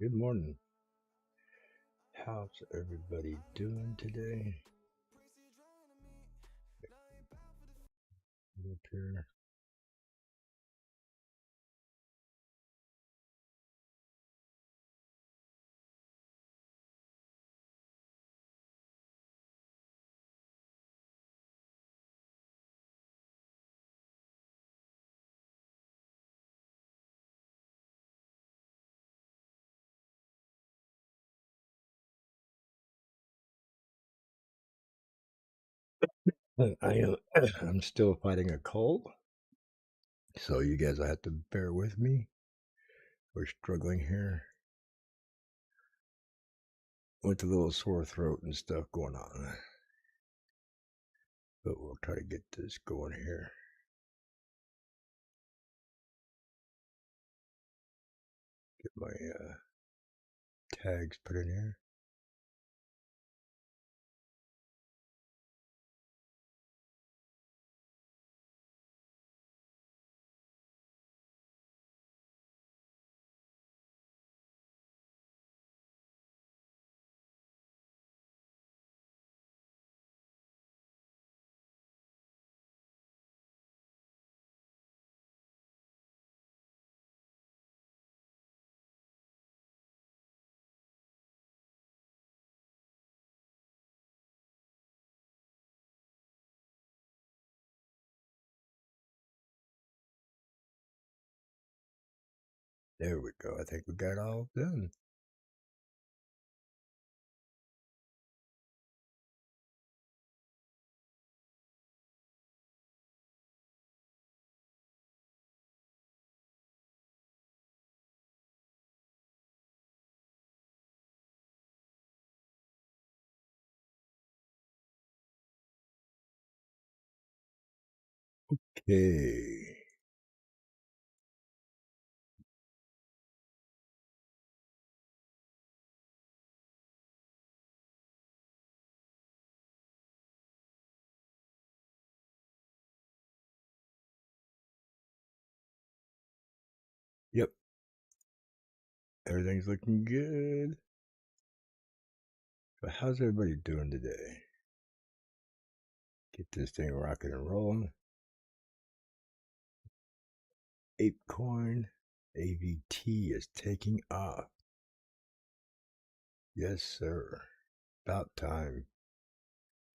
Good morning. How's everybody doing today? Up here. I am. I'm still fighting a cold, so you guys will have to bear with me. We're struggling here with a little sore throat and stuff going on, but we'll try to get this going here. Get my tags put in here. There we go. I think we got it all done. Okay. Yep. Everything's looking good. So how's everybody doing today? Get this thing rocking and rolling. ApeCoin AVT is taking off. Yes, sir. About time.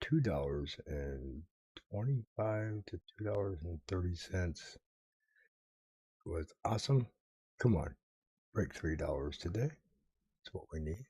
$2.25 to $2.30 was awesome. Come on, break $3 today. That's what we need.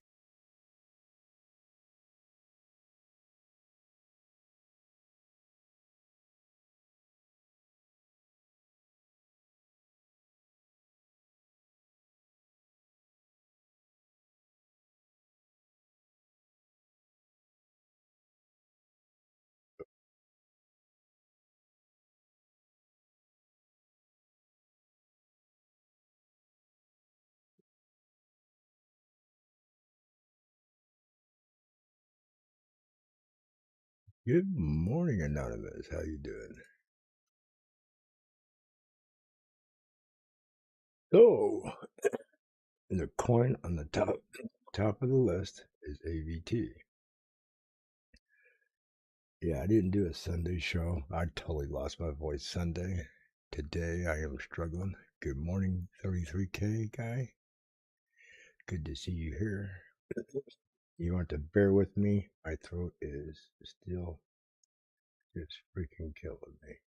Good morning, Anonymous. How you doing? So, the coin on the top of the list is AVT. Yeah, I didn't do a Sunday show. I totally lost my voice Sunday. Today I am struggling. Good morning, 33K guy. Good to see you here. You want to bear with me. My throat is still just freaking killing me.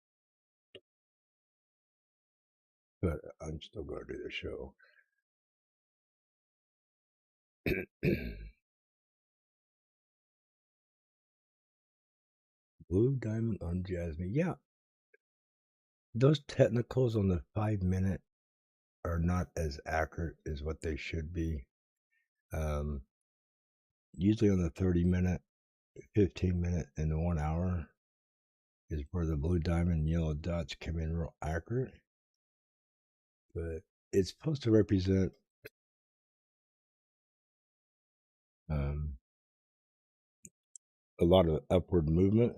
But I'm still going to do the show. Blue diamond on Jasmine. Yeah, those technicals on the 5 minute are not as accurate as what they should be. Usually on the 30 minute, 15 minute, and the 1 hour is where the blue diamond and yellow dots come in real accurate. But it's supposed to represent a lot of upward movement.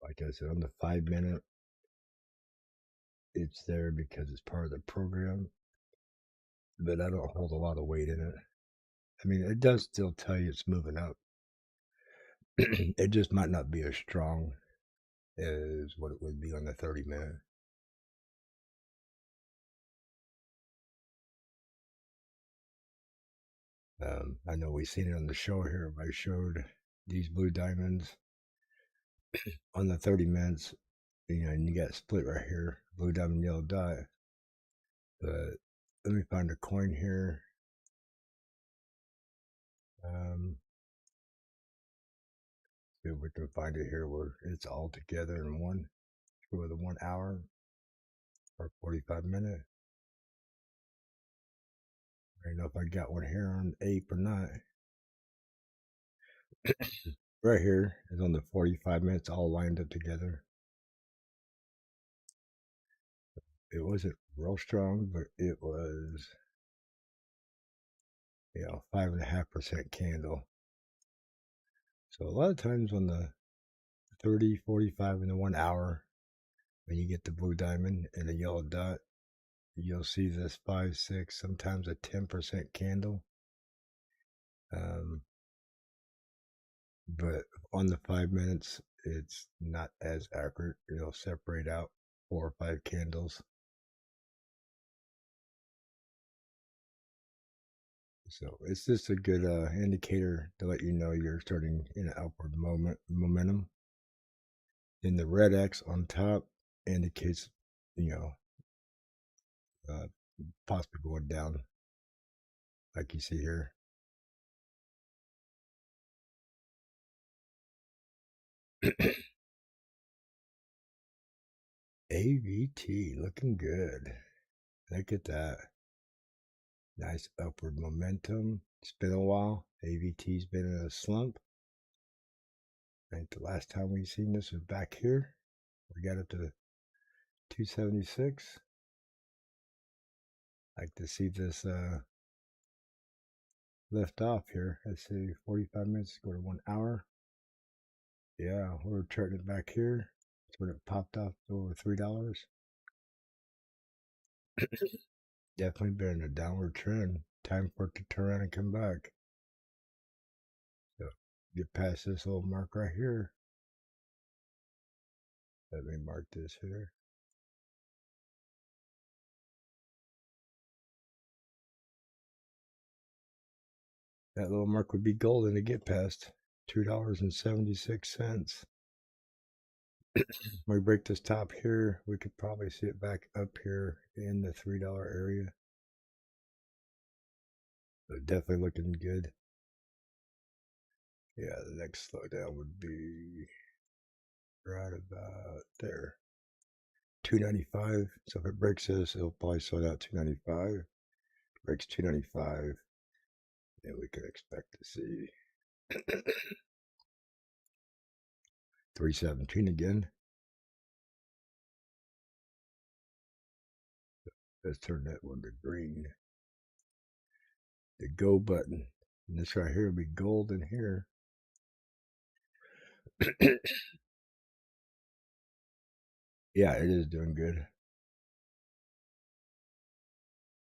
Like I said, on the 5 minute, it's there because it's part of the program, but I don't hold a lot of weight in it. I mean, it does still tell you it's moving up. It just might not be as strong as what it would be on the 30-minute. I know we've seen it on the show here. I showed these blue diamonds on the 30 minutes, and you got split right here, blue diamond, yellow dot. But let me find a coin here. See if we can find it here where it's all together in one for the 1 hour or 45 minutes. I don't know if I got one here on ape or not. Right here is on the 45 minutes all lined up together. It wasn't real strong, but it was, 5.5% candle. So a lot of times on the 30, 45, and the 1 hour, when you get the blue diamond and the yellow dot, you'll see this 5, 6, sometimes a 10% candle. But on the 5 minutes, it's not as accurate. It'll separate out 4 or 5 candles. So it's just a good indicator to let you know you're starting in an upward momentum. Then the red X on top indicates, possibly going down, like you see here. AVT looking good. Look at that. Nice upward momentum. It's been a while. AVT's been in a slump. I think the last time we seen this was back here. We got up to 276. Like to see this lift off here. Let's see, 45 minutes, go to 1 hour. Yeah, we're charting it back here. That's when it popped off to over $3. Definitely been in a downward trend. Time for it to turn around and come back. So get past this little mark right here. Let me mark this here. That little mark would be golden to get past. $2.76. When we break this top here, we could probably see it back up here in the $3 area. So definitely looking good. Yeah, the next slowdown would be right about there. 295. So if it breaks this, it'll probably slow down 295. Breaks 295, then we can expect to see 317 again. Let's turn that one to green. The go button. And this right here will be gold in here. Yeah, it is doing good.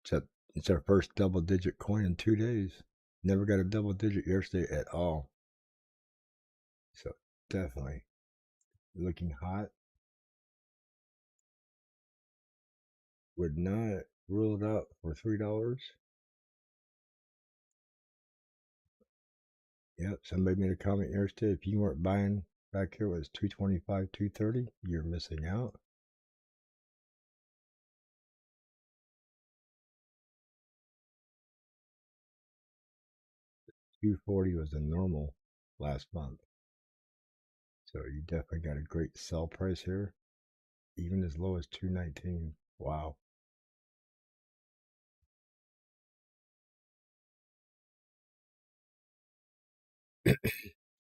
Except it's our first double-digit coin in 2 days. Never got a double-digit yesterday at all. So definitely looking hot. Would not rule it out for $3. Yep, somebody made a comment yesterday. If you weren't buying back here, it was 225, 230. You're missing out. 240 was the normal last month. So you definitely got a great sell price here, even as low as 219. Wow.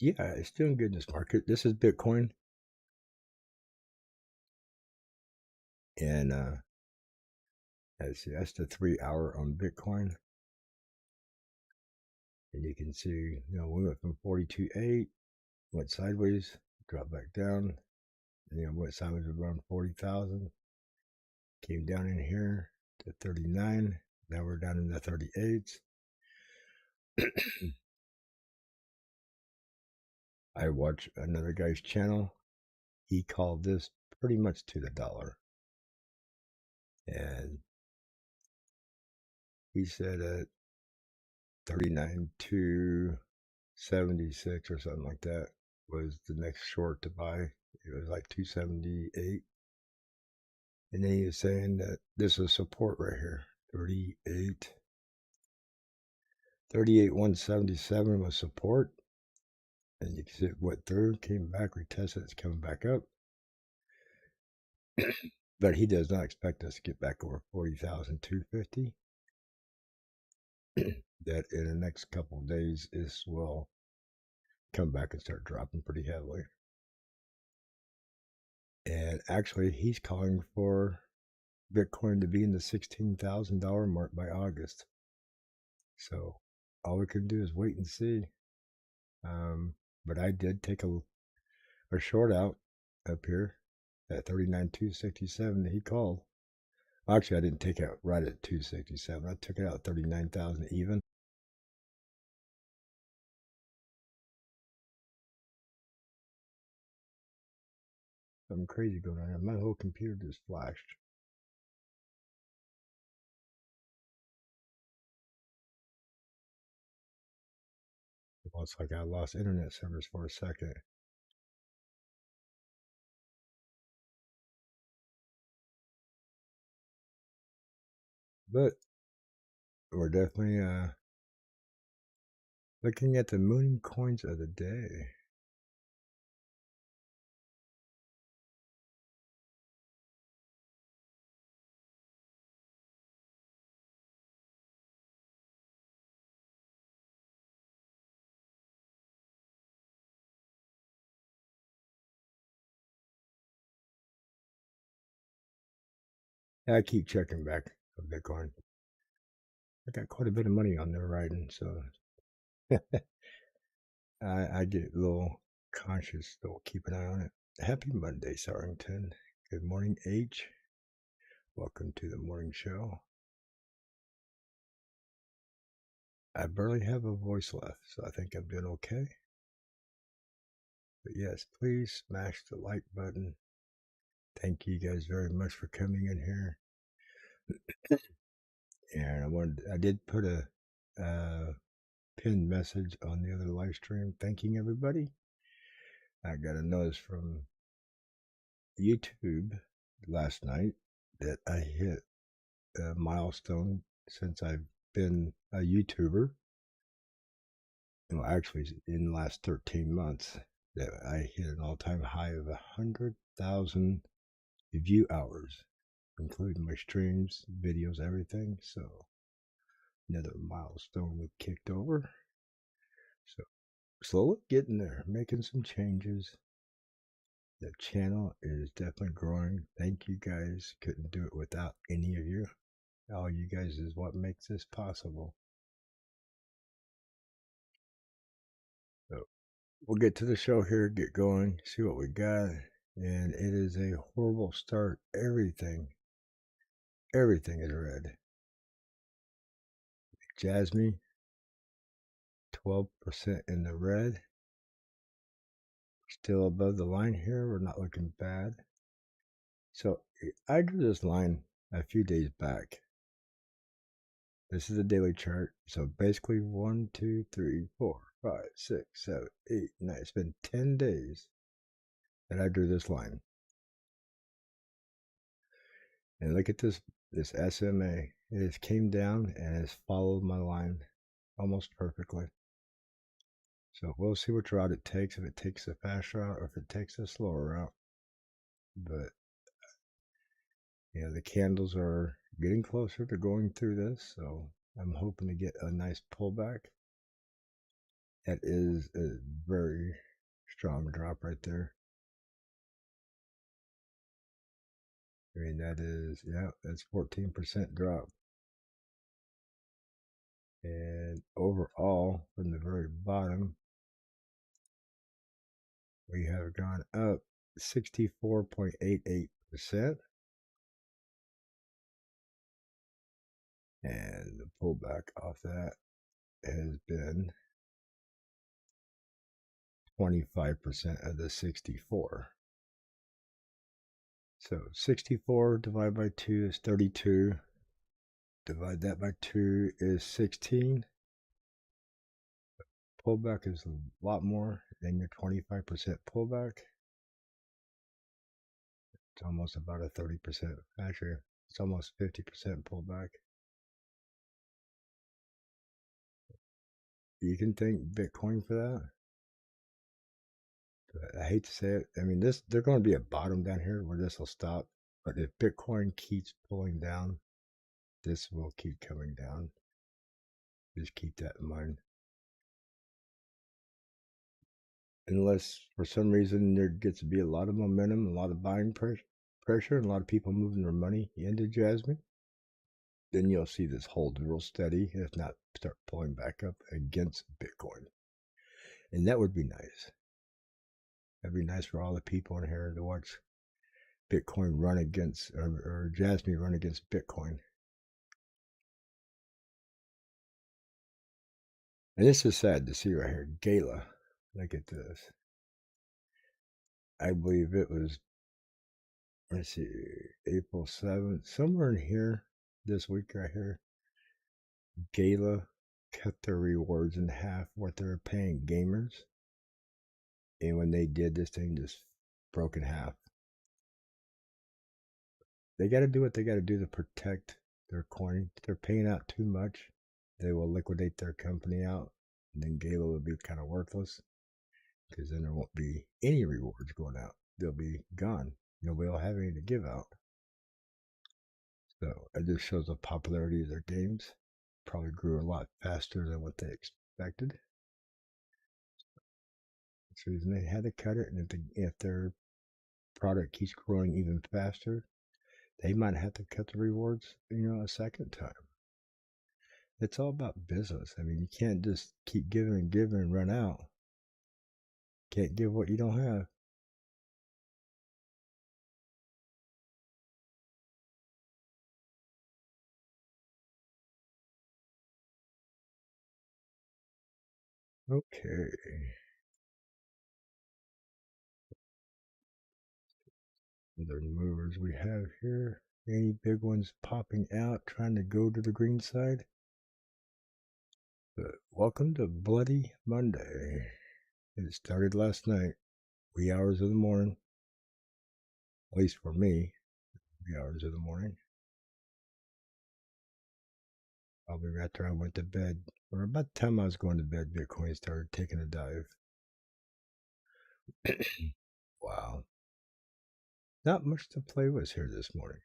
Yeah, it's doing good in this market. This is Bitcoin. And let's see, that's the 3 hour on Bitcoin. And you can see, we went from 42.8, went sideways, dropped back down, and went sideways around 40,000. Came down in here to 39. Now we're down in the 38s. I watch another guy's channel. He called this pretty much to the dollar. And he said at 39 to 76 or something like that was the next short to buy. It was like 278. And then he was saying that this is support right here. 38 177 was support. And you can see it went through, came back, retested, it's coming back up. But he does not expect us to get back over 40,250. That in the next couple of days, this will come back and start dropping pretty heavily. And actually, he's calling for Bitcoin to be in the $16,000 mark by August. So all we can do is wait and see. But I did take a short out up here at 39,267 that he called. Actually, I didn't take it out right at 267. I took it out at 39,000 even. Something crazy going on here. My whole computer just flashed. Well, it's like I lost internet service for a second. But we're definitely looking at the mooning coins of the day. I keep checking back of Bitcoin. I got quite a bit of money on there riding, so I get a little conscious, still keep an eye on it. Happy Monday, Sarrington. Good morning, H. Welcome to the morning show. I barely have a voice left, so I think I'm doing okay. But yes, please smash the like button. Thank you guys very much for coming in here. And I did put a pinned message on the other live stream thanking everybody. I got a notice from YouTube last night that I hit a milestone since I've been a YouTuber. Well, actually, in the last 13 months, that I hit an all-time high of 100,000 view hours, including my streams, videos, everything. So another milestone we kicked over. So slowly getting there, making some changes. The channel is definitely growing. Thank you guys. Couldn't do it without any of you. All you guys is what makes this possible. So we'll get to the show here, get going, see what we got. And it is a horrible start. Everything is red. Jasmine, 12% in the red. Still above the line here. We're not looking bad. So I drew this line a few days back. This is a daily chart. So basically 1, 2, 3, 4, 5, 6, 7, 8, 9. It's been 10 days that I drew this line. And look at this SMA. It has came down and has followed my line almost perfectly. So we'll see which route it takes, if it takes a fast route or if it takes a slower route. But you know, the candles are getting closer to going through this, so I'm hoping to get a nice pullback. That is a very strong drop right there. I mean, that is, yeah, that's 14% drop. And overall, from the very bottom, we have gone up 64.88%. And the pullback off that has been 25% of the 64. So 64 divided by 2 is 32. Divide that by 2 is 16. Pullback is a lot more than your 25% pullback. It's almost about a 30%. Actually, it's almost 50% pullback. You can thank Bitcoin for that. But I hate to say it. I mean, there's going to be a bottom down here where this will stop. But if Bitcoin keeps pulling down, this will keep coming down. Just keep that in mind. Unless for some reason there gets to be a lot of momentum, a lot of buying pressure, and a lot of people moving their money into Jasmine, then you'll see this hold real steady, if not start pulling back up against Bitcoin. And that would be nice. That'd be nice for all the people in here to watch Bitcoin run against, or Jasmine run against Bitcoin. And this is sad to see right here. Gala. Look at this. I believe it was, let's see, April 7th, somewhere in here, this week right here. Gala cut their rewards in half what they were paying gamers. And when they did, this thing just broke in half. They got to do what they got to do to protect their coin. If they're paying out too much, they will liquidate their company out. And then Gala will be kind of worthless, because then there won't be any rewards going out. They'll be gone. Nobody will have any to give out. So it just shows the popularity of their games. Probably grew a lot faster than what they expected. That's the reason they had to cut it. And if their product keeps growing even faster, they might have to cut the rewards, a second time. It's all about business. I mean, you can't just keep giving and giving and run out. Can't give what you don't have. Okay. Other movers we have here. Any big ones popping out, trying to go to the green side? But welcome to Bloody Monday. It started last night, wee hours of the morning. At least for me, wee hours of the morning. Probably after I went to bed, or about the time I was going to bed, Bitcoin started taking a dive. Wow. Not much to play with here this morning.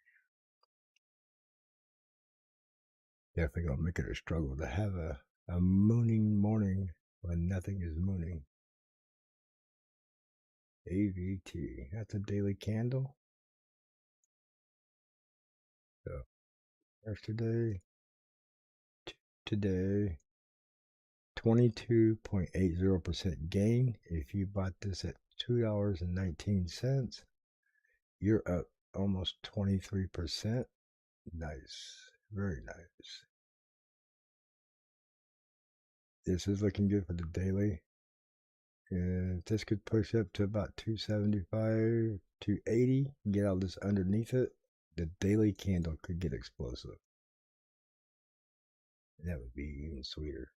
Definitely gonna make it a struggle to have a mooning morning when nothing is mooning. AVT, that's a daily candle. So yesterday, today, 22.80% gain. If you bought this at $2.19, you're up almost 23%. Nice, very nice. This is looking good for the daily. And this could push up to about 275, 280, get all this underneath it. The daily candle could get explosive. And that would be even sweeter.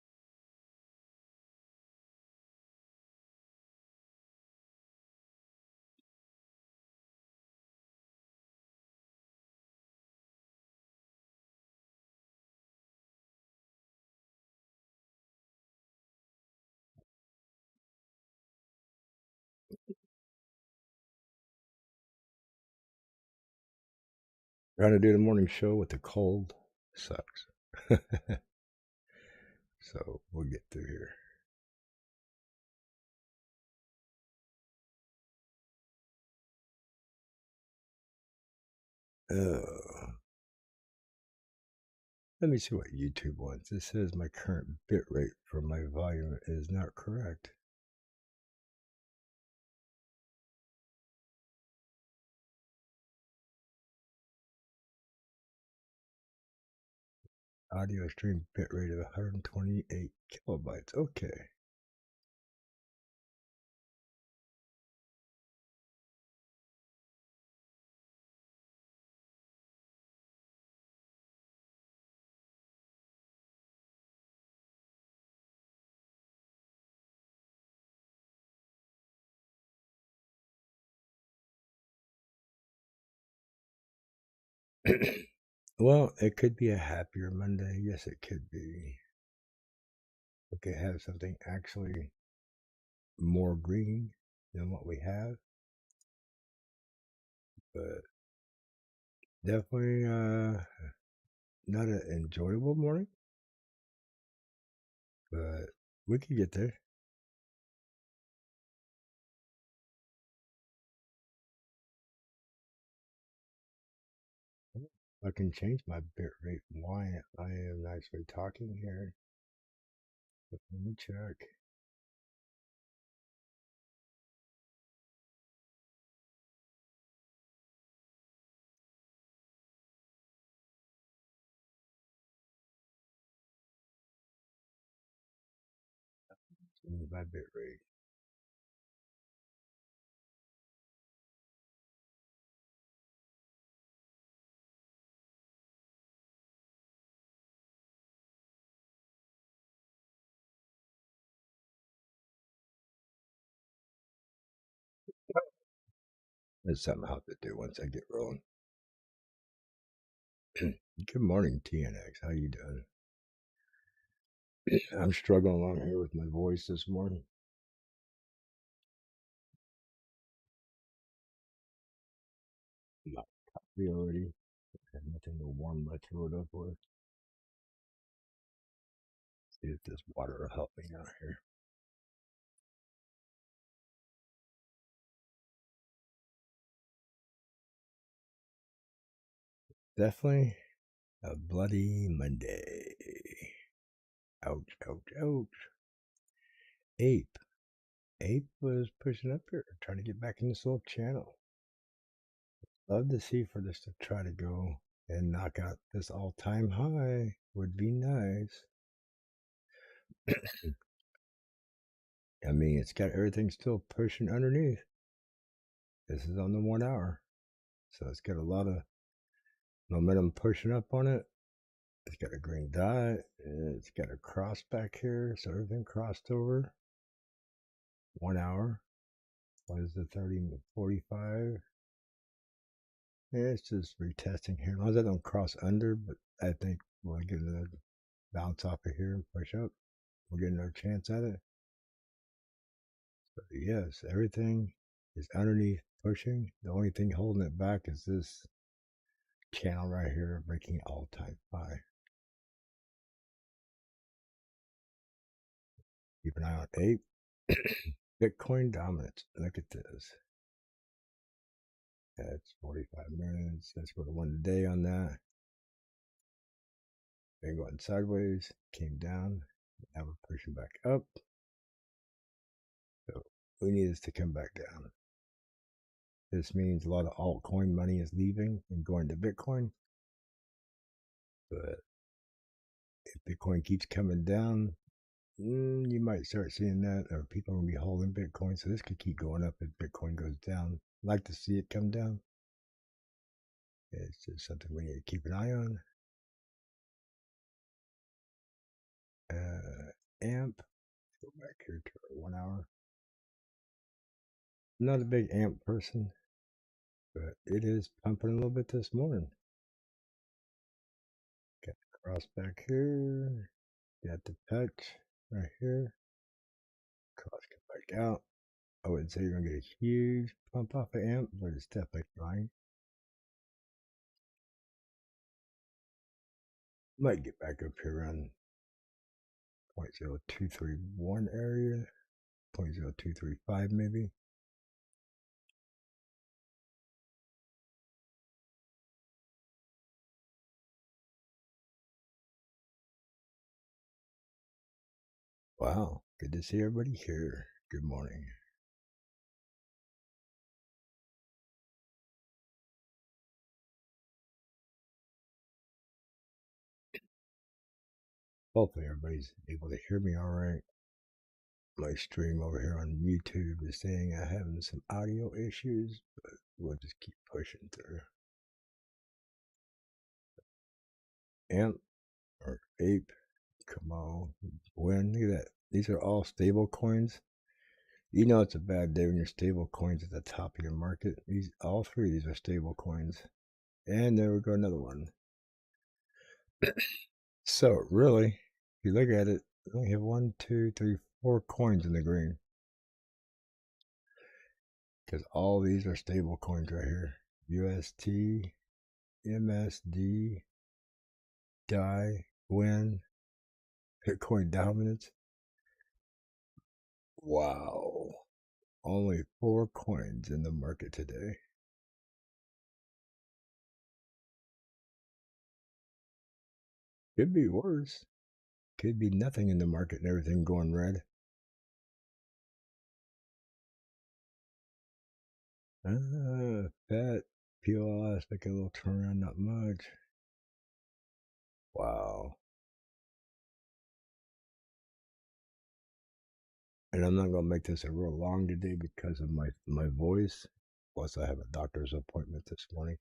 Trying to do the morning show with the cold sucks. So we'll get through here. Let me see what YouTube wants. It says my current bit rate for my volume is not correct. audio stream bitrate of 128 kilobytes. Okay. Well, it could be a happier Monday. Yes, it could be. We could have something actually more green than what we have, but definitely not an enjoyable morning, but we could get there. I can change my bit rate while I am actually talking here. But let me check. Change my bit rate. That's something I'll have to do once I get rolling. Good morning, TNX. How you doing? I'm struggling along here with my voice this morning. Not coffee already. I have nothing to warm my throat up with. See if this water will help me out here. Definitely a bloody Monday. Ouch, ouch, ouch. Ape. Ape was pushing up here, trying to get back in this little channel. Love to see for this to try to go and knock out this all-time high. Would be nice. I mean, it's got everything still pushing underneath. This is on the 1 hour. So it's got a lot of momentum pushing up on it. It's got a green dot. It's got a cross back here. So everything crossed over. 1 hour. What is the 30:45? Yeah, it's just retesting here. As long as I don't cross under, but I think we'll get another bounce off of here and push up. We'll get another chance at it. But yes, everything is underneath pushing. The only thing holding it back is this channel right here breaking all-time high. Keep an eye on Ape. Bitcoin dominance. Look at this. That's 45 minutes. Let's go to 1 day on that. Been going sideways, came down. Now we're pushing back up. So we need this to come back down. This means a lot of altcoin money is leaving and going to Bitcoin. But if Bitcoin keeps coming down, you might start seeing that, or people are going to be holding Bitcoin. So this could keep going up if Bitcoin goes down. I'd like to see it come down. It's just something we need to keep an eye on. AMP. Go back here to our 1 hour. I'm not a big AMP person, but it is pumping a little bit this morning. Got the cross back here. Got the touch right here. Cross come back out. I wouldn't say you're going to get a huge pump off of AMP, but it's definitely fine. Might get back up here around 0.0231 area, 0.0235 maybe. Wow, good to see everybody here. Good morning. Hopefully everybody's able to hear me all right. My stream over here on YouTube is saying I'm having some audio issues, but we'll just keep pushing through. Amp or Ape, come on, win. Look at that. These are all stable coins. You know it's a bad day when your stable coins at the top of your market. All three of these are stable coins. And there we go, another one. So really, if you look at it, we only have 1, 2, 3, 4 coins in the green. Because all these are stable coins right here. UST, MSD, DAI, WIN, Bitcoin dominance. Wow. Only 4 coins in the market today. Could be worse. Could be nothing in the market and everything going red. Fat POS making a little turnaround, not much. Wow. And I'm not going to make this a real long today because of my voice. Plus, I have a doctor's appointment this morning.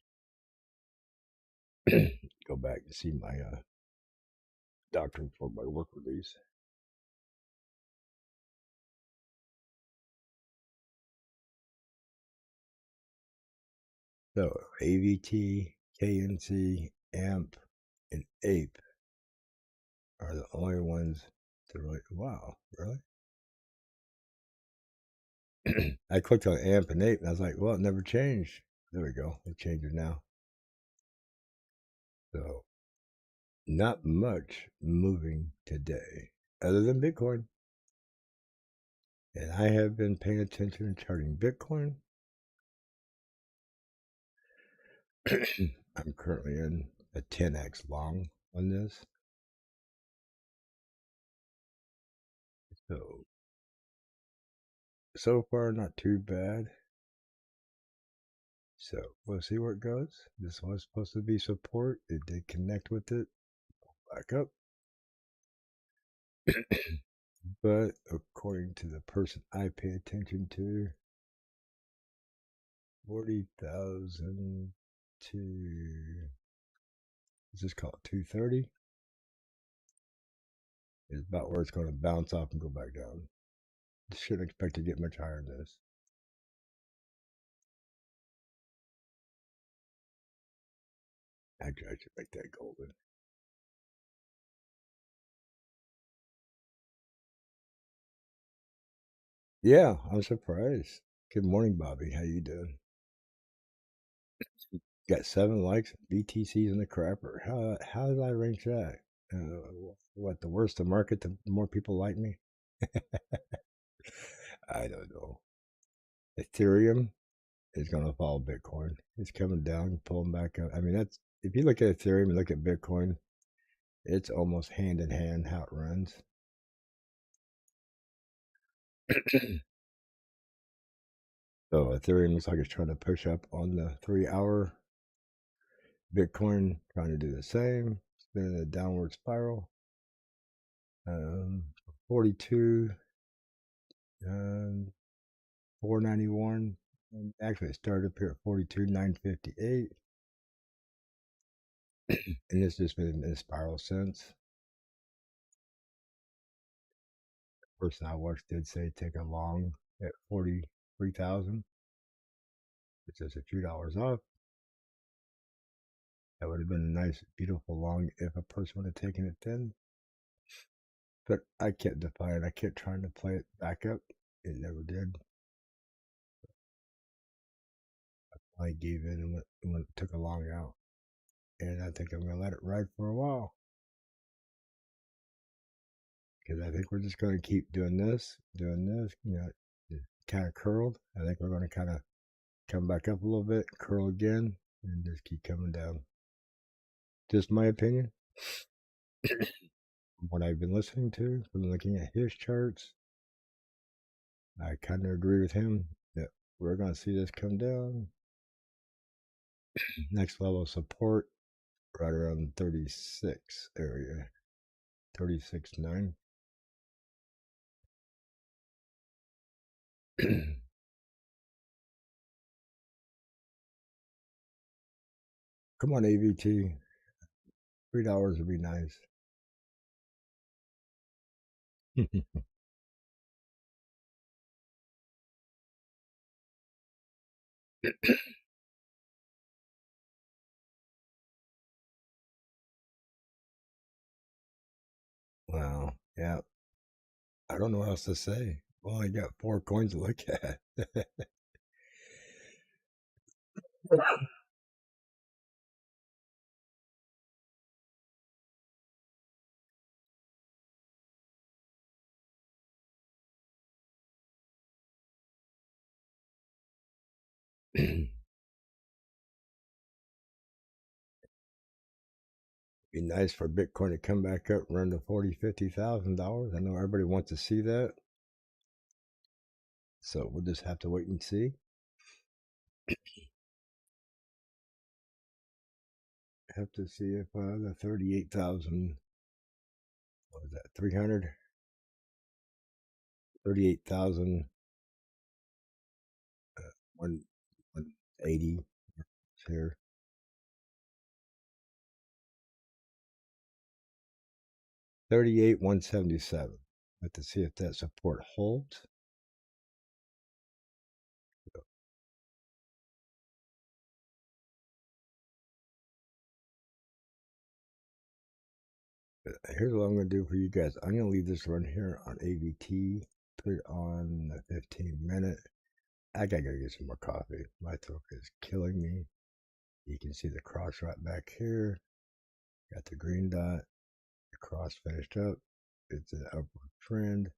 Go back and see my doctor for my work release. So AVT, KNC, AMP, and APE are the only ones to really. Wow, really? I clicked on AMP and APE and I was like, well, it never changed. There we go. It changes now. So not much moving today other than Bitcoin. And I have been paying attention and charting Bitcoin. I'm currently in a 10x long on this. So far, not too bad. So we'll see where it goes. This was supposed to be support. It did connect with it. Back up. But according to the person I pay attention to, 40,000 to, let's just call it 230, is about where it's going to bounce off and go back down. Shouldn't expect to get much higher than this. Actually, I should make that golden. Yeah, I'm surprised. Good morning, Bobby. How you doing? Got 7 likes, BTCs in the crapper. How did I rank that? What, the worse the market, the more people like me? I don't know. Ethereum is going to follow Bitcoin. It's coming down, pulling back up. I mean, that's, if you look at Ethereum and look at Bitcoin, it's almost hand in hand how it runs. So Ethereum looks like it's trying to push up on the 3-hour. Bitcoin trying to do the same. It's been in a downward spiral. 42, 491. And actually, it started up here at 42,958. And it's just been in a spiral since. The person I watched did say take a long at 43,000, which is a few dollars off. That would have been a nice, beautiful long if a person would have taken it then. But I kept defying. I kept trying to play it back up. It never did. I gave in and took a long out. And I think I'm going to let it ride for a while. Because I think we're just going to keep doing this, you know, kind of curled. I think we're going to kind of come back up a little bit, curl again, and just keep coming down. Just my opinion. What I've been listening to, from looking at his charts, I kind of agree with him that we're going to see this come down. Next level of support right around 36 area. 36.9. Come on, AVT. $3 would be nice. Wow. Yeah. I don't know what else to say. Well, I got 4 coins to look at. Be nice for Bitcoin to come back up and run to $40,000-$50,000. I know everybody wants to see that. So we'll just have to wait and see. Have to see if the 38,000, what was that, 300? 38,000, 180 here. 38,177. Have to see if that support holds. Here's what I'm going to do for you guys. I'm going to leave this run here on AVT, put it on the 15-minute. I got to go get some more coffee. My throat is killing me. You can see the cross right back here. Got the green dot. The cross finished up. It's an upward trend.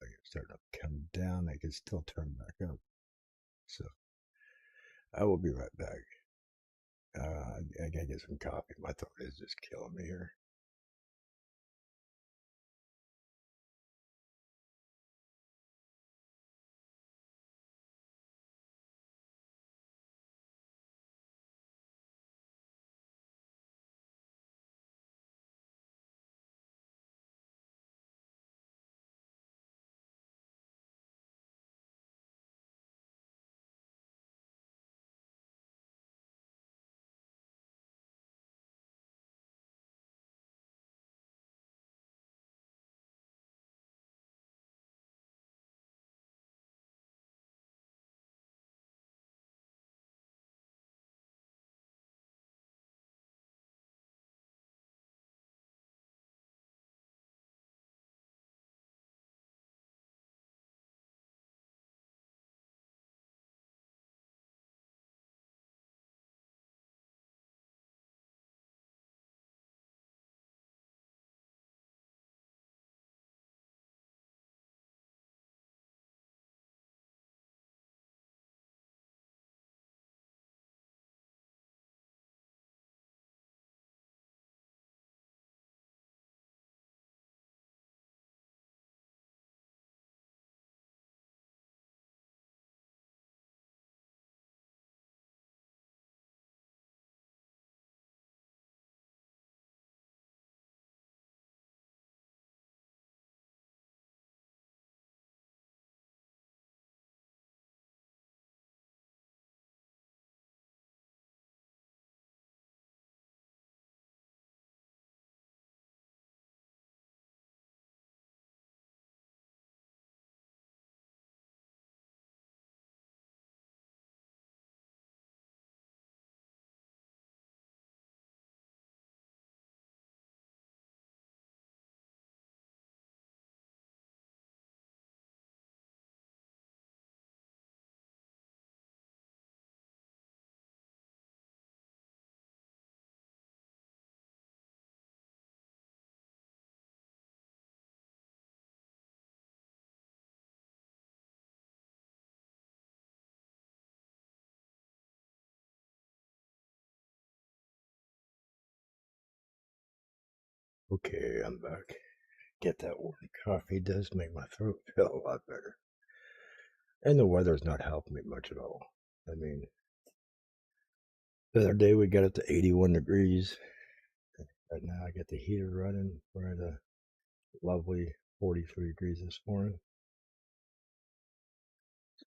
It's starting to come down. I can still turn back up. So I will be right back. I got to get some coffee. My throat is just killing me here. Okay, I'm back. Get that warm coffee does make my throat feel a lot better. And the weather's not helping me much at all. I mean, the other day we got up to 81 degrees. Right now I got the heater running. We're at a lovely 43 degrees this morning.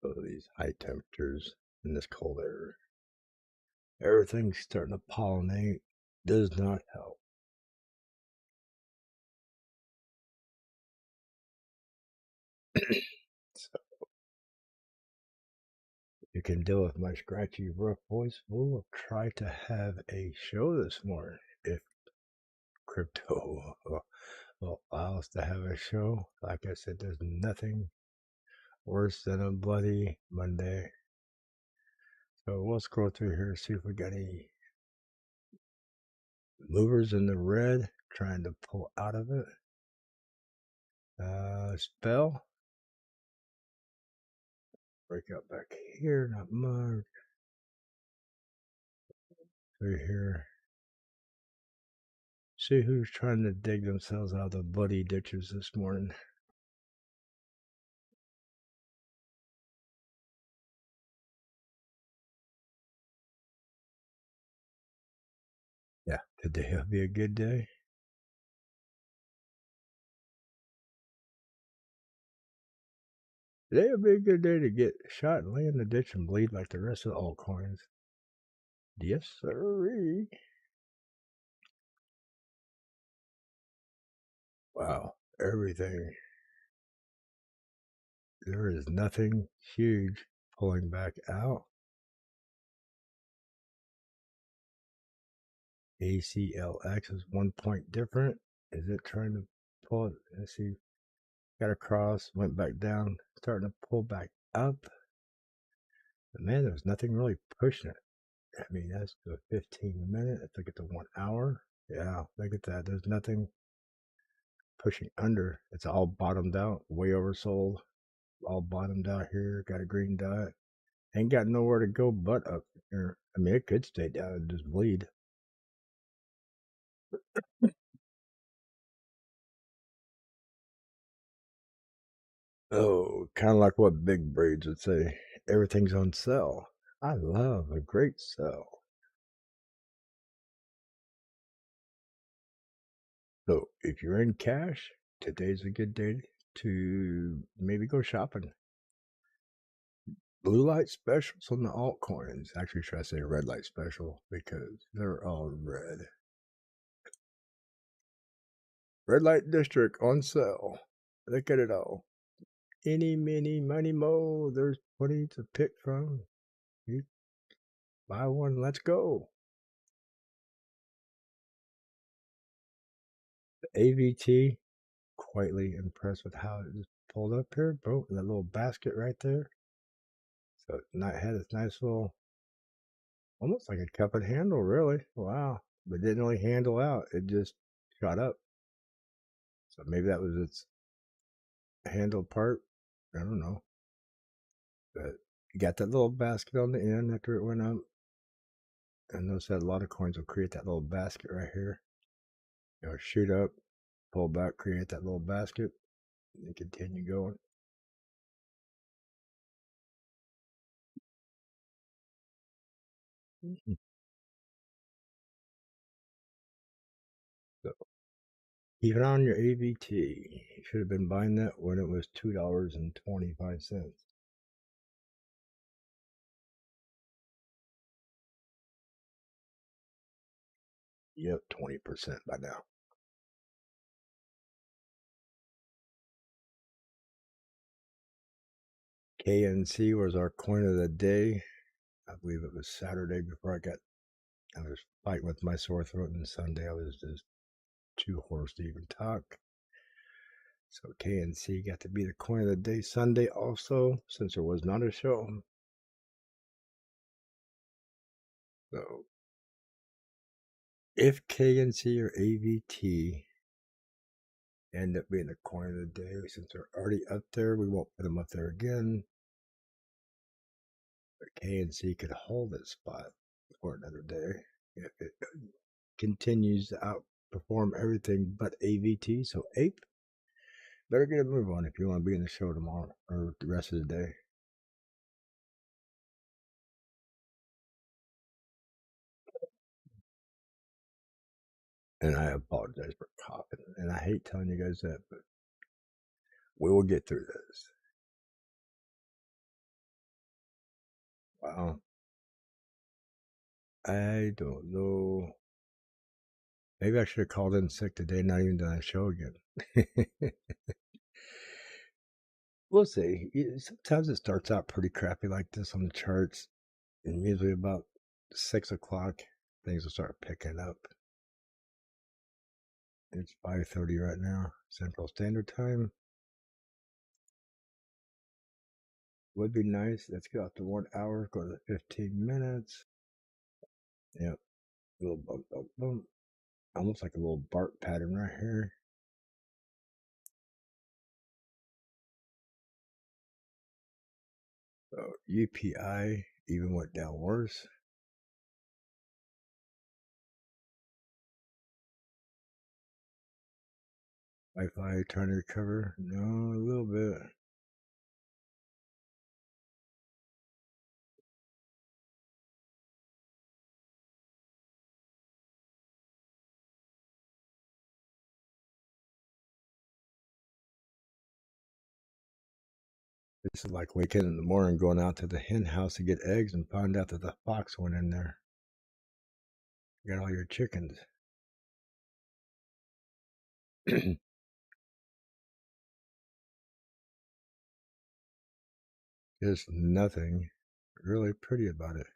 So these high temperatures in this cold air, everything's starting to pollinate. Does not help. So you can deal with my scratchy, rough voice. We'll try to have a show this morning if crypto will allow us to have a show. Like I said, there's nothing worse than a bloody Monday. So we'll scroll through here, see if we got any movers in the red trying to pull out of it. Spell. Break out back here, not much. Through here. See who's trying to dig themselves out of the bloody ditches this morning. Yeah, today will be a good day. Today will be a good day to get shot and lay in the ditch and bleed like the rest of the altcoins. Yes, sir. Wow, everything. There is nothing huge pulling back out. ACLX is 1 point different. Is it trying to pull it? Let's see. Got across, went back down, starting to pull back up. But man, there's nothing really pushing it. I mean, that's the 15 minute. Let's look at the 1 hour. Yeah, look at that. There's nothing pushing under. It's all bottomed out, way oversold. All bottomed out here. Got a green dot. Ain't got nowhere to go but up here. I mean, it could stay down and just bleed. Oh, kind of like what big braids would say. Everything's on sale. I love a great sale. So if you're in cash, today's a good day to maybe go shopping. Blue light specials on the altcoins. Actually, should I say red light special because they're all red. Red light district on sale. Look at it all. Any, mini, money, mo. There's plenty to pick from. You buy one, let's go. The AVT, quietly impressed with how it just pulled up here, bro. That little basket right there. So it had this nice little, almost like a cup and handle, really. Wow. But it didn't really handle out. It just shot up. So maybe that was its handle part. I don't know. But you got that little basket on the end after it went up. And notice that a lot of coins will create that little basket right here. You know, shoot up, pull back, create that little basket, and continue going. So even on your AVT, you should have been buying that when it was $2.25. Yep, 20% by now. KNC was our coin of the day. I believe it was Saturday before I was fighting with my sore throat, and Sunday I was just too hoarse to even talk. So KNC got to be the coin of the day Sunday also, since there was not a show. So if KNC or AVT end up being the coin of the day, since they're already up there, we won't put them up there again. But KNC could hold its spot for another day if it continues to outperform everything but AVT. So Ape, better get a move on if you want to be in the show tomorrow or the rest of the day. And I apologize for coughing. And I hate telling you guys that, but we will get through this. Wow. I don't know. Maybe I should have called in sick today, not even done a show again. We'll see. Sometimes it starts out pretty crappy like this on the charts. And usually about 6 o'clock, things will start picking up. It's 5:30 right now, Central Standard Time. Would be nice. Let's get off to 1 hour, go to 15 minutes. Yep. A little bump, bump, bump. Almost like a little bark pattern right here. So UPI even went down worse. Wi-Fi trying to recover. No, a little bit. This is like waking in the morning, going out to the hen house to get eggs and find out that the fox went in there. You got all your chickens. There's nothing really pretty about it.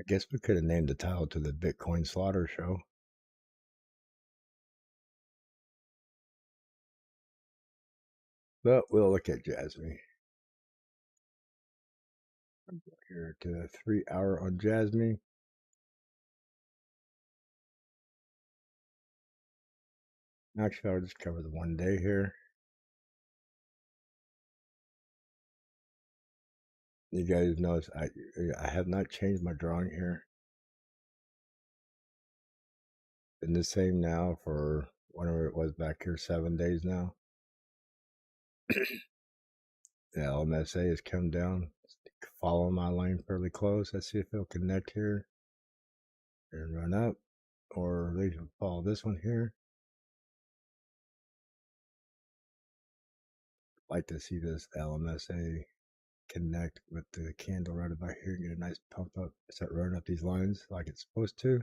I guess we could have named the title to the Bitcoin Slaughter Show. But we'll look at Jasmine. Here to the 3 hour on Jasmine. Actually, I'll just cover the 1 day here. You guys notice I have not changed my drawing here. Been the same now for whatever it was back here, 7 days now. The LMSA has come down. Follow my line fairly close. Let's see if it'll connect here and run up, or they can follow this one here. Like to see this LMSA connect with the candle right about here, get a nice pump up, start running up these lines like it's supposed to.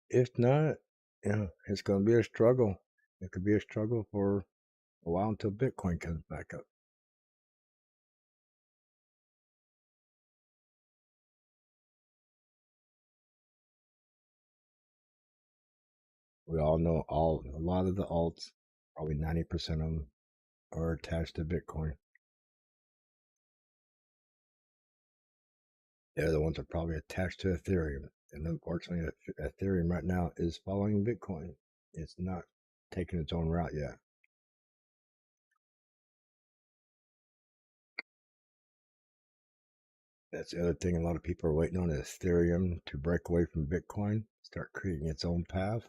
If not, it's going to be a struggle. It could be a struggle for a while until Bitcoin comes back up. We all know a lot of the alts, probably 90% of them, are attached to Bitcoin. They're the ones that are probably attached to Ethereum. And unfortunately, Ethereum right now is following Bitcoin. It's not taking its own route yet. That's the other thing a lot of people are waiting on, is Ethereum to break away from Bitcoin, start creating its own path.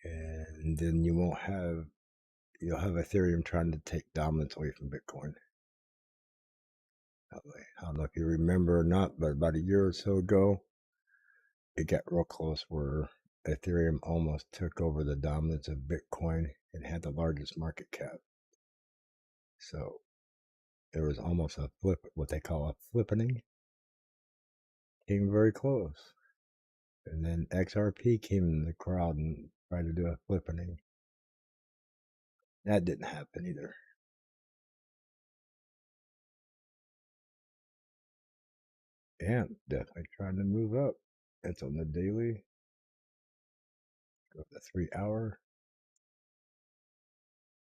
And then you'll have Ethereum trying to take dominance away from Bitcoin. I don't know if you remember or not, but about a year or so ago, it got real close where Ethereum almost took over the dominance of Bitcoin and had the largest market cap. So there was almost a flip, what they call a flippening. Came very close. And then XRP came in the crowd and tried to do a flippening. That didn't happen either. Yeah, definitely trying to move up. It's on the daily. Go to 3 hour.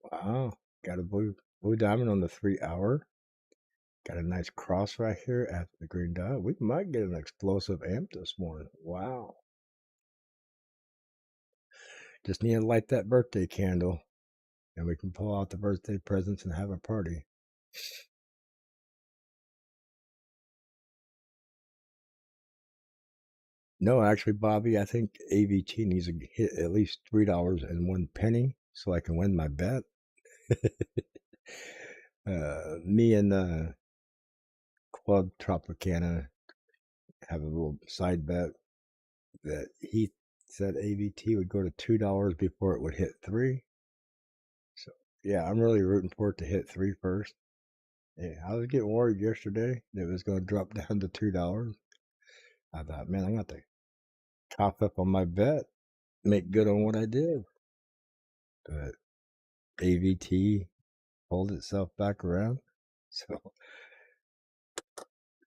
Wow. Got a blue diamond on the 3 hour. Got a nice cross right here after the green dot. We might get an explosive amp this morning. Wow. Just need to light that birthday candle, and we can pull out the birthday presents and have a party. No, actually, Bobby, I think AVT needs to hit at least $3.01 so I can win my bet. Me and Club Tropicana have a little side bet that he said AVT would go to $2 before it would hit 3. So yeah, I'm really rooting for it to hit 3 first. Yeah, I was getting worried yesterday that it was going to drop down to $2. I thought, man, I'm going to have to cough up on my bet, make good on what I did. But AVT pulled itself back around. So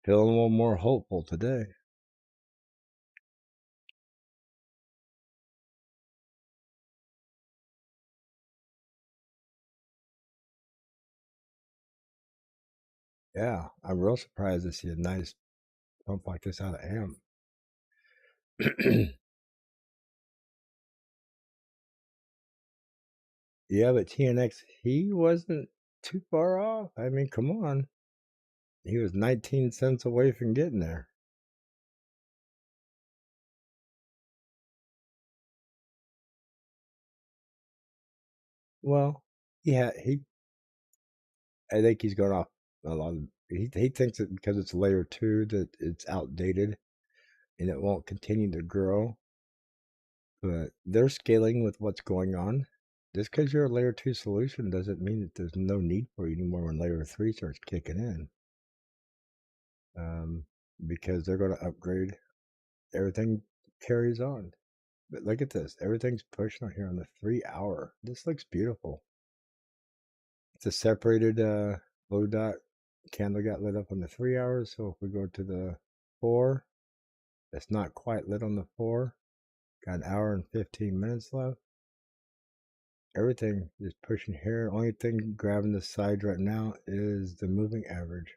feeling a little more hopeful today. Yeah, I'm real surprised to see a nice pump like this out of AMP. Yeah, but TNX, he wasn't too far off. I mean, come on. He was 19 cents away from getting there. Well, I think he's going off a lot of, he thinks that because it's layer 2 that it's outdated and it won't continue to grow. But they're scaling with what's going on. Just because you're a layer 2 solution doesn't mean that there's no need for you anymore when layer 3 starts kicking in. Because they're going to upgrade. Everything carries on. But look at this. Everything's pushing on here on the 3 hour. This looks beautiful. It's a separated blue dot candle got lit up on the 3 hours. So if we go to the 4, it's not quite lit on the 4. Got an hour and 15 minutes left. Everything is pushing here. Only thing grabbing the side right now is the moving average.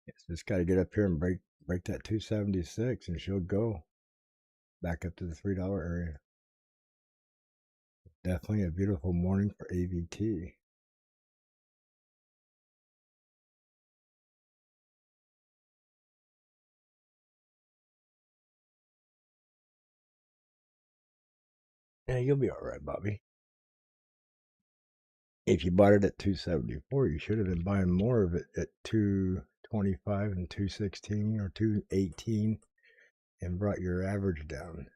It's just got to get up here and break that 276 and she'll go back up to the $3 area. Definitely a beautiful morning for AVT. Yeah, you'll be all right, Bobby. If you bought it at 274, you should have been buying more of it at 225 and 216 or 218 and brought your average down.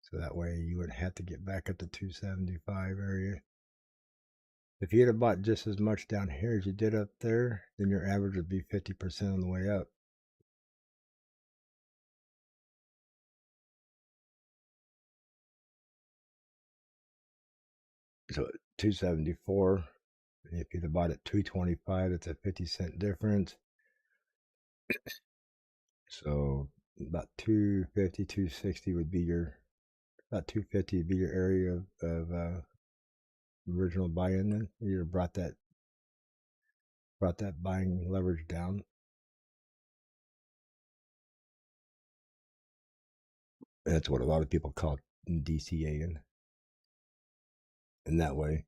So that way you wouldn't have to get back up to 275 area. If you had bought just as much down here as you did up there, then your average would be 50% on the way up. So 274, if you'd have bought at 225, it's a 50-cent difference. So about 250, 260 would be about 250 would be your area of original buy-in. Then you brought that buying leverage down. That's what a lot of people call DCA-ing. And that way,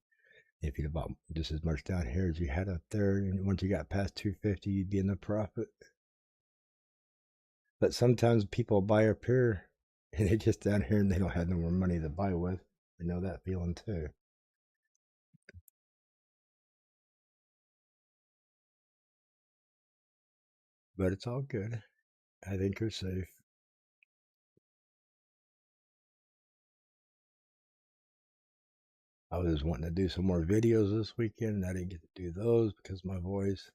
if you'd bought just as much down here as you had up there, and once you got past 250, you'd be in the profit. But sometimes people buy up here and they just down here and they don't have no more money to buy with. I know that feeling too. But it's all good. I think you're safe. I was wanting to do some more videos this weekend and I didn't get to do those because of my voice.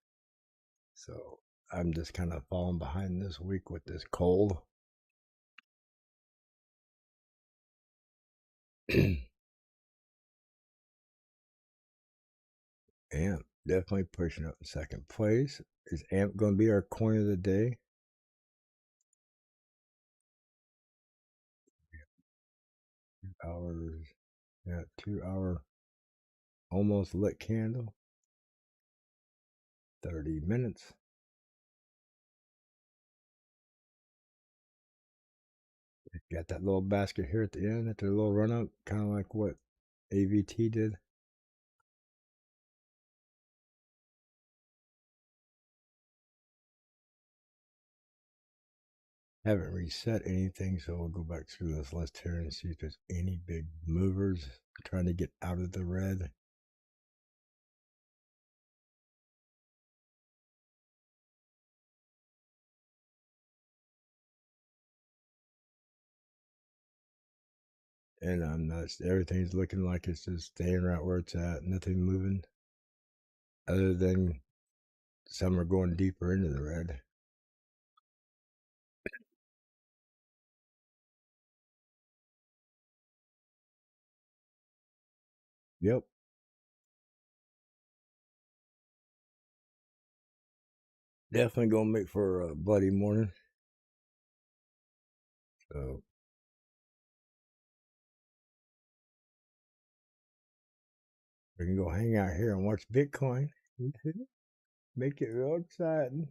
So I'm just kind of falling behind this week with this cold. AMP definitely pushing up in second place. Is AMP going to be our coin of the day? Hours, yeah, 2 hour almost lit candle. 30 minutes. Got that little basket here at the end, at the little run up, kind of like what AVT did. Haven't reset anything, so we'll go back through this list here and see if there's any big movers trying to get out of the red. And I'm not, everything's looking like it's just staying right where it's at, nothing moving, other than some are going deeper into the red. Yep. Definitely gonna make for a bloody morning. So we can go hang out here and watch Bitcoin. Make it real exciting.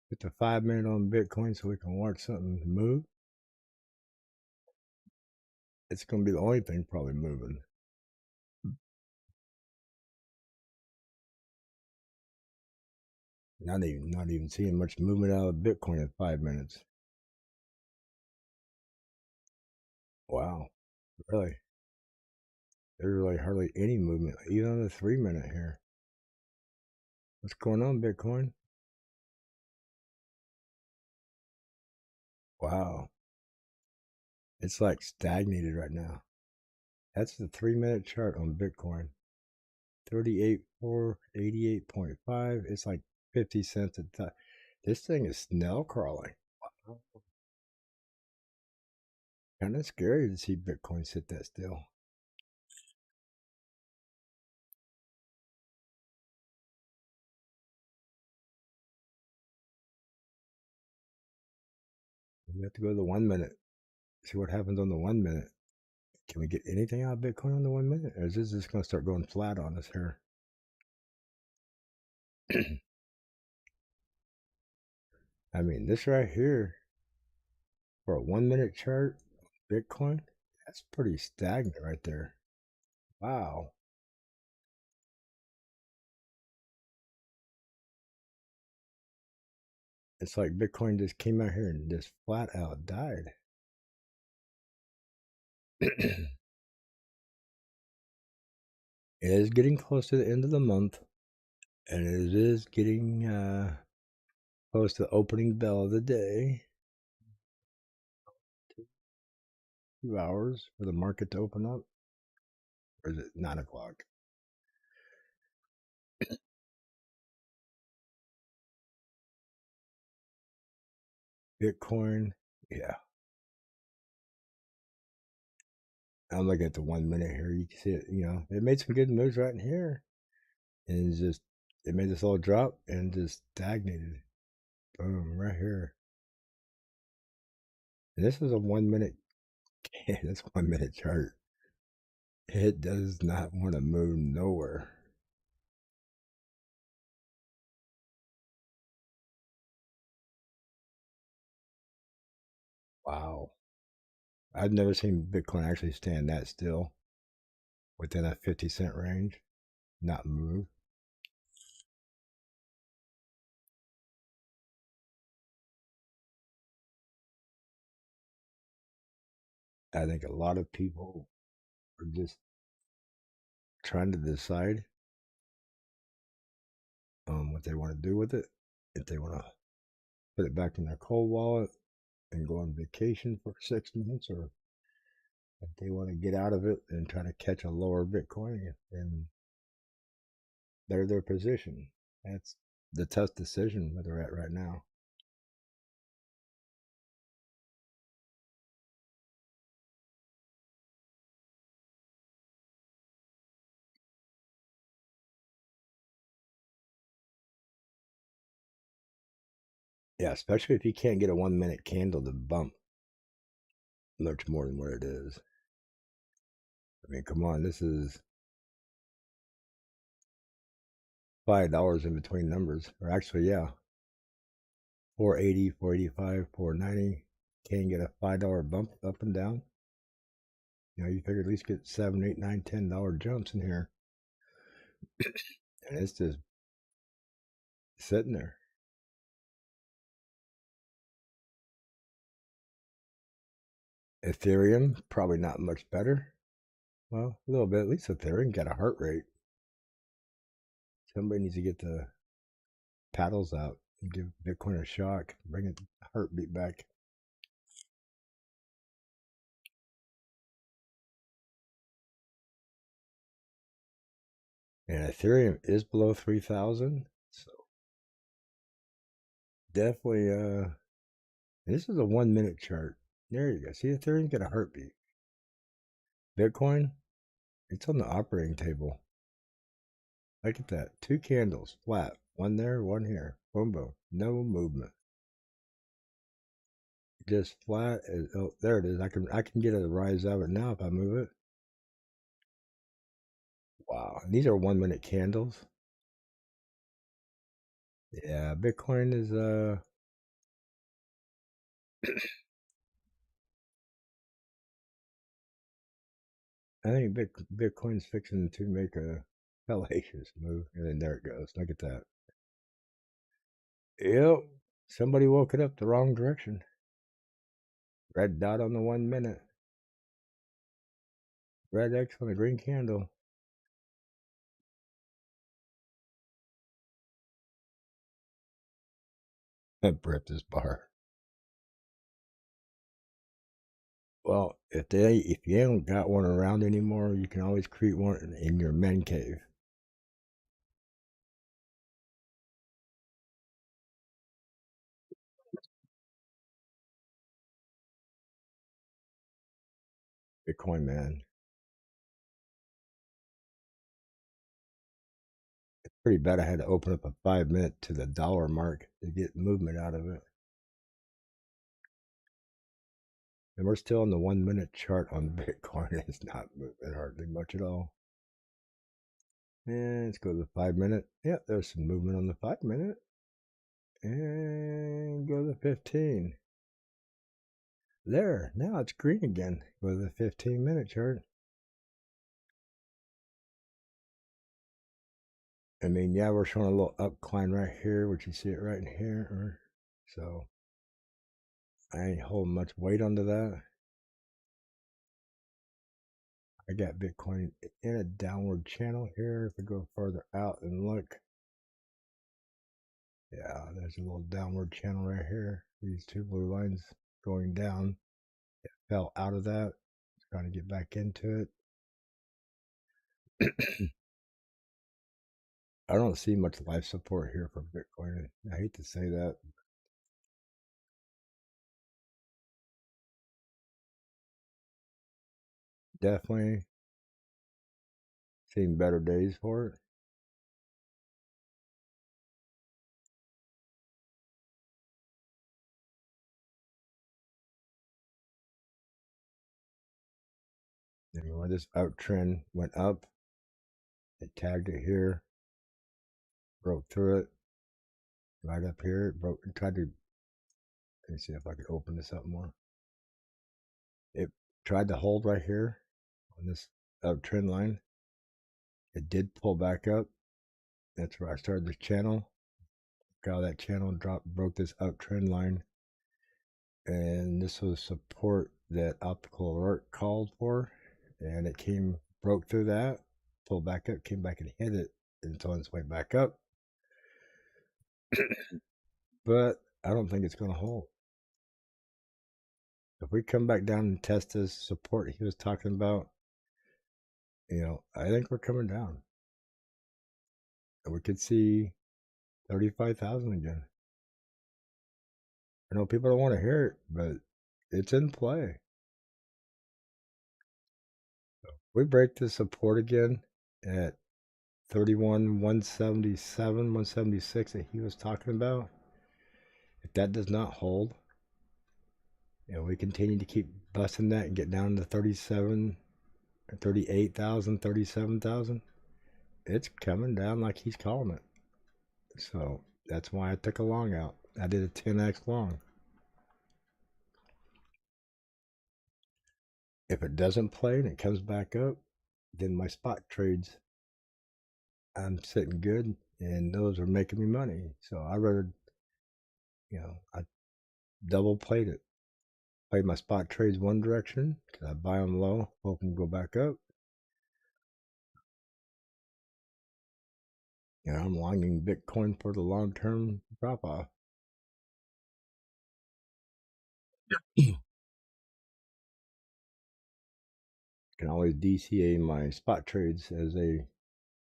Put the 5 minute on Bitcoin so we can watch something move. It's gonna be the only thing probably moving. Not even seeing much movement out of Bitcoin in 5 minutes. Wow, really? There's really hardly any movement, even on the 3 minute here. What's going on, Bitcoin? Wow, it's like stagnated right now. That's the 3 minute chart on Bitcoin. 38,488.5. It's like 50 cents a time. This thing is snail crawling. Wow. Kind of scary to see Bitcoin sit that still. We have to go to the 1 minute. See what happens on the 1 minute. Can we get anything out of Bitcoin on the 1 minute? Or is this just going to start going flat on us here? I mean, this right here, for a 1 minute chart, Bitcoin, that's pretty stagnant right there. Wow. It's like Bitcoin just came out here and just flat out died. It is getting close to the end of the month, and it is getting close to the opening bell of the day. 2 hours for the market to open up. Or is it 9 o'clock? Bitcoin, yeah. I'm looking at the 1 minute here. You can see it, it made some good moves right in here. And it made this all drop and just stagnated. Boom, right here. And this is a 1 minute, this 1 minute chart. It does not want to move nowhere. Wow. I've never seen Bitcoin actually stand that still within a 50 cent range, not move. I think a lot of people are just trying to decide what they want to do with it. If they want to put it back in their cold wallet and go on vacation for 6 months, or if they want to get out of it and try to catch a lower Bitcoin, and they're their position. That's the tough decision where they're at right now. Yeah, especially if you can't get a 1 minute candle to bump much more than what it is. I mean, come on, this is $5 in between numbers, or actually, yeah, 480, 485, 490. Can't get a $5 bump up and down. You figure at least get $7, $8, $9, $10 jumps in here, and it's just sitting there. Ethereum, probably not much better. Well, a little bit. At least Ethereum got a heart rate. Somebody needs to get the paddles out and give Bitcoin a shock. Bring its heartbeat back. And Ethereum is below 3,000. So definitely, this is a 1 minute chart. There you go. See, Ethereum got a heartbeat. Bitcoin, it's on the operating table. Look at that. 2 candles, flat. One there, one here. Boom, boom. No movement. Just flat. Oh, there it is. I can get a rise out of it now if I move it. Wow. And these are 1 minute candles. Yeah, Bitcoin is I think Bitcoin's fixing to make a hellacious move, and then there it goes. Look at that. Yep, somebody woke it up the wrong direction. Red dot on the 1 minute. Red X on the green candle. That ripped this bar. Well, if you don't got one around anymore, you can always create one in your men cave. Bitcoin man. It's pretty bad. I had to open up a 5 minute to the dollar mark to get movement out of it. And we're still on the 1 minute chart on Bitcoin. It's not moving hardly much at all. And let's go to the 5 minute. Yeah, there's some movement on the 5 minute. And go to the 15. There, now it's green again. Go to the 15 minute chart. I mean, yeah, we're showing a little upcline right here, which you see it right in here. So I ain't holding much weight onto that. I got Bitcoin in a downward channel here. If we go further out and look, yeah, there's a little downward channel right here. These 2 blue lines going down. It fell out of that. Trying to get back into it. I don't see much life support here for Bitcoin. I hate to say that. Definitely seen better days for it. And when this uptrend went up, it tagged it here, broke through it, right up here. It broke. It tried to. Let me see if I could open this up more. It tried to hold right here on this uptrend line. It did pull back up. That's where I started this channel. Got that channel dropped, broke this uptrend line, and this was support that optical alert called for, and it broke through that, pulled back up, came back and hit it, and it's on its way back up. But I don't think it's going to hold. If we come back down and test this support he was talking about, I think we're coming down. And we could see 35,000 again. I know people don't want to hear it, but it's in play. So we break the support again at 177, 176 that he was talking about. If that does not hold, we continue to keep busting that and get down to 37, 38,000, 37,000, it's coming down like he's calling it. So that's why I took a long out. I did a 10x long. If it doesn't play and it comes back up, then my spot trades, I'm sitting good, and those are making me money. So I rather, I double played it. Play my spot trades one direction because I buy them low, hope them go back up. And I'm longing Bitcoin for the long-term drop-off. Can always DCA my spot trades as they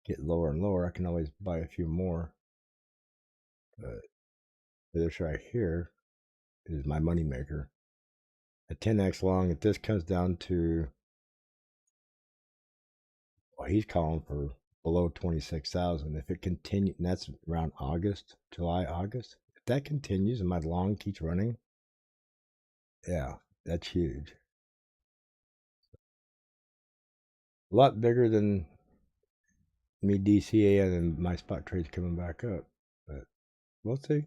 get lower and lower. I can always buy a few more. But this right here is my moneymaker. A 10x long, if this comes down to, well, he's calling for below 26,000. If it continues, and that's around August, July, August. If that continues and my long keeps running, yeah, that's huge. A lot bigger than me DCA and my spot trades coming back up. But we'll see.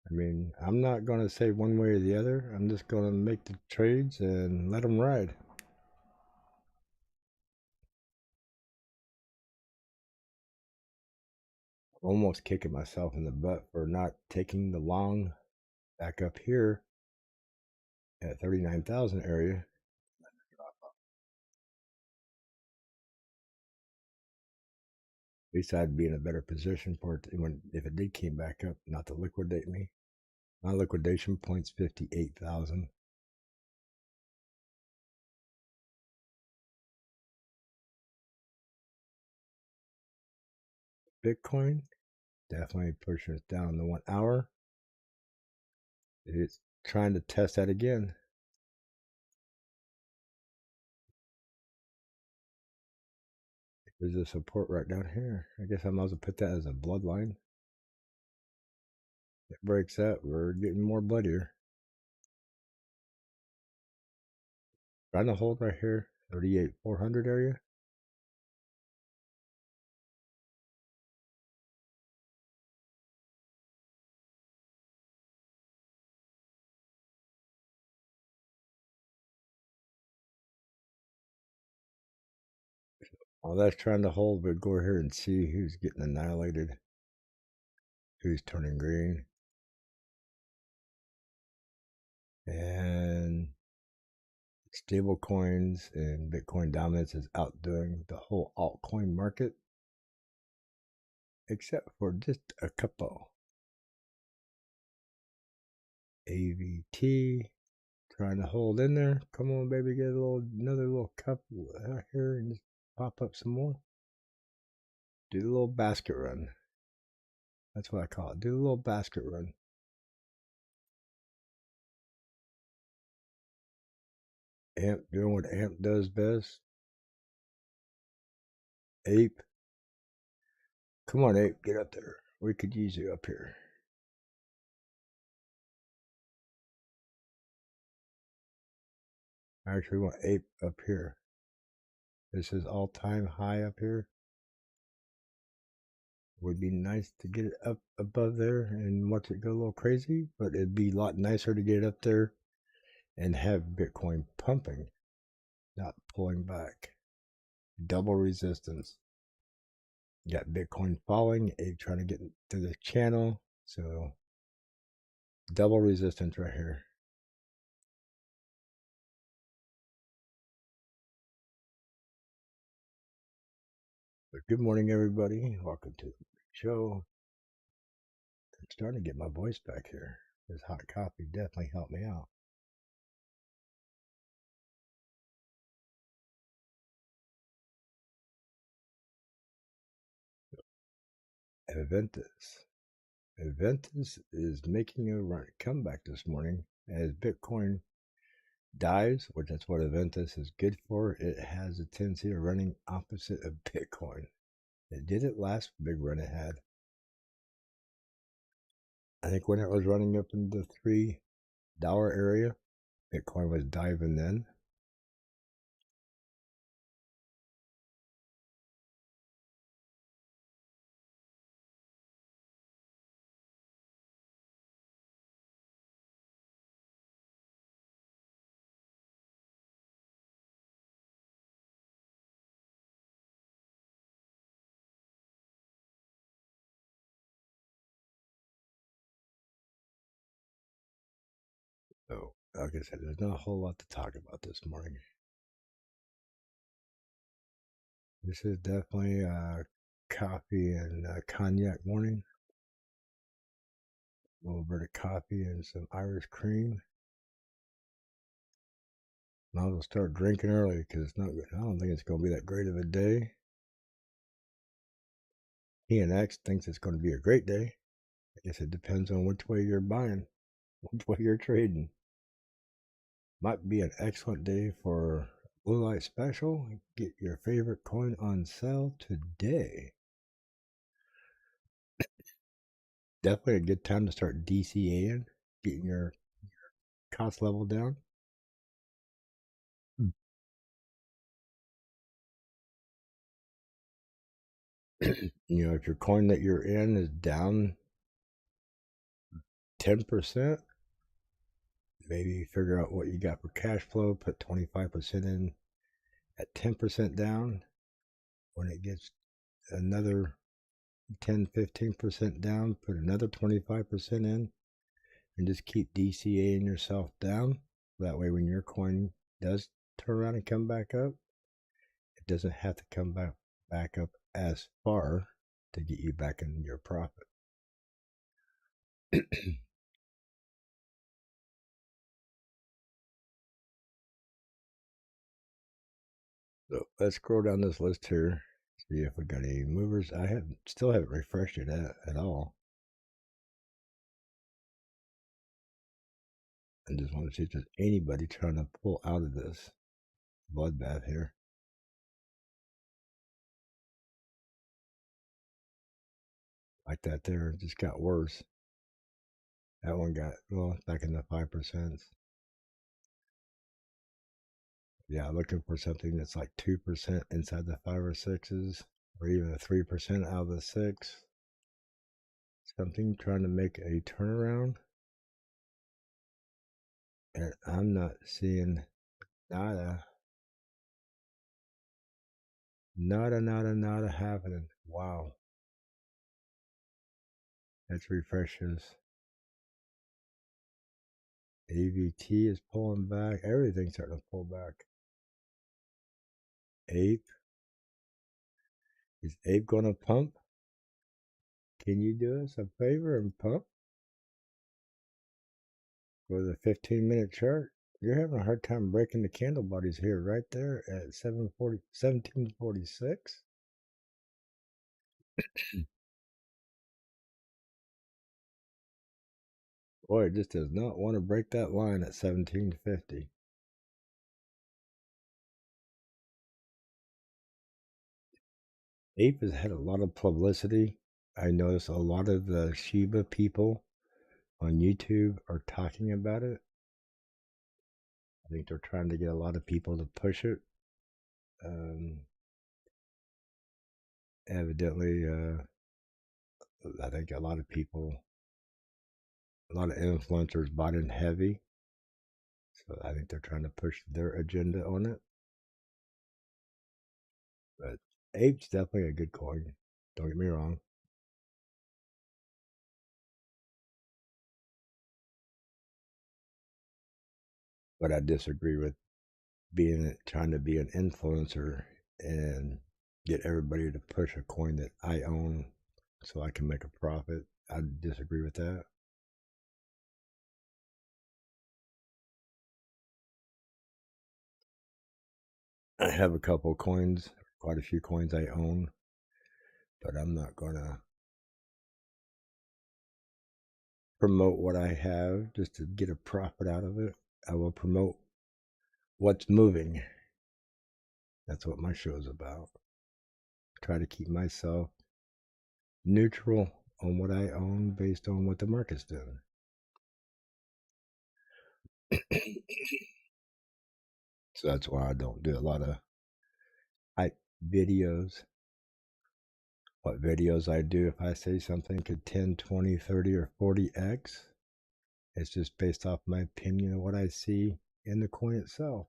I mean, I'm not going to say one way or the other. I'm just going to make the trades and let them ride. Almost kicking myself in the butt for not taking the long back up here at 39,000 area. At least I'd be in a better position for it if it did came back up, not to liquidate me. My liquidation point's 58,000. Bitcoin definitely pushing us down the 1 hour. It's trying to test that again. There's a support right down here. I guess I might as well put that as a bloodline. It breaks that, we're getting more bloodier. Trying to hold right here, 38,400 area. While that's trying to hold, we'll go here and see who's getting annihilated, who's turning green. And stable coins and Bitcoin dominance is outdoing the whole altcoin market, except for just a couple. AVT trying to hold in there. Come on, baby, get another little cup out here and just pop up some more. Do the little basket run. That's what I call it. Do the little basket run. AMP doing what AMP does best. Ape. Come on, Ape, get up there. We could use you up here. I actually want Ape up here. This is all-time high up here. Would be nice to get it up above there and watch it go a little crazy, but it'd be a lot nicer to get it up there and have Bitcoin pumping, not pulling back. Double resistance. You got Bitcoin falling, Ape trying to get through the channel, so double resistance right here. But good morning, everybody. Welcome to the show. I'm starting to get my voice back here. This hot coffee definitely helped me out. Aventus. Aventus is making a comeback this morning as Bitcoin dives, which that's what Aventus is good for. It has a tendency of running opposite of Bitcoin. It did it last big run it had. I think when it was running up in the $3 area, Bitcoin was diving then. So, like I said, there's not a whole lot to talk about this morning. This is definitely a coffee and cognac morning. A little bit of coffee and some Irish cream. Might as well start drinking early because it's not good. I don't think it's going to be that great of a day. X thinks it's going to be a great day. I guess it depends on which way you're buying, which way you're trading. Might be an excellent day for Blue Light Special. Get your favorite coin on sale today. Definitely a good time to start DCAing, getting your cost level down. You know, if your coin that you're in is down 10%, maybe figure out what you got for cash flow, put 25% in at 10% down. When it gets another 10-15% down, put another 25% in, and just keep DCAing yourself down. That way, when your coin does turn around and come back up, it doesn't have to come back up as far to get you back in your profit. So let's scroll down this list here, see if we got any movers. I still haven't refreshed it at all. I just want to see if there's anybody trying to pull out of this bloodbath here. Like that there, it just got worse. That one got, well, back in the 5%. Yeah, looking for something that's like 2% inside the 5 or 6s, or even a 3% out of the 6. Something trying to make a turnaround. And I'm not seeing nada happening. Wow. Let's refresh this. AVT is pulling back. Everything's starting to pull back. Ape. Is Ape going to pump? Can you do us a favor and pump? For the 15-minute chart, you're having a hard time breaking the candle bodies here, right there at 1746. Boy, it just does not want to break that line at 1750. Ape has had a lot of publicity. I notice a lot of the Shiba people on YouTube are talking about it. I think they're trying to get a lot of people to push it. Evidently, I think a lot of influencers bought in heavy. So I think they're trying to push their agenda on it. But Ape's definitely a good coin. Don't get me wrong. But I disagree with trying to be an influencer and get everybody to push a coin that I own so I can make a profit. I disagree with that. I have a couple coins, quite a few coins I own, but I'm not going to promote what I have just to get a profit out of it. I will promote what's moving. That's what my show is about. Try to keep myself neutral on what I own based on what the market's doing. So that's why I don't do a lot of hype videos. What videos I do, if I say something could 10, 20, 30, or 40x, it's just based off my opinion of what I see in the coin itself.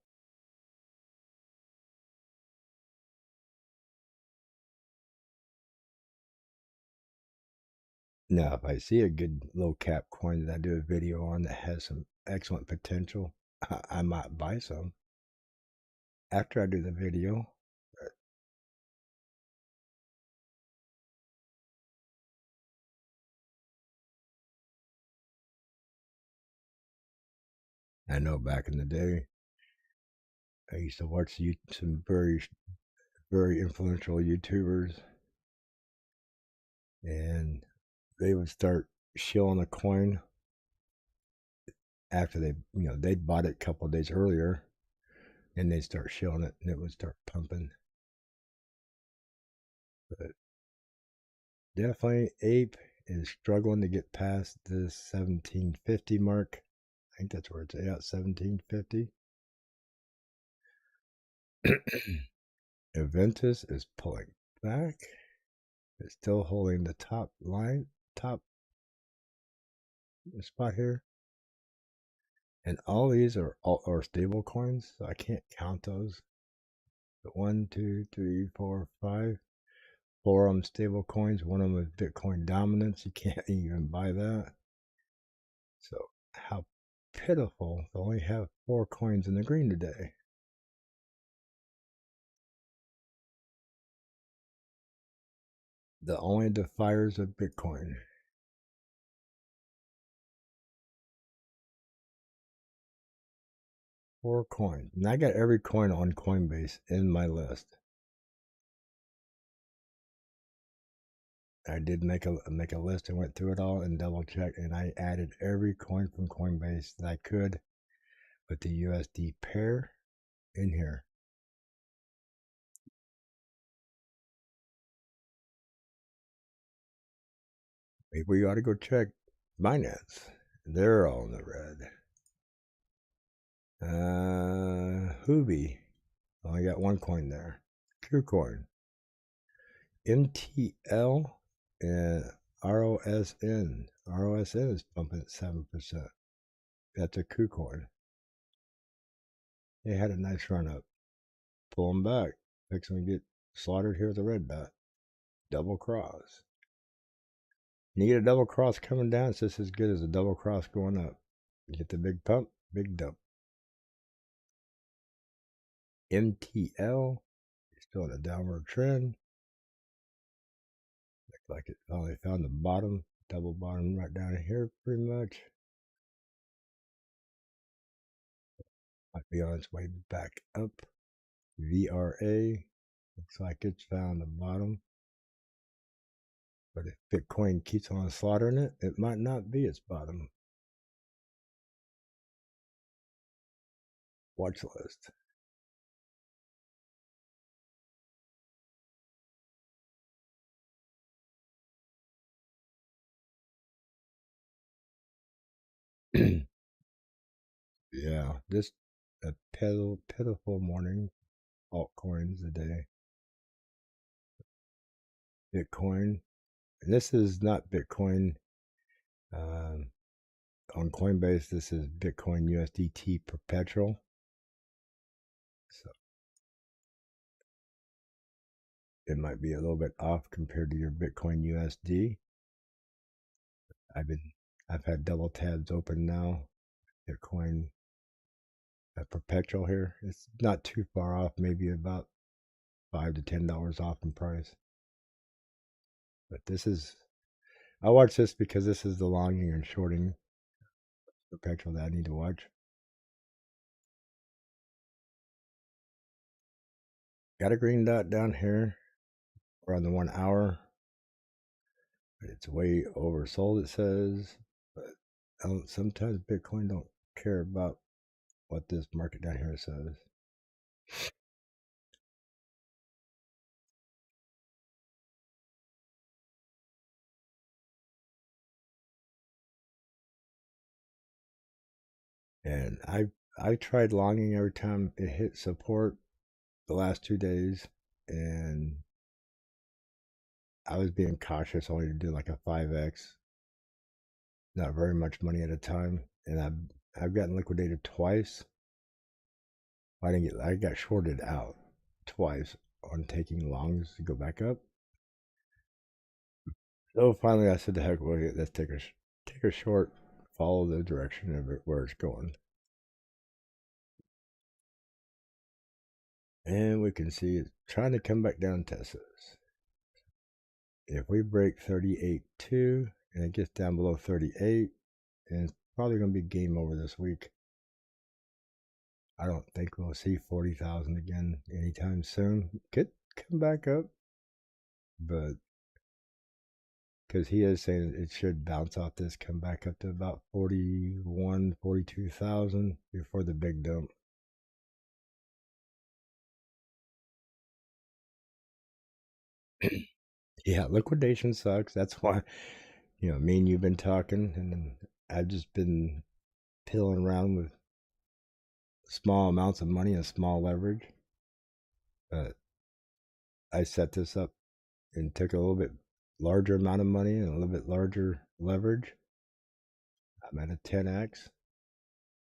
Now, if I see a good low cap coin that I do a video on that has some excellent potential. I might buy some after I do the video. I know back in the day, I used to watch some very influential YouTubers, and they would start shilling a coin after they'd bought it a couple of days earlier, and they'd start shilling it, and it would start pumping. But definitely, Ape is struggling to get past the 1750 mark. I think that's where it's at, 1750. Aventus is pulling back. It's still holding the top spot here. And all these are stable coins, so I can't count those. But 1, 2, 3, 4, 5. 4 of them stable coins. One of them is Bitcoin dominance. You can't even buy that. So how pitiful to only have 4 coins in the green today. The only defiers of Bitcoin. Four coins. And I got every coin on CoinBase in my list. I did make a list and went through it all and double checked, and I added every coin from Coinbase that I could with the USD pair in here. Maybe we ought to go check Binance. They're all in the red. Huobi. Only got 1 coin there. KuCoin. MTL and ROSN. ROSN is pumping at 7%. That's a KuCoin. They had a nice run up. Pull them back. Fixing to get slaughtered here with a red dot. Double cross. You get a double cross coming down, it's just as good as a double cross going up. You get the big pump, big dump. MTL is still in a downward trend. Looks like it finally found the bottom, double bottom right down here pretty much. Might be on its way back up. VRA looks like it's found the bottom. But if Bitcoin keeps on slaughtering it, it might not be its bottom. Watch list. Yeah, just a pitiful morning. Altcoins today. Bitcoin. And this is not Bitcoin. On Coinbase, this is Bitcoin USDT perpetual. So it might be a little bit off compared to your Bitcoin USD. I've had double tabs open now. Bitcoin perpetual here. It's not too far off, maybe about $5 to $10 off in price. But I watch this because this is the longing and shorting perpetual that I need to watch. Got a green dot down here. We're on the 1 hour. It's way oversold, it says. But sometimes Bitcoin don't care about what this market down here says. And I tried longing every time it hit support the last 2 days, and I was being cautious only to do like a 5x, not very much money at a time, and I've gotten liquidated twice. I got shorted out twice on taking longs to go back up. So finally I said, the heck with it, let's take a short follow the direction of it where it's going. And we can see it's trying to come back down, test this. If we break 38.2 and it gets down below 38, and it's probably going to be game over this week. I don't think we'll see 40,000 again anytime soon. Could come back up, but because he is saying it should bounce off this, come back up to about 41, 42,000 before the big dump. Yeah, liquidation sucks. That's why, me and you've been talking, and I've just been pilling around with small amounts of money and small leverage. But I set this up and took a little bit larger amount of money and a little bit larger leverage. I'm at a 10x.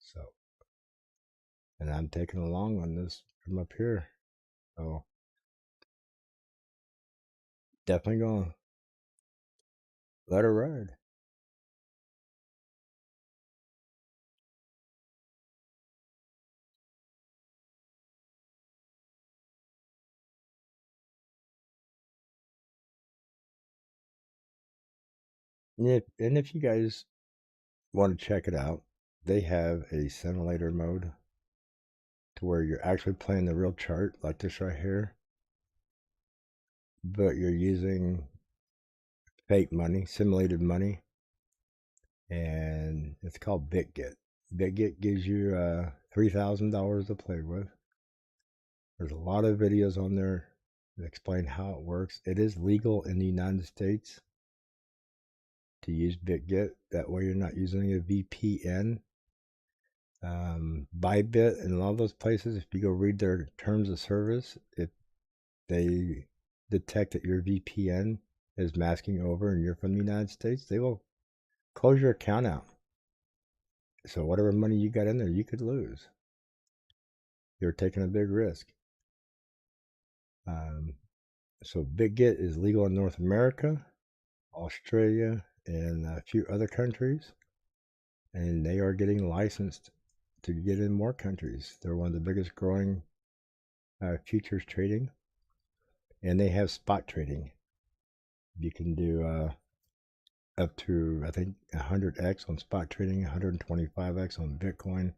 So, and I'm taking along on this from up here. So, definitely gonna let her ride. And if you guys want to check it out, they have a simulator mode to where you're actually playing the real chart like this right here, but you're using fake money, simulated money, and it's called BitGet. BitGet gives you $3,000 to play with. There's a lot of videos on there that explain how it works. It is legal in the United States to use BitGet. That way you're not using a VPN. Bybit and a lot of those places, if you go read their terms of service, if they detect that your VPN is masking over and you're from the United States, they will close your account out. So whatever money you got in there, you could lose. You're taking a big risk. So BitGet is legal in North America, Australia, and a few other countries. And they are getting licensed to get in more countries. They're one of the biggest growing futures trading. And they have spot trading. You can do up to, I think, 100x on spot trading, 125x on Bitcoin,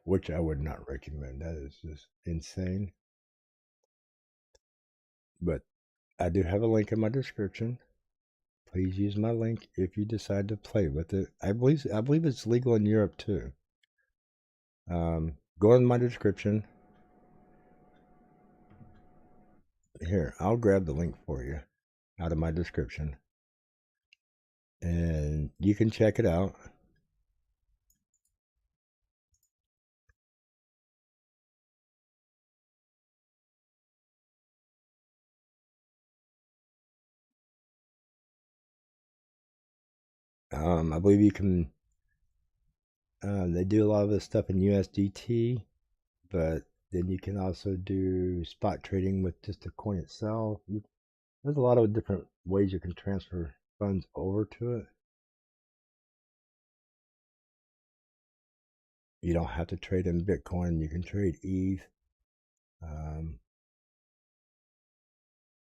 which I would not recommend. That is just insane. But I do have a link in my description. Please use my link if you decide to play with it. I believe it's legal in Europe too. Go in my description. Here, I'll grab the link for you out of my description. And you can check it out. I believe you can, they do a lot of this stuff in USDT, but then you can also do spot trading with just the coin itself. There's a lot of different ways you can transfer funds over to it. You don't have to trade in Bitcoin. You can trade ETH.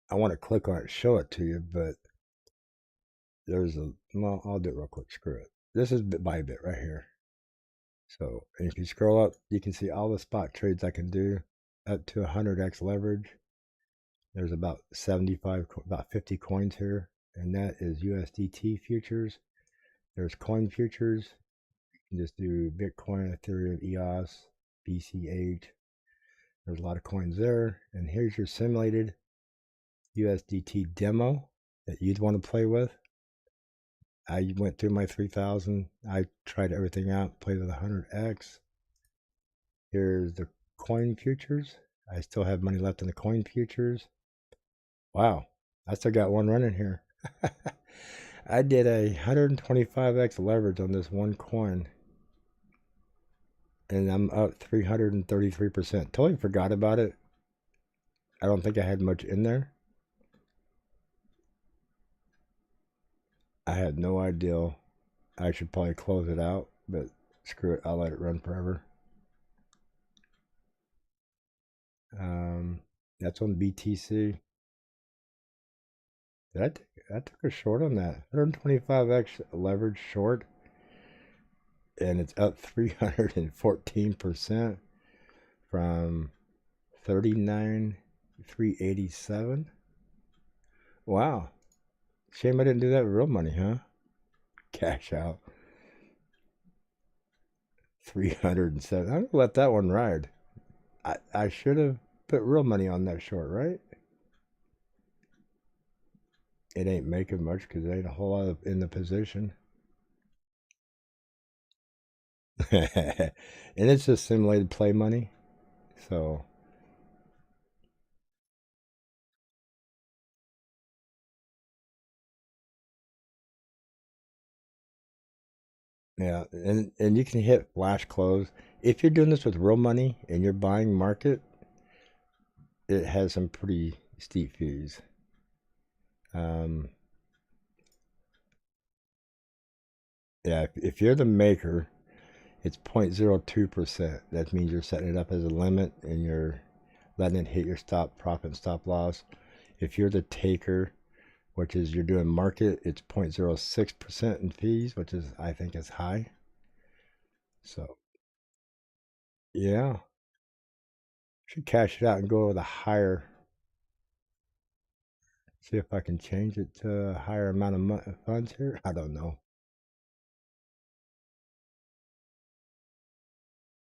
I want to click on it, show it to you, but well, I'll do it real quick. Screw it. This is bit by bit right here. So, and if you scroll up, you can see all the spot trades I can do up to 100x leverage. There's about 50 coins here, and that is USDT futures. There's coin futures. You can just do Bitcoin, Ethereum, EOS, BCH. There's a lot of coins there. And here's your simulated USDT demo that you'd want to play with. I went through my 3,000. I tried everything out, played with 100x. Here's the coin futures. I still have money left in the coin futures. Wow, I still got one running here. I did a 125x leverage on this one coin, and I'm up 333%. Totally forgot about it. I don't think I had much in there. I had no idea I should probably close it out, but screw it, I'll let it run forever. That's on BTC. I took a short on that 125x leverage short, and it's up 314% from 39,387. Wow. Shame I didn't do that with real money, huh? Cash out 307. I'm gonna let that one ride. I should have put real money on that short, right? It ain't making much because there ain't a whole lot in the position. And it's just simulated play money. So, yeah. And you can hit flash close. If you're doing this with real money and you're buying market, it has some pretty steep fees. Um, yeah, if you're the maker, it's 0.02%. That means you're setting it up as a limit and you're letting it hit your stop profit and stop loss. If you're the taker, which is you're doing market, it's 0.06% in fees, which is I think is high. So yeah, should cash it out and go with a higher. See if I can change it to a higher amount of funds here. I don't know.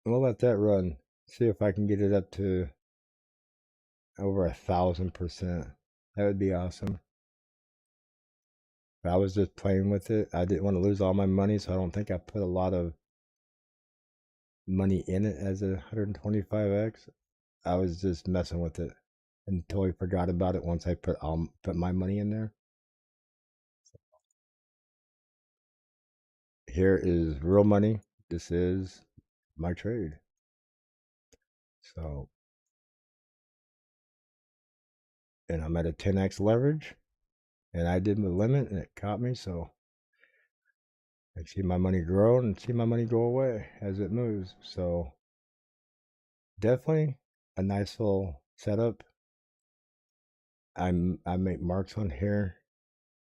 We'll let that run. See if I can get it up to over 1,000%. That would be awesome. If I was just playing with it, I didn't want to lose all my money, so I don't think I put a lot of money in it as a 125x. I was just messing with it and totally forgot about it once I put my money in there. Here is real money. This is my trade. So, and I'm at a 10x leverage, and I did the limit, and it caught me. So I see my money grow and see my money go away as it moves. So definitely a nice little setup. I make marks on here,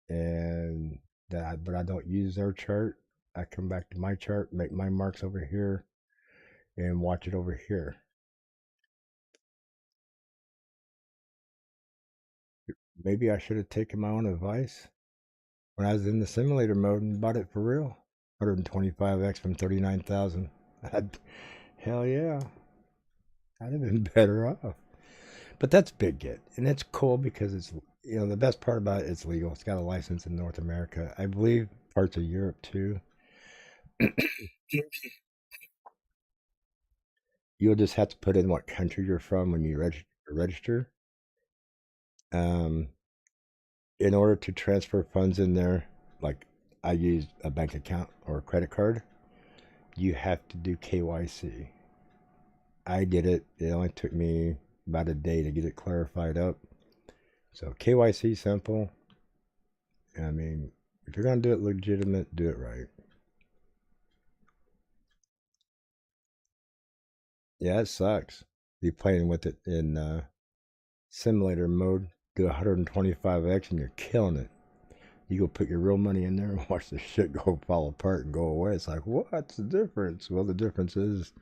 and but I don't use their chart. I come back to my chart, make my marks over here, and watch it over here. Maybe I should have taken my own advice when I was in the simulator mode and bought it for real. 125x from 39,000. Hell yeah, I'd have been better off. But that's big get, and it's cool because it's the best part about it, it's legal. It's got a license in North America. I believe parts of Europe too. You'll just have to put in what country you're from when you register. Um, in order to transfer funds in there, like I use a bank account or a credit card, you have to do KYC. I did it. It only took me about a day to get it clarified up. So KYC simple. I mean, if you're gonna do it legitimate, do it right. Yeah, it sucks. You're playing with it in simulator mode, do 125x, and you're killing it. You go put your real money in there and watch the shit go fall apart and go away. It's like, what's the difference? Well, the difference is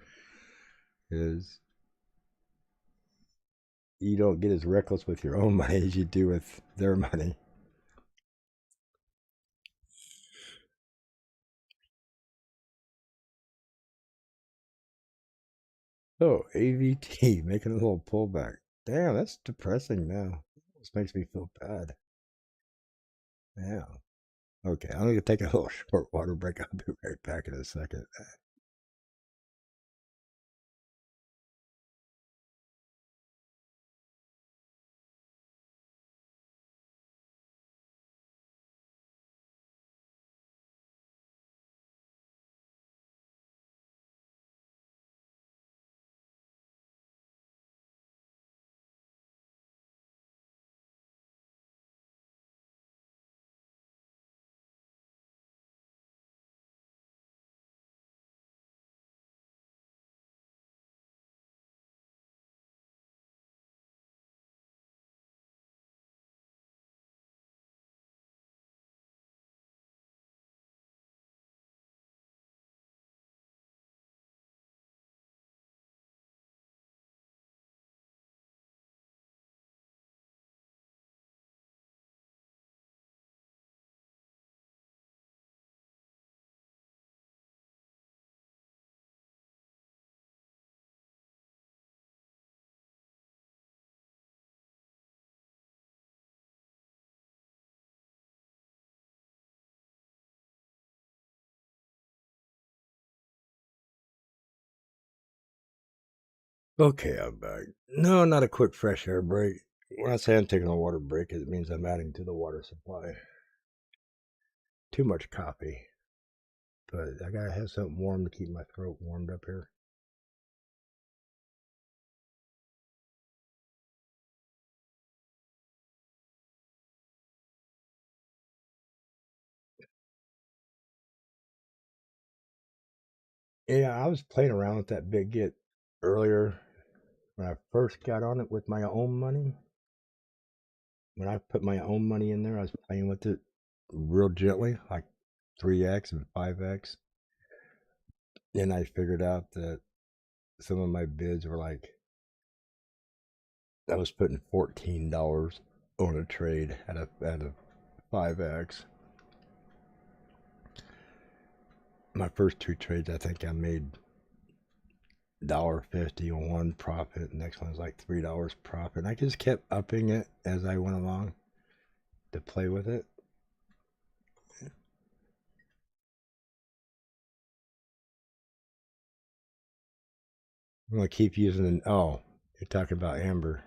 you don't get as reckless with your own money as you do with their money. Oh, AVT making a little pullback. Damn, that's depressing now. This makes me feel bad. Yeah. Okay, I'm gonna take a little short water break. I'll be right back in a second. Okay, I'm back. No, not a quick fresh air break. When I say I'm taking a water break, it means I'm adding to the water supply. Too much coffee. But I gotta have something warm to keep my throat warmed up here. Yeah, I was playing around with that big get earlier when I first got on it with my own money. When I put my own money in there, I was playing with it real gently, like 3x and 5x. Then I figured out that some of my bids were like, I was putting $14 on a trade at a 5x. My first two trades, I think I made $1.50 on one profit. The next one was like $3 profit. And I just kept upping it as I went along to play with it. I'm gonna keep using. Oh, you're talking about Amber.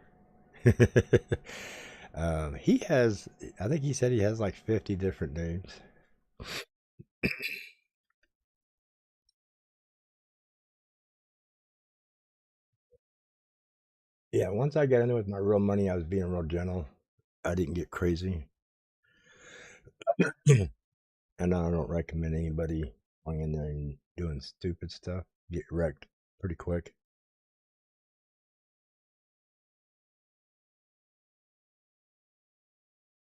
He has. I think he said he has like 50 different names. Yeah, once I got into it with my real money, I was being real gentle. I didn't get crazy. And I don't recommend anybody going in there and doing stupid stuff. Get wrecked pretty quick.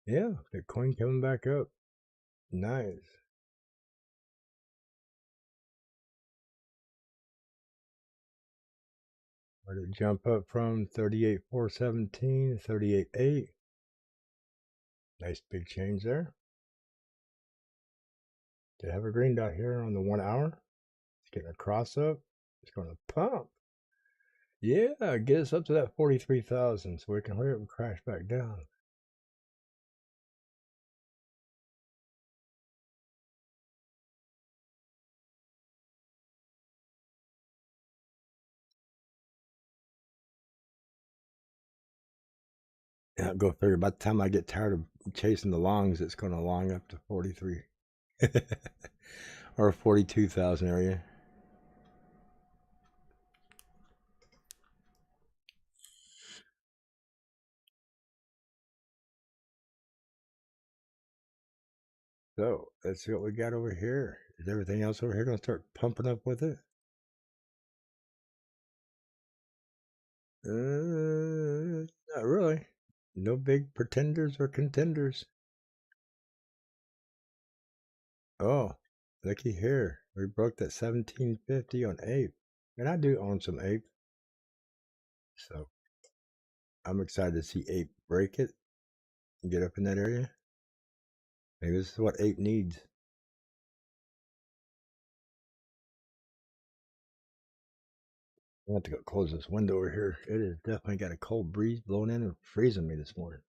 Yeah, Bitcoin coming back up. Nice. Where did it jump up from? 38,417, 38,8. Nice big change there. Did have a green dot here on the 1 hour. It's getting a cross up. It's going to pump. Yeah, get us up to that 43,000 so we can hurry up and crash back down. Yeah, go figure. By the time I get tired of chasing the longs, it's going to long up to 43 or 42,000 area. So let's see what we got over here. Is everything else over here going to start pumping up with it? Not really. No big pretenders or contenders. Oh, looky here. We broke that 1750 on ape. And I do own some ape. So I'm excited to see ape break it and get up in that area. Maybe this is what ape needs. I have to go close this window over here. It has definitely got a cold breeze blowing in and freezing me this morning.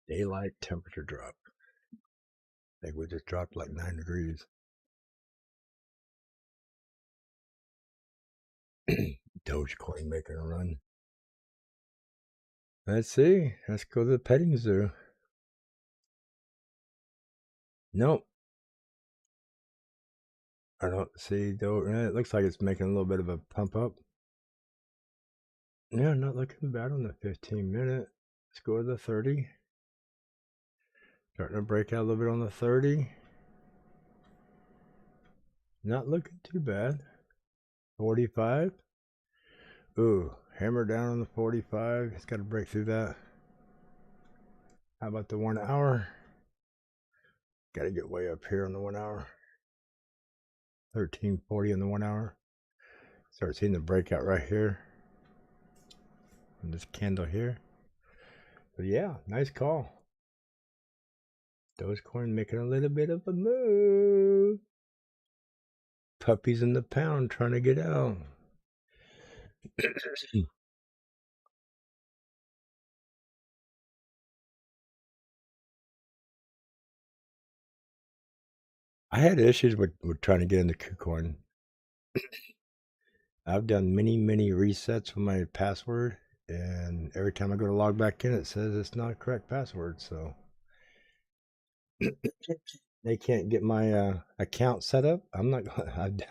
Daylight temperature drop. I think we just dropped like 9 degrees. Dogecoin making a run. Let's see. Let's go to the petting zoo. Nope. I don't see. It looks like it's making a little bit of a pump up. Yeah, not looking bad on the 15-minute. Let's go to the 30. Starting to break out a little bit on the 30. Not looking too bad. 45. Ooh, hammer down on the 45. It's got to break through that. How about the 1 hour? Got to get way up here on the 1 hour. 1340 on the 1 hour. Start seeing the breakout right here. And this candle here. But yeah, nice call. Dogecoin making a little bit of a move. Puppies in the pound trying to get out. I had issues with trying to get into KuCoin. I've done many resets with my password, and every time I go to log back in, it says it's not a correct password. So they can't get my account set up. I'm not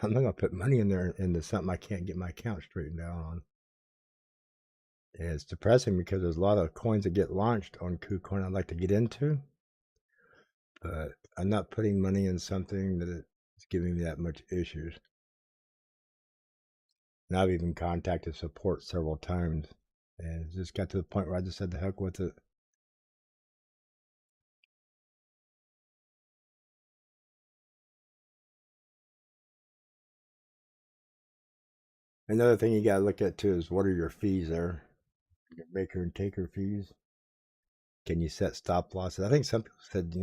gonna put money in there into something I can't get my account straightened out on. And it's depressing because there's a lot of coins that get launched on KuCoin I'd like to get into, but I'm not putting money in something that is giving me that much issues. And I've even contacted support several times, and it just got to the point where I just said the heck with it. Another thing you got to look at too is what are your fees there? Your maker and taker fees. Can you set stop losses? I think some people said,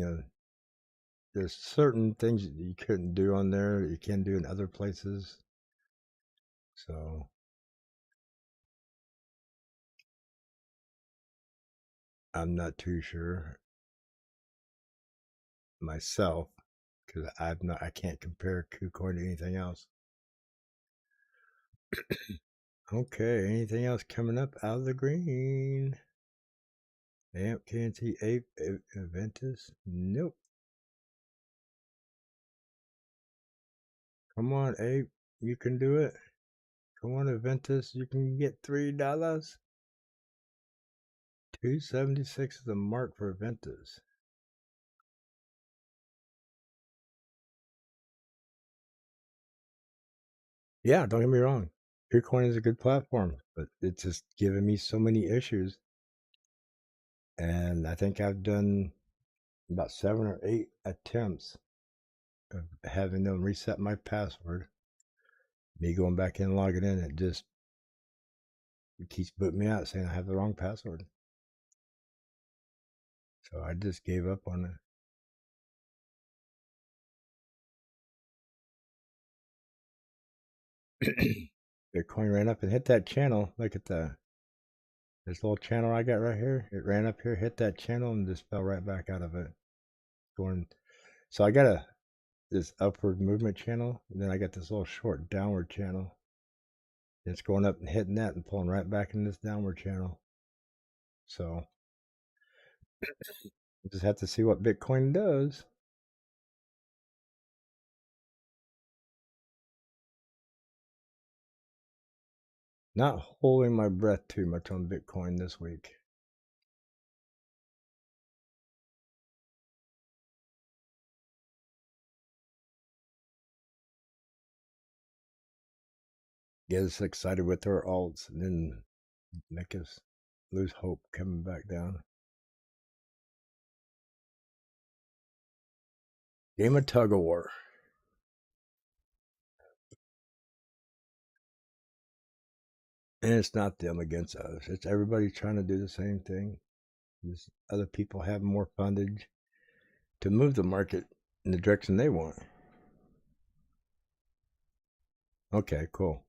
there's certain things that you couldn't do on there that you can do in other places. So I'm not too sure myself because I can't compare KuCoin to anything else. Okay, anything else coming up out of the green? AMP, KNT, Ape, Aventus? Nope. Come on, Ape. You can do it. Come on, Aventus. You can get $3. 276 is the mark for Aventus. Yeah, don't get me wrong. KuCoin is a good platform, but it's just giving me so many issues. And I think I've done about 7 or 8 attempts of having them reset my password. Me going back in and logging in, it keeps booting me out saying I have the wrong password. So I just gave up on it. Bitcoin ran up and hit that channel. Look at this little channel I got right here. It ran up here, hit that channel, and just fell right back out of it. So I got this upward movement channel, and then I got this little short downward channel. It's going up and hitting that and pulling right back in this downward channel. So we just have to see what Bitcoin does. Not holding my breath too much on Bitcoin this week. Get us excited with our alts and then make us lose hope coming back down. Game of tug of war. And it's not them against us. It's everybody trying to do the same thing. Just other people have more fundage to move the market in the direction they want. Okay, cool.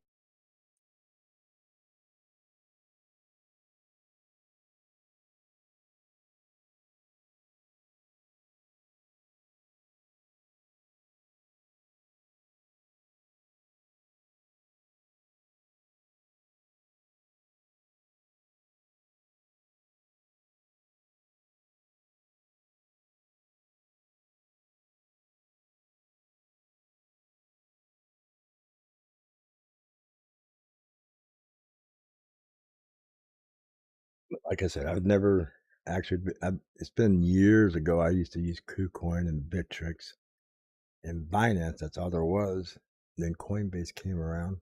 Like I said, I've never actually, it's been years ago. I used to use KuCoin and Bittrex and Binance. That's all there was. Then CoinBase came around.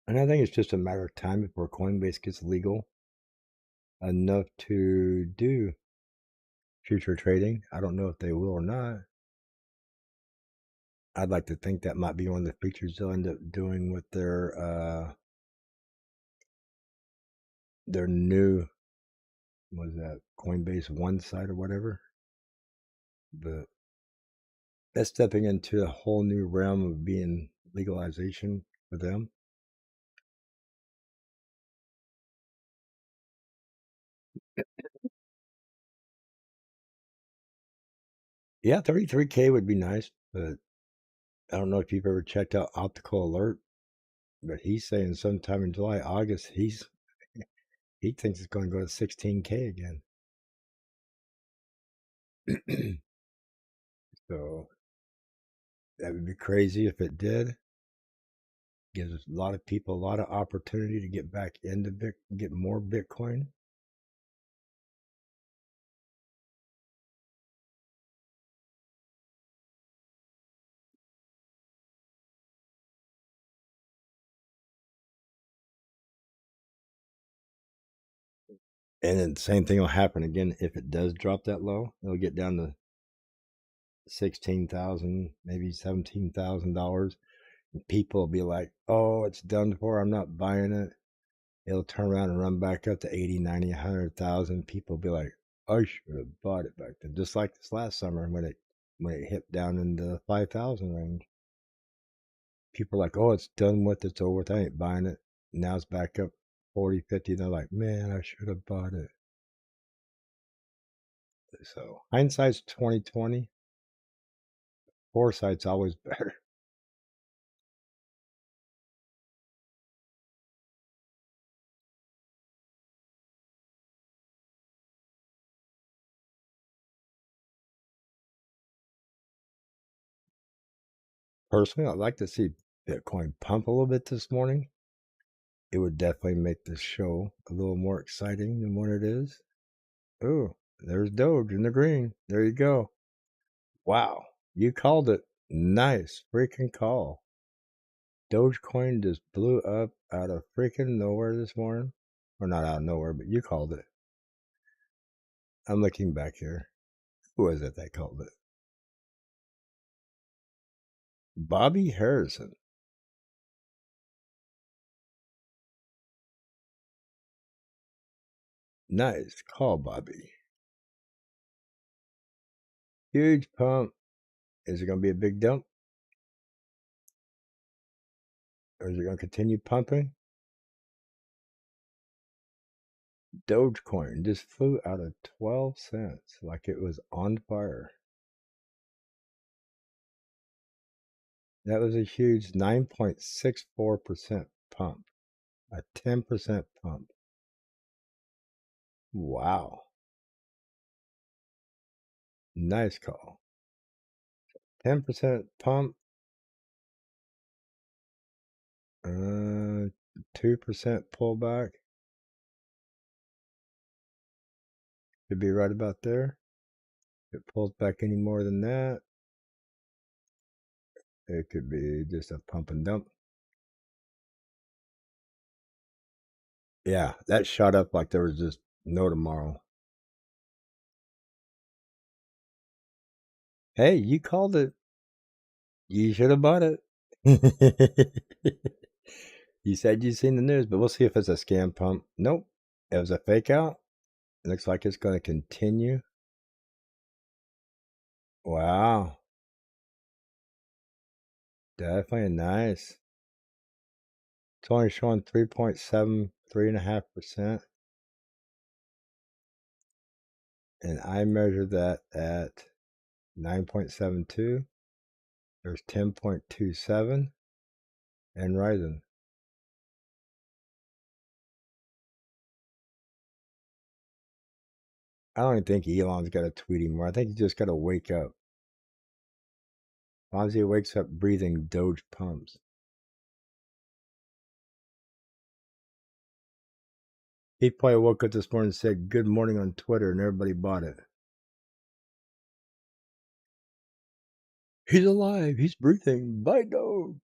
And I think it's just a matter of time before Coinbase gets legal enough to do future trading. I don't know if they will or not. I'd like to think that might be one of the features they'll end up doing with their new was that CoinBase one site or whatever. But that's stepping into a whole new realm of being legalization for them. Yeah, 33K would be nice, but I don't know if you've ever checked out Optical Alert, but he's saying sometime in July, August, he thinks it's going to go to 16K again. So that would be crazy if it did. Gives a lot of people a lot of opportunity to get back into get more Bitcoin. And then the same thing will happen again if it does drop that low. It'll get down to 16,000, maybe $17,000. And people will be like, "Oh, it's done for. I'm not buying it." It'll turn around and run back up to 80, 90, 100,000. People will be like, "I should have bought it back then," just like this last summer when it hit down in the 5,000 range. People are like, "Oh, it's done with. It's over with. I ain't buying it." Now it's back up 40, 50. They're like, "Man, I should have bought it." So hindsight's 2020. Foresight's always better. Personally, I'd like to see Bitcoin pump a little bit this morning. It would definitely make this show a little more exciting than what it is. Oh, there's Doge in the green. There you go. Wow, you called it. Nice freaking call. Dogecoin just blew up out of freaking nowhere this morning. Or not out of nowhere, but you called it. I'm looking back here. Who was it that called it? Bobby Harrison. Nice call, Bobby. Huge pump. Is it going to be a big dump? Or is it going to continue pumping? Dogecoin just flew out of 12 cents like it was on fire. That was a huge 9.64% pump, a 10% pump. Wow. Nice call. 10% pump, 2% pullback. Could be right about there. If it pulls back any more than that, it could be just a pump and dump. Yeah, that shot up like there was just no tomorrow. Hey, you called it. You should have bought it. You said you'd seen the news, but we'll see if it's a scam pump. Nope. It was a fake out. It looks like it's going to continue. Wow. Definitely nice. It's only showing 3.7, 3.5%. And I measured that at 9.72. There's 10.27 and rising. I don't even think Elon's got to tweet anymore. I think he just got to wake up. As long as he wakes up breathing Doge pumps. He probably woke up this morning and said good morning on Twitter and everybody bought it. He's alive. He's breathing. Buy Doge.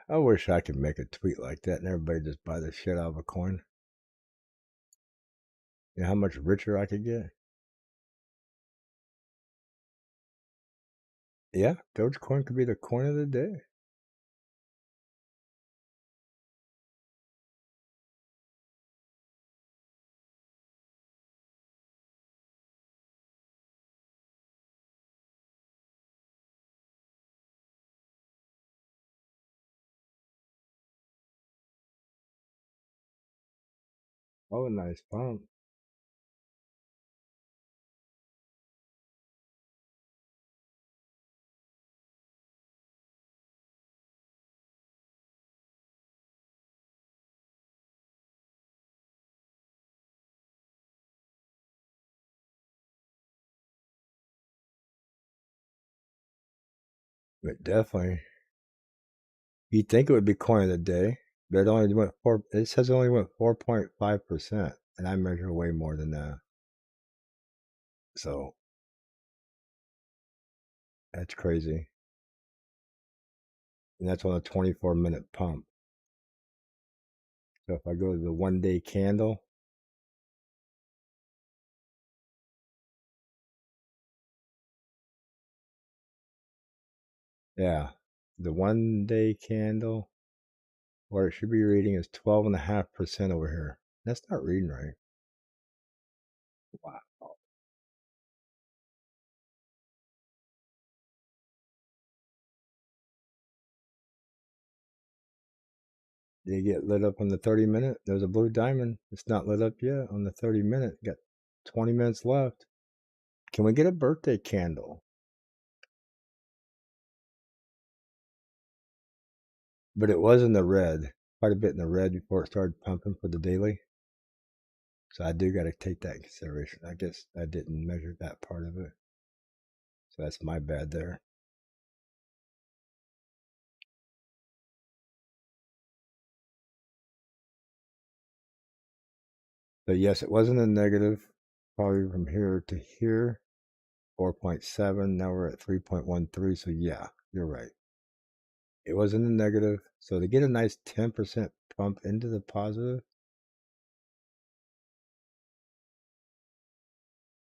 I wish I could make a tweet like that and everybody just buy the shit out of a coin. You know how much richer I could get? Yeah, Dogecoin could be the coin of the day. Oh, nice pump. But definitely, you'd think it would be coin of the day, but it only went it says it only went 4.5%, and I measure way more than that. So that's crazy. And that's on a 24-minute pump. So if I go to the 1-day candle, yeah, the 1-day candle, what it should be reading is 12.5% over here. That's not reading right. Wow. Did it get lit up on the 30-minute? There's a blue diamond. It's not lit up yet on the 30-minute. Got 20 minutes left. Can we get a birthday candle? But it was in the red, quite a bit in the red before it started pumping for the daily. So I do got to take that in consideration. I guess I didn't measure that part of it. So that's my bad there. But yes, it wasn't a negative, probably from here to here, 4.7. Now we're at 3.13. So yeah, you're right. It wasn't a negative. So to get a nice 10% pump into the positive,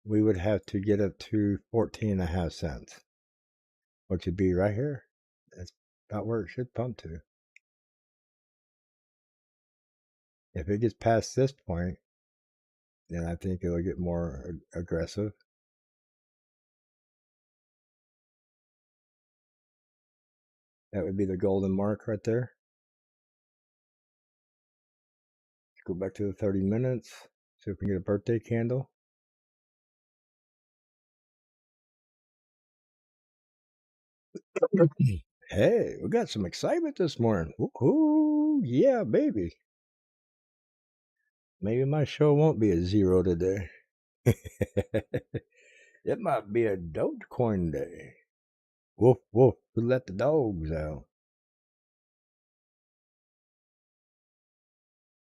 we would have to get up to 14.5 cents, which would be right here. That's about where it should pump to. If it gets past this point, then I think it'll get more aggressive. That would be the golden mark right there. Let's go back to the 30 minutes. See if we can get a birthday candle. Hey, we got some excitement this morning. Woohoo! Yeah, baby. Maybe my show won't be a zero today. It might be a Dogecoin day. Woof, woof. Who let the dogs out?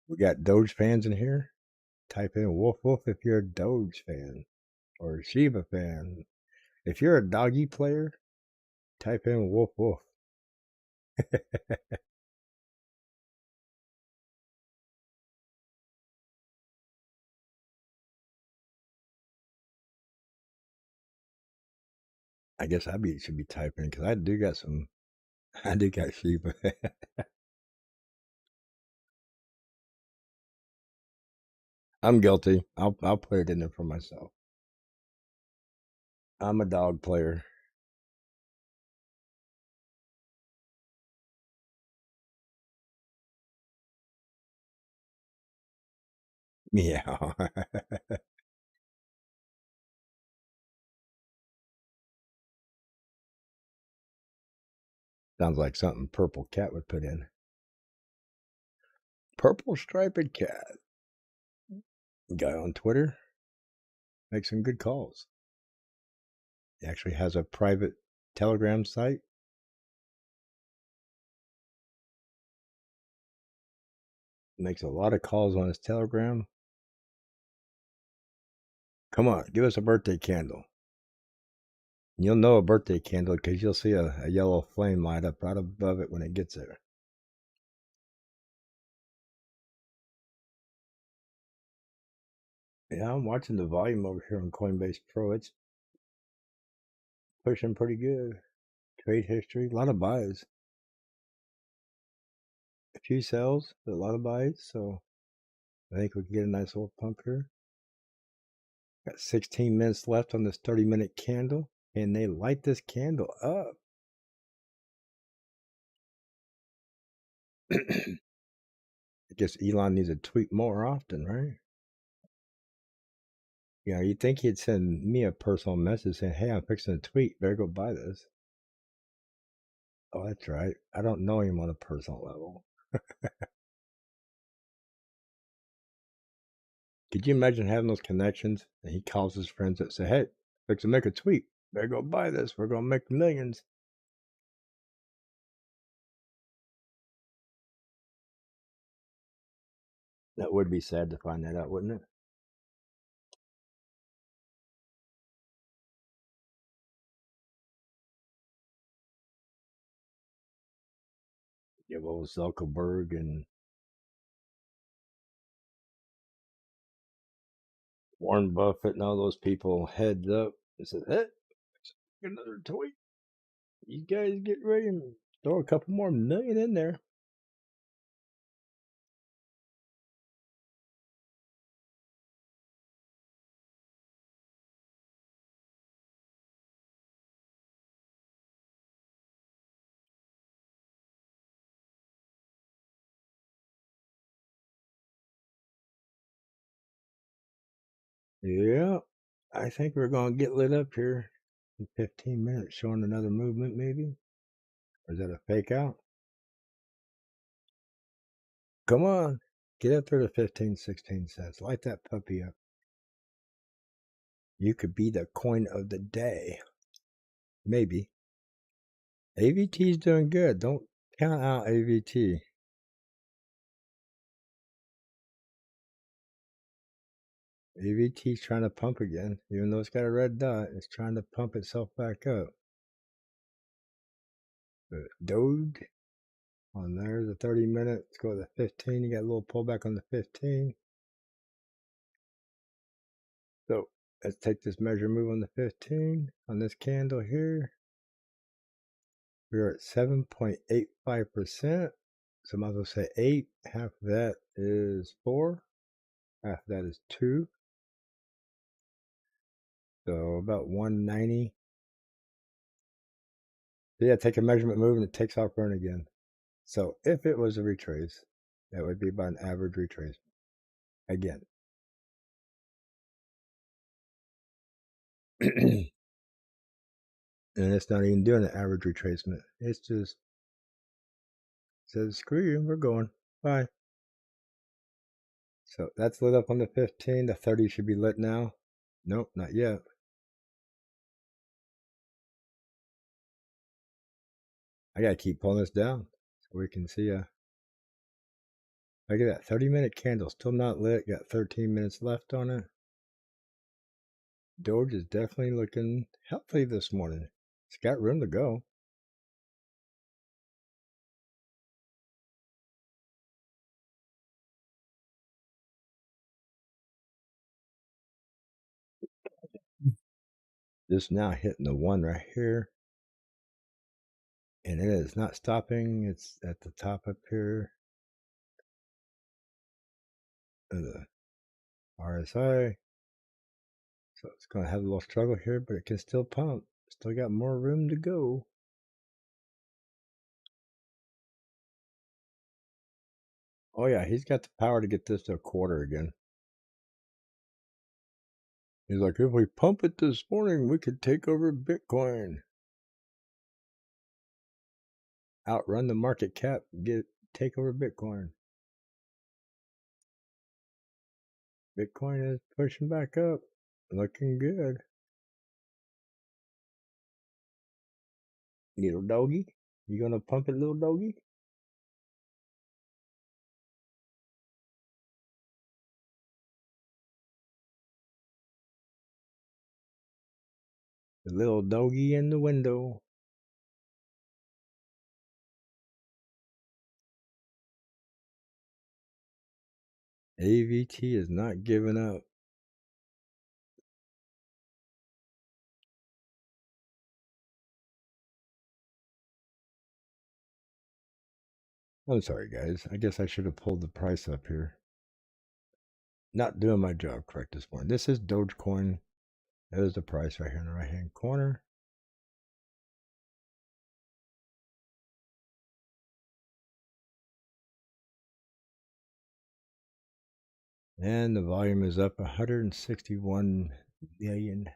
We got Doge fans in here. Type in woof, woof if you're a Doge fan or a Shiba fan. If you're a doggy player, type in woof, woof. I guess should be typing because I do got some. I do got Shiba. I'm guilty. I'll put it in there for myself. I'm a dog player. Meow. Sounds like something Purple Cat would put in. Purple striped cat. Guy on Twitter makes some good calls. He actually has a private Telegram site. Makes a lot of calls on his Telegram. Come on, give us a birthday candle. You'll know a birthday candle because you'll see a yellow flame light up right above it when it gets there. Yeah, I'm watching the volume over here on Coinbase Pro. It's pushing pretty good. Trade history, a lot of buys. A few sells, but a lot of buys. So I think we can get a nice little pump here. Got 16 minutes left on this 30-minute candle, and they light this candle up. I guess Elon needs to tweet more often, right? You know, you'd think he'd send me a personal message saying, hey, I'm fixing a tweet. Better go buy this. Oh, that's right. I don't know him on a personal level. Could you imagine having those connections? And he calls his friends that say, hey, fix to make a tweet. Better go buy this. We're going to make millions. That would be sad to find that out, wouldn't it? Give old Zuckerberg and Warren Buffett and all those people heads up and said, hey, another tweet. You guys get ready and throw a couple more million in there. Yeah, I think we're going to get lit up here in 15 minutes, showing another movement maybe. Or is that a fake out? Come on, get up there to 15, 16 cents. Light that puppy up. You could be the coin of the day. Maybe. AVT's doing good. Don't count out AVT. AVT's trying to pump again. Even though it's got a red dot, it's trying to pump itself back up. But Doge on there, the 30 minute. Let's go to the 15. You got a little pullback on the 15. So let's take this measure move on the 15. On this candle here, we're at 7.85%. So I might as well say 8. Half of that is 4. Half of that is 2. So about 190. So yeah, take a measurement move and it takes off run again. So if it was a retrace, that would be about an average retracement. Again. And it's not even doing an average retracement. It's just says, screw you, we're going. Bye. So that's lit up on the 15. The 30 should be lit now. Nope, not yet. I gotta keep pulling this down so we can see look at that 30-minute candle still not lit. Got 13 minutes left on it. Doge is definitely looking healthy this morning. It's got room to go. Just now hitting the 1 right here. And it is not stopping. It's at the top up here of the RSI. So it's going to have a little struggle here, but it can still pump. Still got more room to go. Oh yeah, he's got the power to get this to a quarter again. He's like, if we pump it this morning, we could take over Bitcoin. Outrun the market cap, take over Bitcoin. Bitcoin is pushing back up, looking good. Little doggy, you gonna pump it, little doggy? The little doggy in the window. AVT is not giving up. I'm sorry, guys. I guess I should have pulled the price up here. Not doing my job correct this morning. This is Dogecoin. There's the price right here in the right-hand corner. And the volume is up 161 million.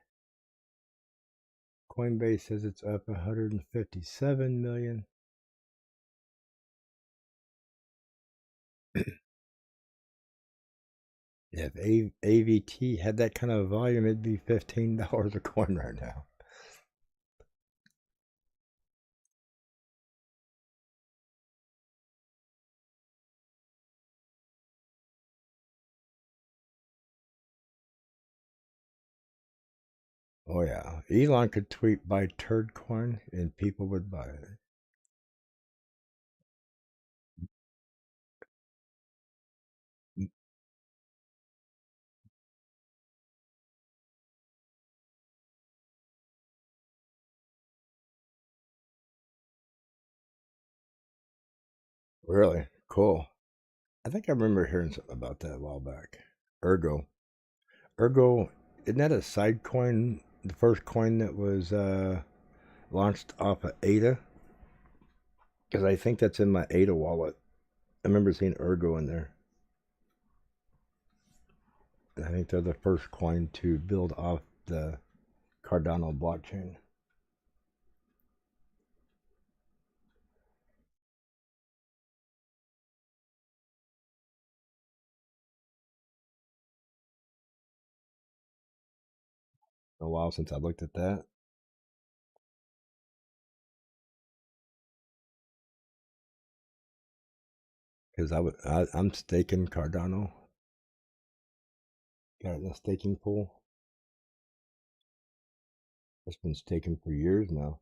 CoinBase says it's up 157 million. If AVT had that kind of volume, it'd be $15 a coin right now. Oh yeah, Elon could tweet buy turd coin and people would buy it. Really cool. I think I remember hearing something about that a while back. Ergo, Ergo, isn't that a side coin? The first coin that was launched off of ADA? Because I think that's in my ADA wallet. I remember seeing Ergo in there. And I think they're the first coin to build off the Cardano blockchain. A while since I looked at that. Because I'm staking Cardano. Got it in a staking pool. It's been staking for years now.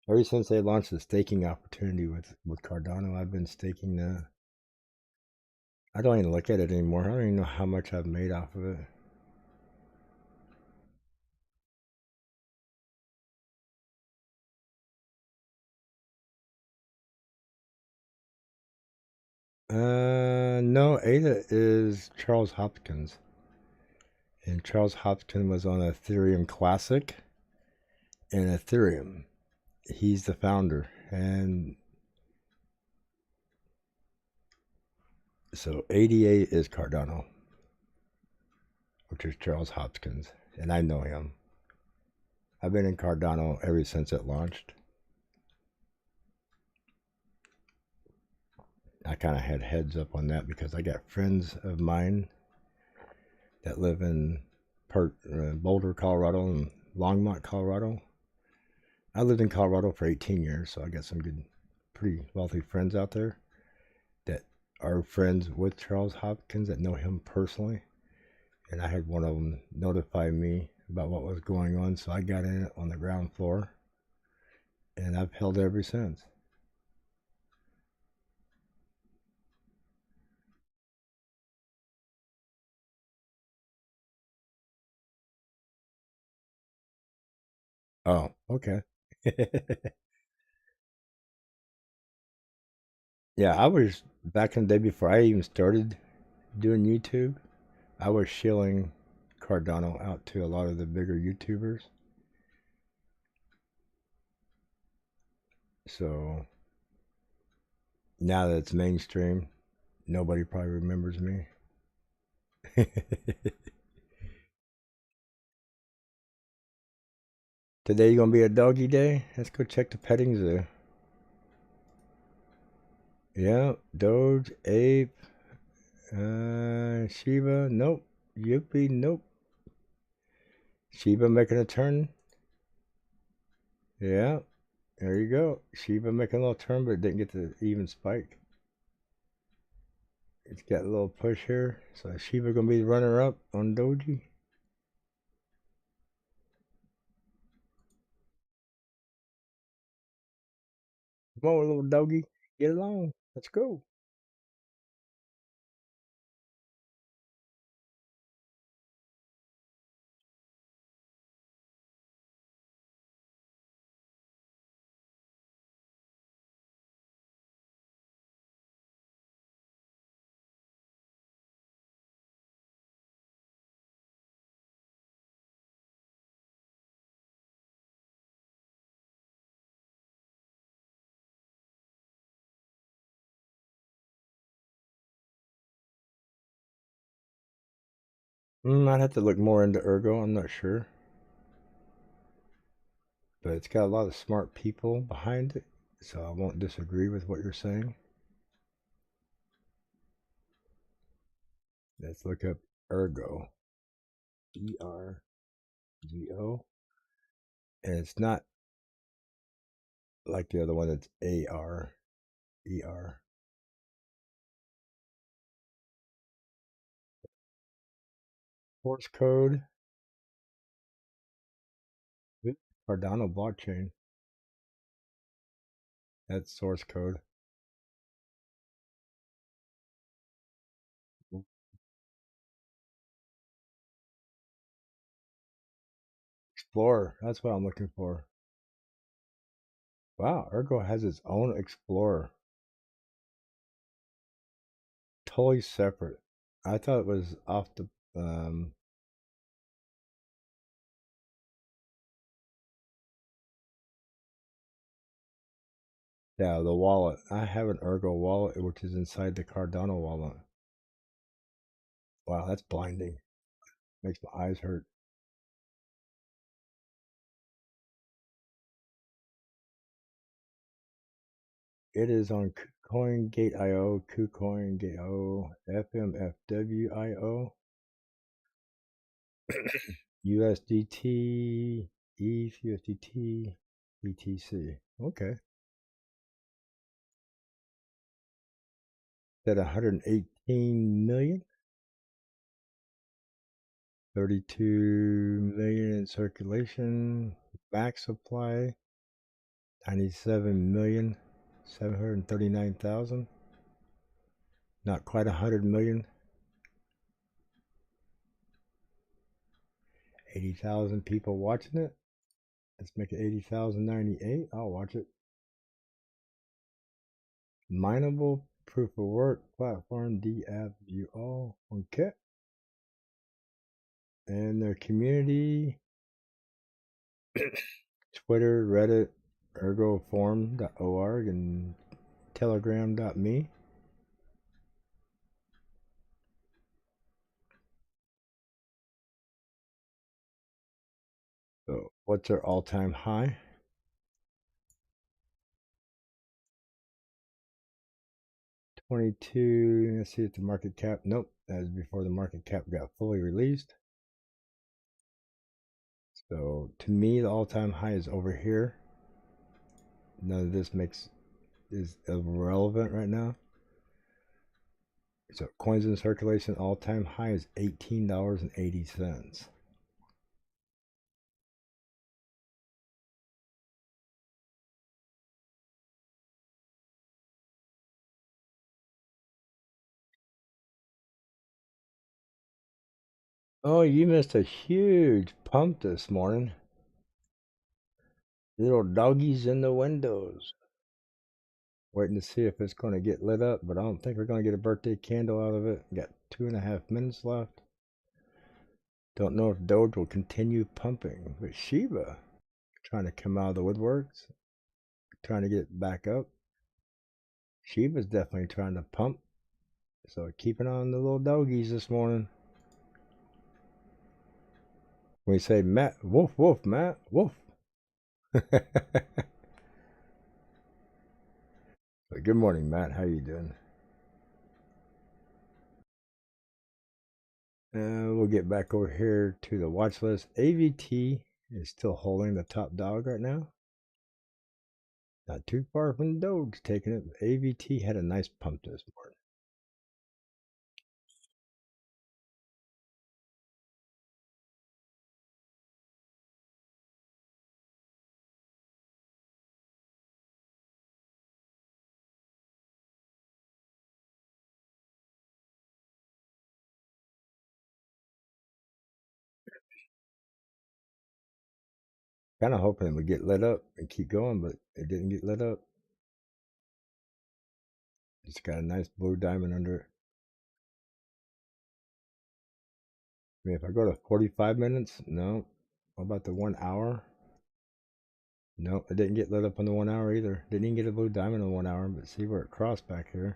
Ever since they launched the staking opportunity with Cardano, I've been staking the. I don't even look at it anymore. I don't even know how much I've made off of it. No, Ada is Charles Hopkins. And Charles Hopkins was on Ethereum Classic and Ethereum. He's the founder. And so ADA is Cardano, which is Charles Hopkins. And I know him. I've been in Cardano ever since it launched. I kind of had heads up on that because I got friends of mine that live in Boulder, Colorado, and Longmont, Colorado. I lived in Colorado for 18 years, so I got some good, pretty wealthy friends out there that are friends with Charles Hopkins that know him personally. And I had one of them notify me about what was going on, so I got in it on the ground floor, and I've held it ever since. Oh, okay. Yeah, I was back in the day before I even started doing YouTube. I was shilling Cardano out to a lot of the bigger YouTubers. So now that it's mainstream, nobody probably remembers me. Today gonna be a doggy day. Let's go check the petting zoo. Yeah, Doge, Ape, Shiba, nope. Yuppie, nope. Shiba making a turn. Yeah, there you go. Shiba making a little turn, but it didn't get the even spike. It's got a little push here. So Shiba gonna be the runner up on Doji. Come on, little doggy. Get along. Let's go. I'd have to look more into Ergo. I'm not sure. But it's got a lot of smart people behind it, so I won't disagree with what you're saying. Let's look up Ergo. ERGO. And it's not like the other one that's ARER. Source code. Cardano blockchain. That's source code. Explorer. That's what I'm looking for. Wow, Ergo has its own Explorer. Totally separate. I thought it was off the yeah, the wallet. I have an Ergo wallet which is inside the Cardano wallet. Wow, that's blinding. Makes my eyes hurt. It is on CoinGate.io, KuCoin.io, FMFW.io, USDT, ETH, USDT, BTC. Okay. At 118 million, 32 million in circulation, max supply, 97,739,000. Not quite 100 million. 80,000 people watching it. Let's make it 80,098. I'll watch it. Mineable proof of work platform DApp view all. Okay. And their community Twitter, Reddit, ergoforum.org, and telegram.me. So what's their all-time high? 22. Let's see if the market cap. Nope, that was before the market cap got fully released. So to me, the all-time high is over here. None of this is irrelevant right now. So coins in circulation, all-time high is $18.80. Oh, you missed a huge pump this morning. Little doggies in the windows. Waiting to see if it's going to get lit up, but I don't think we're going to get a birthday candle out of it. Got 2.5 minutes left. Don't know if Doge will continue pumping, but Shiba trying to come out of the woodworks, trying to get back up. Shiba's definitely trying to pump, so keeping on the little doggies this morning. We say Matt, woof woof, Matt, woof. Good morning, Matt. How you doing? We'll get back over here to the watch list. AVT is still holding the top dog right now. Not too far from Doge taking it. AVT had a nice pump this morning. Kind of hoping it would get lit up and keep going, but it didn't get lit up. It's got a nice blue diamond under it. I mean, if I go to 45 minutes, no. What about the 1 hour? No, it didn't get lit up on the 1 hour either. Didn't even get a blue diamond on 1 hour, but see where it crossed back here.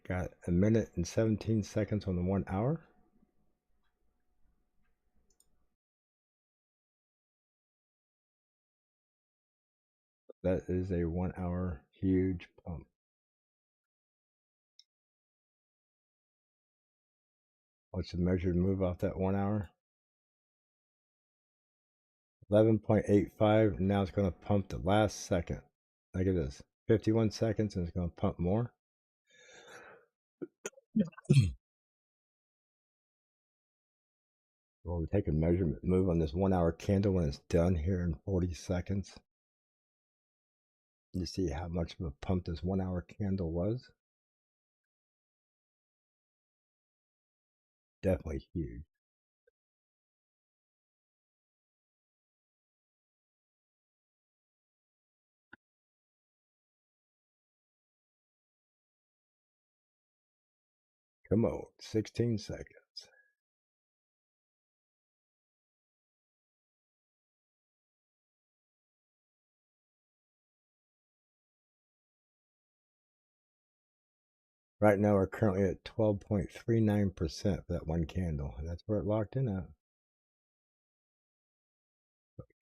Got a minute and 17 seconds on the 1 hour. That is a 1 hour huge pump. What's the measured move off that 1 hour? 11.85. Now it's going to pump the last second. Look at this. 51 seconds and it's going to pump more. We'll take a measurement move on this 1 hour candle when it's done here in 40 seconds. You see how much of a pump this 1 hour candle was? Definitely huge. Come on, 16 seconds. Right now we're currently at 12.39% for that one candle, and that's where it locked in at.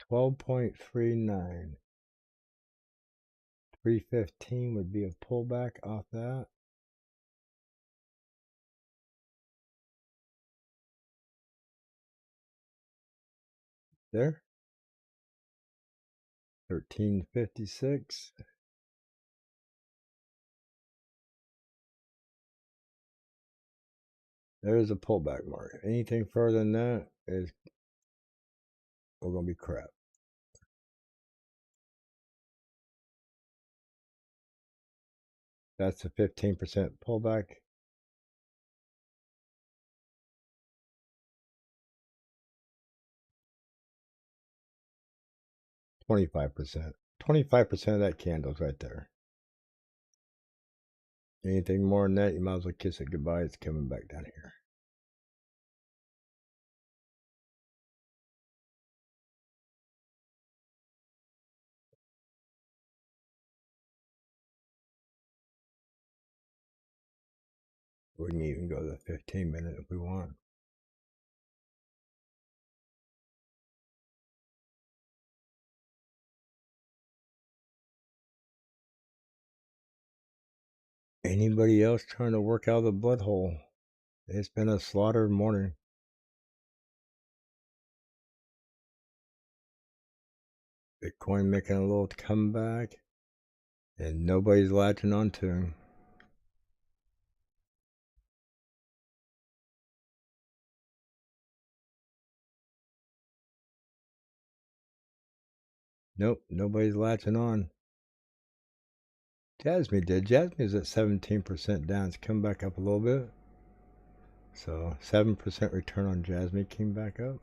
12.39. 315 would be a pullback off that. There. 1356. There's a pullback mark. Anything further than that is we're gonna be crap. That's a 15% pullback. $25%. 25% of that candle's right there. Anything more than that, you might as well kiss it goodbye. It's coming back down here. We can even go to the 15-minute if we want. Anybody else trying to work out of the blood hole? It's been a slaughtered morning. Bitcoin making a little comeback, and nobody's latching onto him. Nope, nobody's latching on. Jasmine did. Jasmine is at 17% down. It's come back up a little bit. So 7% return on Jasmine came back up.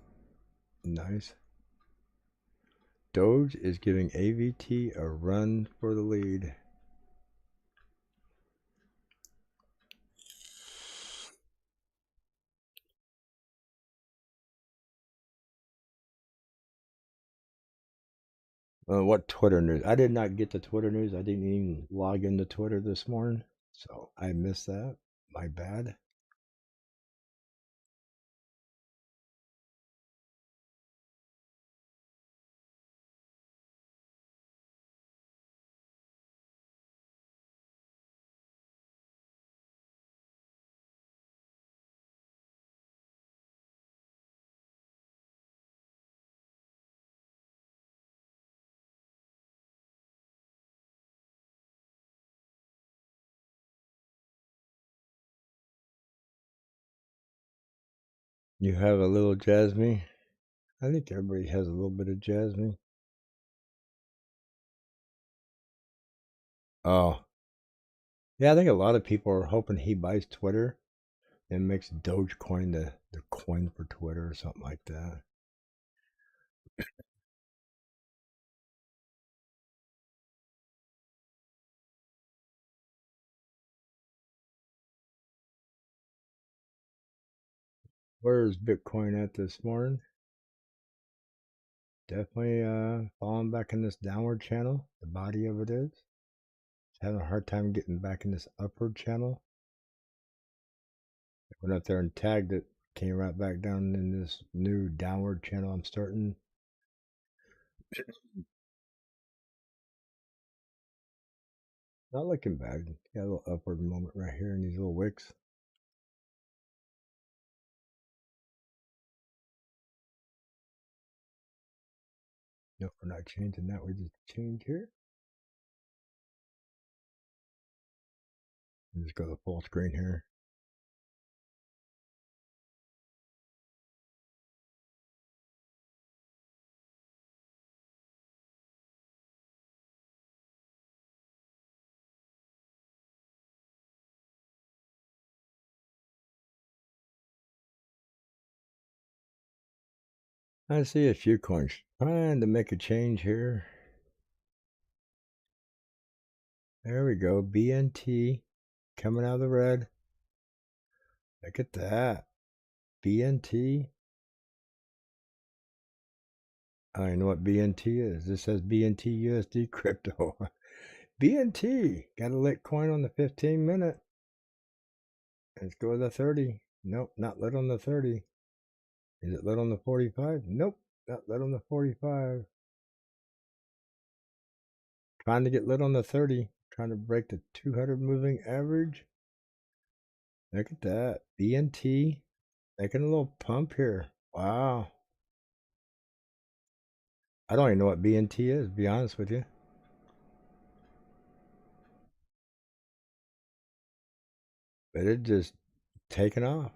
Nice. Doge is giving AVT a run for the lead. What Twitter news? I did not get the Twitter news. I didn't even log into Twitter this morning, so I missed that. My bad. You have a little Jasmine? I think everybody has a little bit of Jasmine. Oh. Yeah, I think a lot of people are hoping he buys Twitter and makes Dogecoin the coin for Twitter or something like that. Where's Bitcoin at this morning? Definitely falling back in this downward channel. The body of it is. It's having a hard time getting back in this upward channel. I went up there and tagged it. Came right back down in this new downward channel I'm starting. Not looking bad. Got a little upward moment right here in these little wicks. Nope, we're not changing that. We just change here. And just go to full screen here. I see a few coins trying to make a change here. There we go. BNT coming out of the red. Look at that. BNT. I don't even know what BNT is. This says BNT USD crypto. BNT. Got a lit coin on the 15-minute. Let's go to the 30. Nope, not lit on the 30. Is it lit on the 45? Nope, not lit on the 45. Trying to get lit on the 30. Trying to break the 200 moving average. Look at that. BNT making a little pump here. Wow. I don't even know what BNT is, to be honest with you. But it just taken off.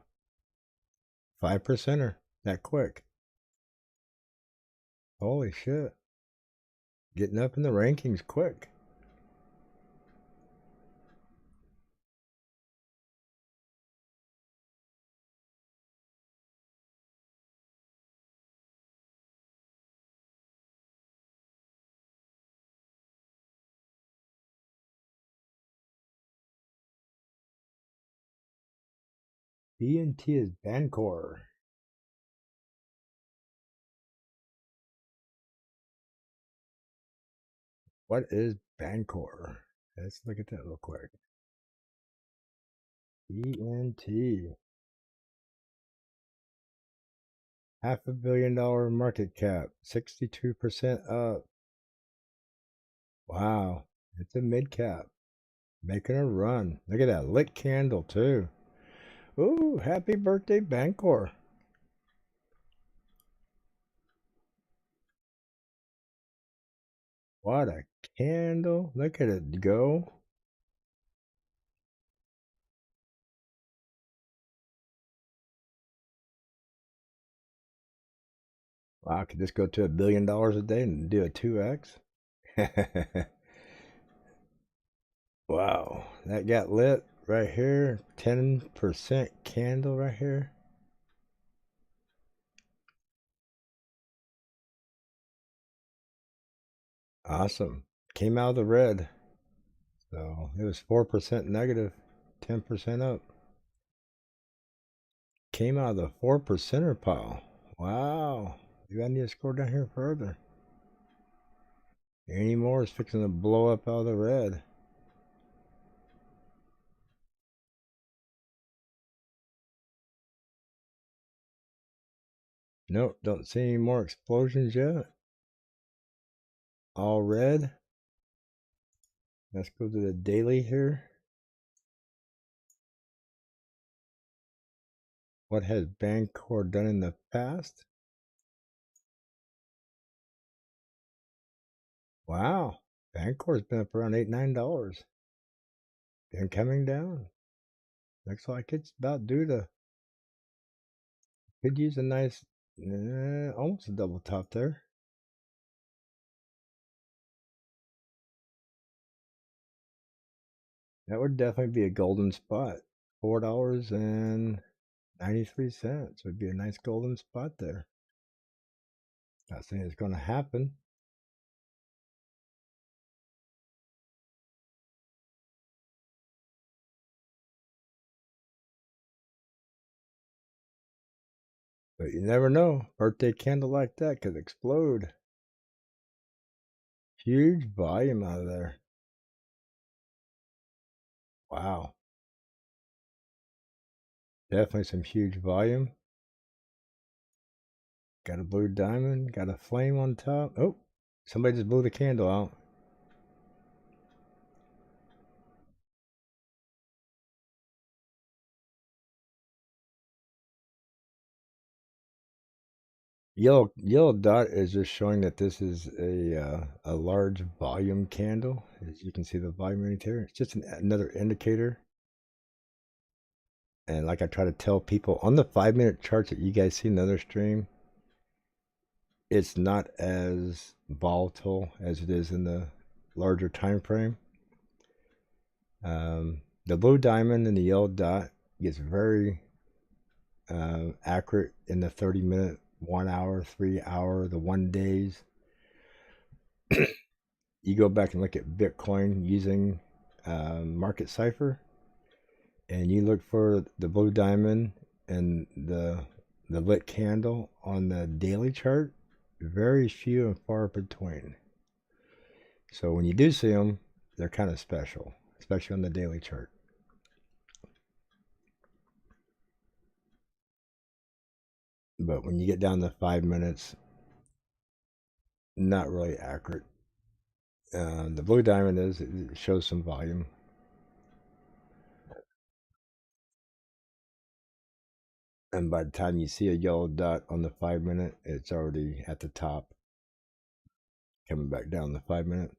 5%er that quick. Holy shit. Getting up in the rankings quick. BNT is Bancor. What is Bancor? Let's look at that real quick. BNT. $500 million market cap. 62% up. Wow. It's a mid cap. Making a run. Look at that lit candle too. Ooh, happy birthday, Bancor. What a candle. Look at it go. Wow, could this go to $1 billion a day and do a 2x? Wow, that got lit right here. 10% candle right here. Awesome. Came out of the red. So it was 4% negative, 10% up. Came out of the 4%er pile. Wow. You got need to scroll down here further. Any more is fixing to blow up out of the red. Nope, don't see any more explosions yet. All red. Let's go to the daily here. What has Bancor done in the past? Wow, Bancor's been up around $8, $9. Then coming down. Looks like it's about due to. Could use a nice, almost a double top there. That would definitely be a golden spot. $4.93 would be a nice golden spot there. Not saying it's going to happen. But you never know. Birthday candle like that could explode. Huge volume out of there. Wow. Definitely some huge volume. Got a blue diamond. Got a flame on top. Oh, somebody just blew the candle out. Yellow dot is just showing that this is a large volume candle. As you can see the volume indicator. It's just another indicator. And like I try to tell people on the 5-minute charts that you guys see in another stream, it's not as volatile as it is in the larger time frame. The blue diamond and the yellow dot gets very accurate in the 30-minute, 1 hour, 3 hour, the 1 days. You go back and look at Bitcoin using Market Cipher, and you look for the blue diamond and the lit candle on the daily chart, very few and far between. So when you do see them, they're kind of special, especially on the daily chart. But when you get down to 5 minutes, not really accurate. The blue diamond it shows some volume. And by the time you see a yellow dot on the 5-minute, it's already at the top, coming back down the 5-minute.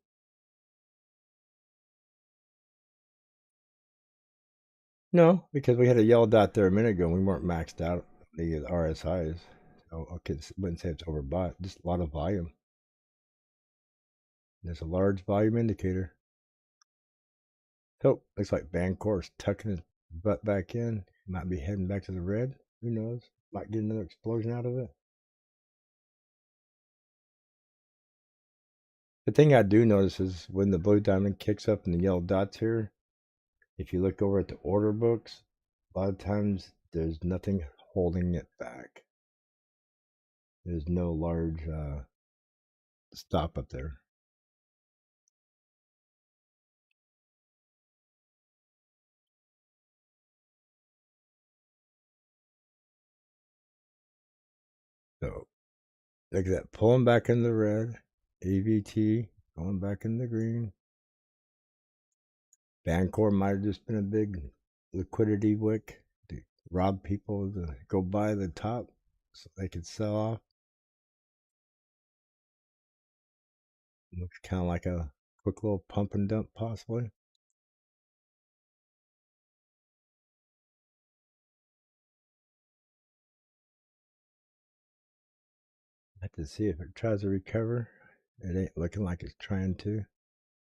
No, because we had a yellow dot there a minute ago. And we weren't maxed out the RSIs. So I wouldn't say it's overbought. Just a lot of volume. There's a large volume indicator. So looks like Vancor's tucking his butt back in. Might be heading back to the red. Who knows? Might get another explosion out of it. The thing I do notice is when the blue diamond kicks up and the yellow dots here, if you look over at the order books, a lot of times there's nothing holding it back. There's no large stop up there. So look at that, pulling back in the red, AVT going back in the green. Bancor might have just been a big liquidity wick to rob people to go buy the top so they could sell off. Looks kind of like a quick little pump and dump, possibly. Have to see if it tries to recover. It ain't looking like it's trying to.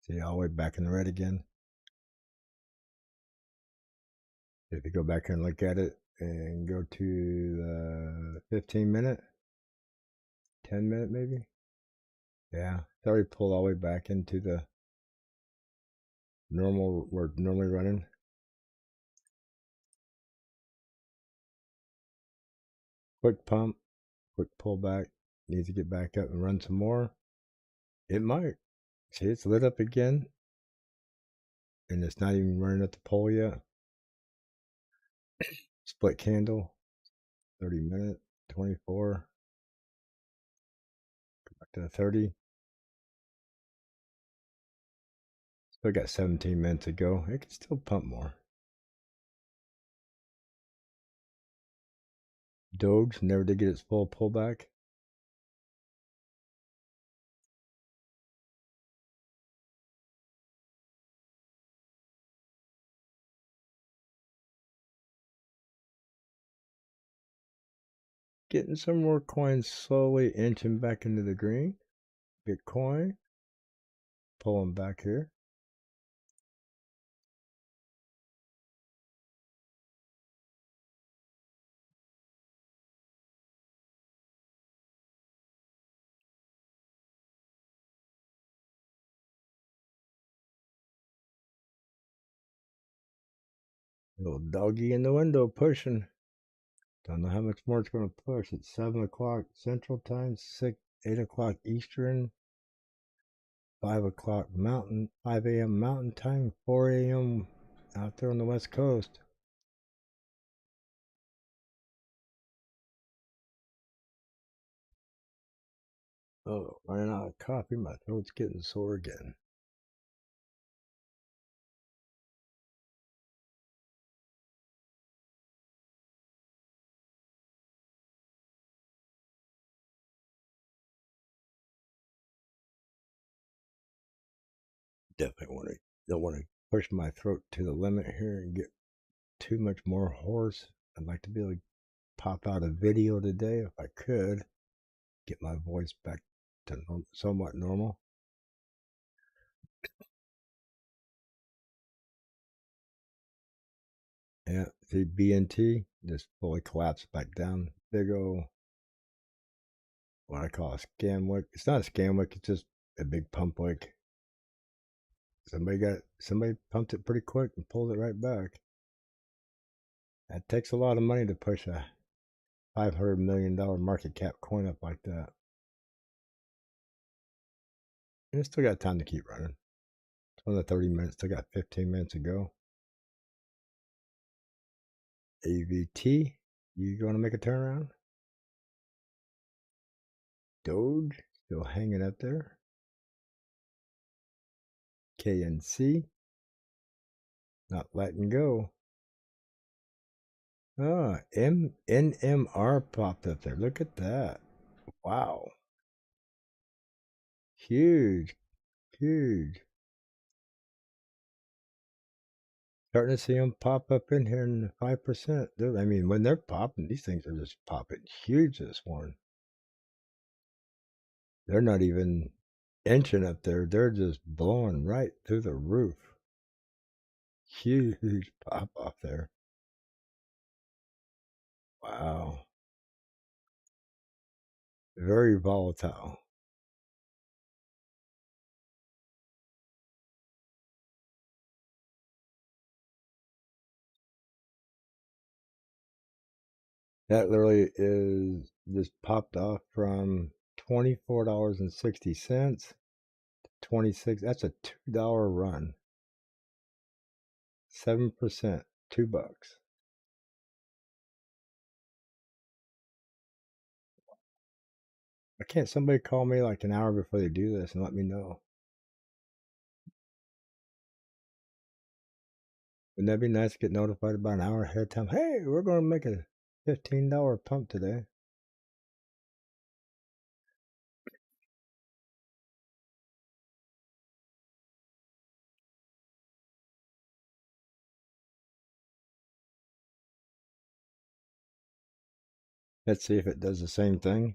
See, all the way back in the red again. If you go back here and look at it and go to the 15-minute, 10-minute maybe. Yeah, it's already pulled all the way back into the normal we're normally running. Quick pump, quick pullback. Needs to get back up and run some more. It might. See, it's lit up again. And it's not even running at the pole yet. Split candle. 30-minute, 24. Go back to 30. Still got 17 minutes to go. It can still pump more. Doge never did get its full pullback. Getting some more coins slowly inching back into the green. Bitcoin pulling back here. Little doggy in the window pushing. Don't know how much more it's going to push. It's 7 o'clock Central Time, 8 o'clock Eastern, 5 o'clock Mountain, 5 a.m. Mountain Time, 4 a.m. out there on the West Coast. Oh, running out of coffee. My throat's getting sore again. Definitely don't want to push my throat to the limit here and get too much more hoarse. I'd like to be able to pop out a video today if I could. Get my voice back to somewhat normal. Yeah, see BNT just fully collapsed back down. Big old, what I call a scam wick. It's not a scam wick, it's just a big pump wick. Somebody pumped it pretty quick and pulled it right back. That takes a lot of money to push a $500 million market cap coin up like that. And it's still got time to keep running. It's on the 30 minutes, still got 15 minutes to go. AVT, you going to make a turnaround? Doge, still hanging up there. KNC, not letting go. Ah, NMR popped up there. Look at that. Wow. Huge, huge. Starting to see them pop up in here in the 5%. I mean, when they're popping, these things are just popping huge this morning. They're not even inching up there. They're just blowing right through the roof. Huge pop off there. Wow. Very volatile. That literally is just popped off from $24.60 to 26. That's a $2 run. 7%, $2. Why can't somebody call me like an hour before they do this and let me know? Wouldn't that be nice to get notified about an hour ahead of time? Hey, we're going to make a $15 pump today. Let's see if it does the same thing.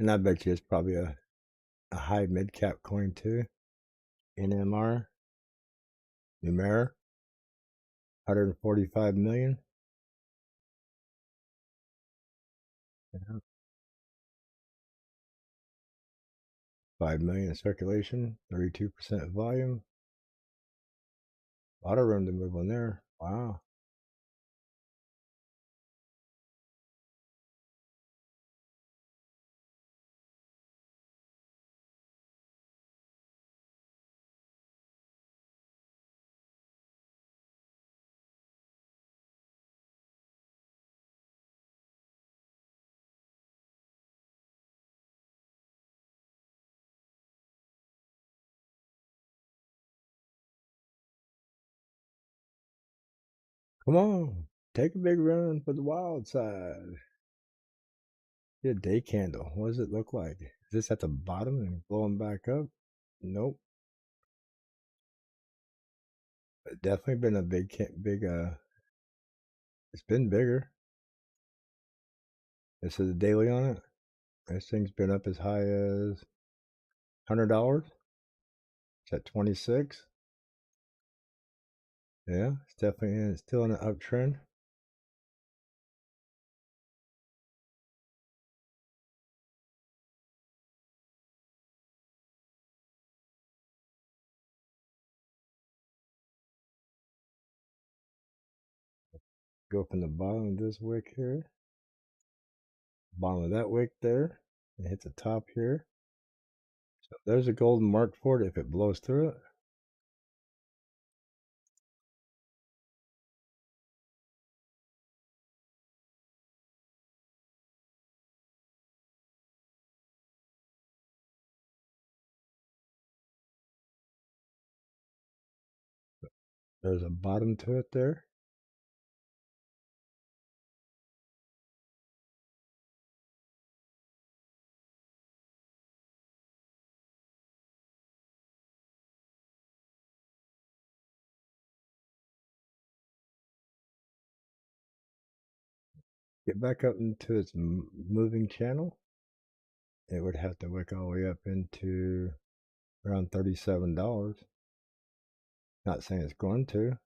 And I bet you it's probably a high mid cap coin too. NMR, Numera, 145 million. Yeah. 5 million in circulation, 32% volume. A lot of room to move on there. Wow. Come on. Take a big run for the wild side. Get a day candle. What does it look like? Is this at the bottom and blowing back up? Nope. But definitely been a it's been bigger. This is a daily on it. This thing's been up as high as $100. It's at 26. Yeah, it's definitely it's still in an uptrend. Go from the bottom of this wick here, bottom of that wick there, and hit the top here. So there's a golden mark for it if it blows through it. There's a bottom to it there. Get back up into its moving channel. It would have to wick all the way up into around $37. Not saying it's going to.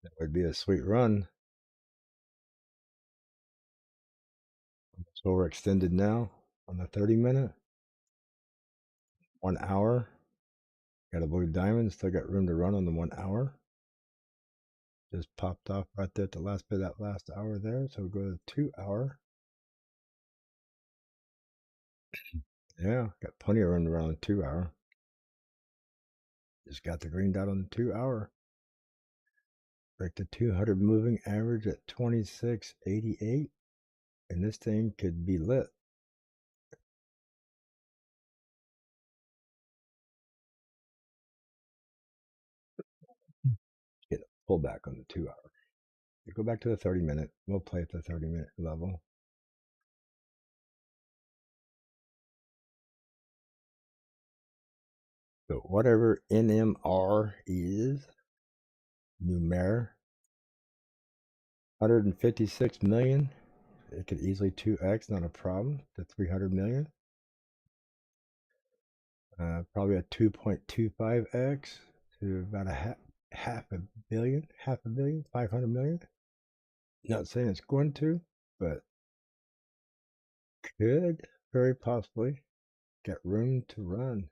That would be a sweet run. So we're extended now on the 30-minute. 1 hour. Got a blue diamond. Still got room to run on the 1 hour. Just popped off right there at the last bit of that last hour there. So we'll go to the 2 hour. Yeah, got plenty of room around the 2 hour. Just got the green dot on the 2 hour. Break the 200 moving average at 26.88. And this thing could be lit. Get a pullback on the 2 hour. You go back to the 30-minute. We'll play at the 30-minute level. So whatever NMR is, numer, 156 million. It could easily 2x, not a problem, to 300 million. Probably a 2.25x to about half a billion, 500 million. Not saying it's going to, but could very possibly get room to run.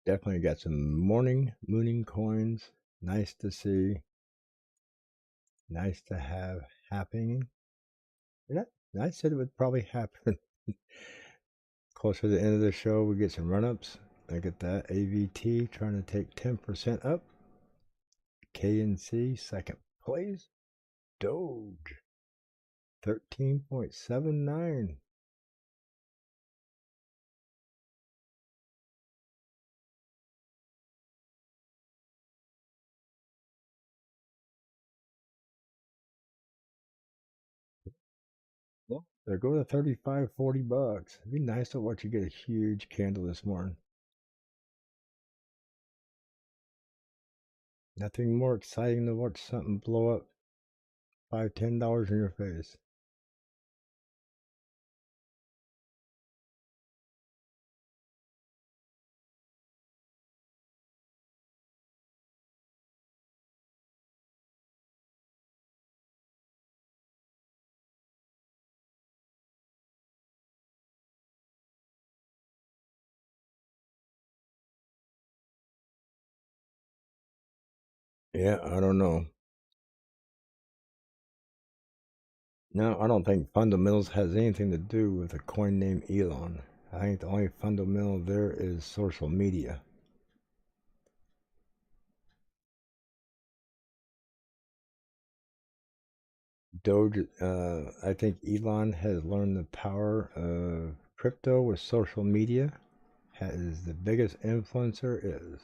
Definitely got some morning mooning coins. Nice to see. Nice to have happening. I said it would probably happen. Closer to the end of the show, we get some run-ups. Look at that. AVT trying to take 10% up. KNC second place. Doge 13.79. Well, they're going to 35, 40 bucks. It'd be nice to watch you get a huge candle this morning. Nothing more exciting to watch something blow up $5, $10 in your face. Yeah, I don't know. No, I don't think fundamentals has anything to do with a coin named Elon. I think the only fundamental there is social media. Doge, I think Elon has learned the power of crypto with social media. Is the biggest influencer is.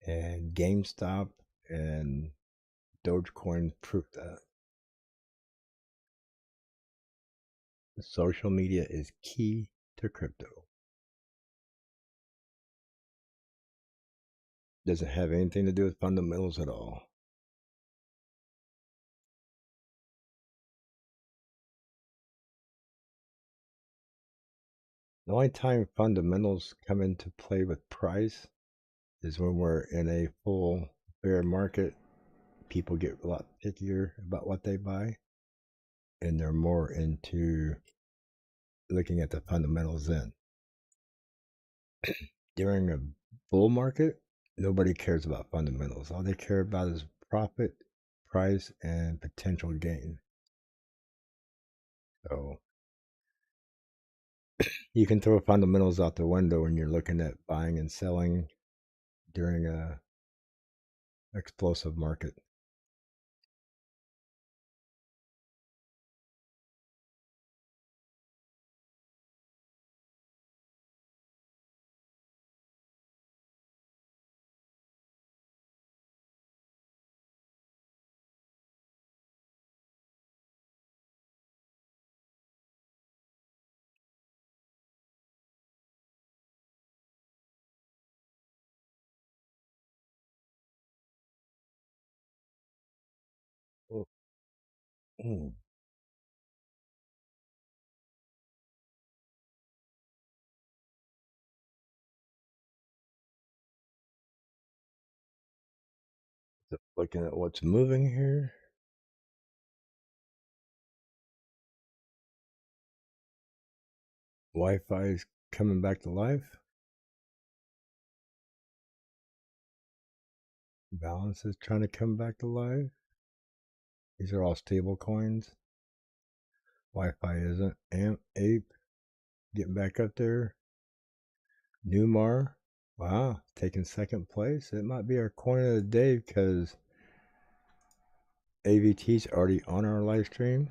And GameStop and Dogecoin prove that. Social media is key to crypto. Doesn't have anything to do with fundamentals at all. The only time fundamentals come into play with price is when we're in a full bear market. People get a lot pickier about what they buy, and they're more into looking at the fundamentals then. During a bull market, nobody cares about fundamentals. All they care about is profit, price, and potential gain. So You can throw fundamentals out the window when you're looking at buying and selling during a explosive market. Oh, mm. Looking at what's moving here. Wi-Fi is coming back to life. Balance is trying to come back to life. These are all stable coins. Wi-Fi isn't. Ape getting back up there. Newmar, wow, taking second place. It might be our coin of the day because AVT's already on our live stream.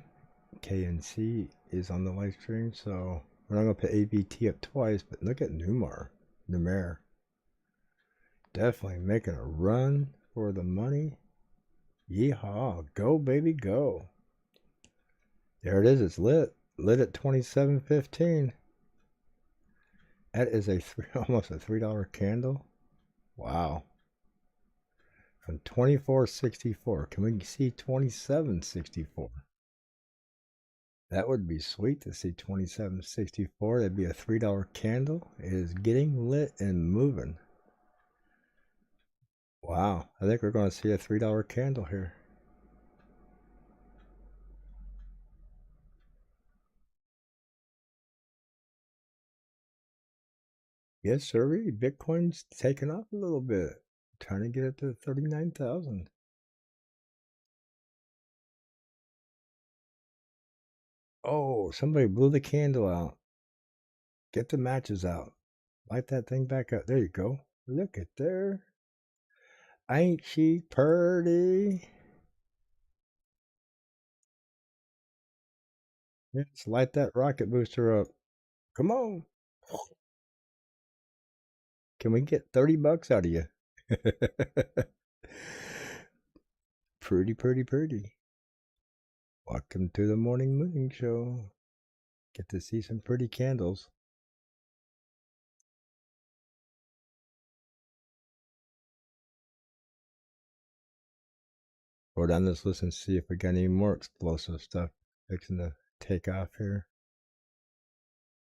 KNC is on the live stream, so we're not going to put AVT up twice, but look at Newmar. Definitely making a run for the money. Yeehaw, go baby, go. There it is, it's lit. Lit at 27.15. That is almost a $3 candle. Wow. From 24.64. Can we see 27.64? That would be sweet to see 27.64. That'd be a $3 candle. It is getting lit and moving. Wow. I think we're going to see a $3 candle here. Yes, sir. Bitcoin's taking off a little bit. Trying to get it to 39,000. Oh, somebody blew the candle out. Get the matches out. Light that thing back up. There you go. Look at there. Ain't she purty? Let's light that rocket booster up. Come on. Can we get 30 bucks out of you? Pretty. Welcome to the morning mooning show. Get to see some pretty candles. Go down this list and see if we got any more explosive stuff fixing to take off here.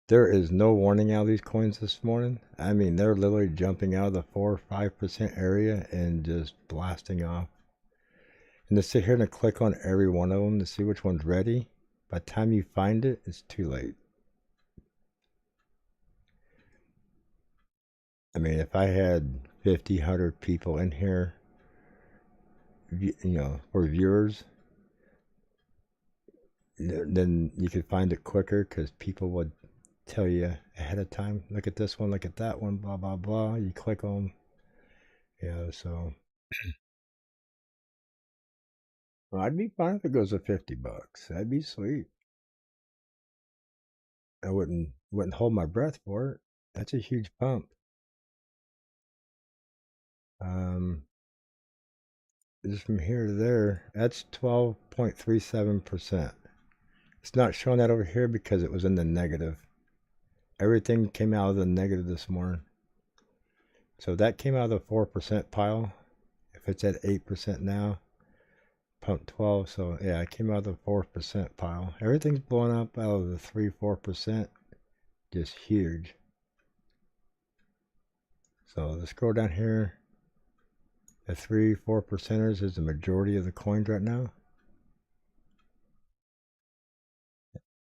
There is no warning out of these coins this morning. I mean, they're literally jumping out of the 4 or 5% area and just blasting off. And to sit here and click on every one of them to see which one's ready, by the time you find it, it's too late. I mean, if I had 50, 100 people in here, or viewers, then you could find it quicker because people would tell you ahead of time, look at this one, look at that one, blah, blah, blah. You click on, so. Well, I'd be fine if it goes to 50 bucks. That'd be sweet. I wouldn't hold my breath for it. That's a huge pump. Just from here to there, that's 12.37%. It's not showing that over here because it was in the negative. Everything came out of the negative this morning. So that came out of the 4% pile. If it's at 8% now, pump 12. So yeah, it came out of the 4% pile. Everything's blowing up out of the 3-4%. Just huge. So let's scroll down here. The 3-4%ers is the majority of the coins right now.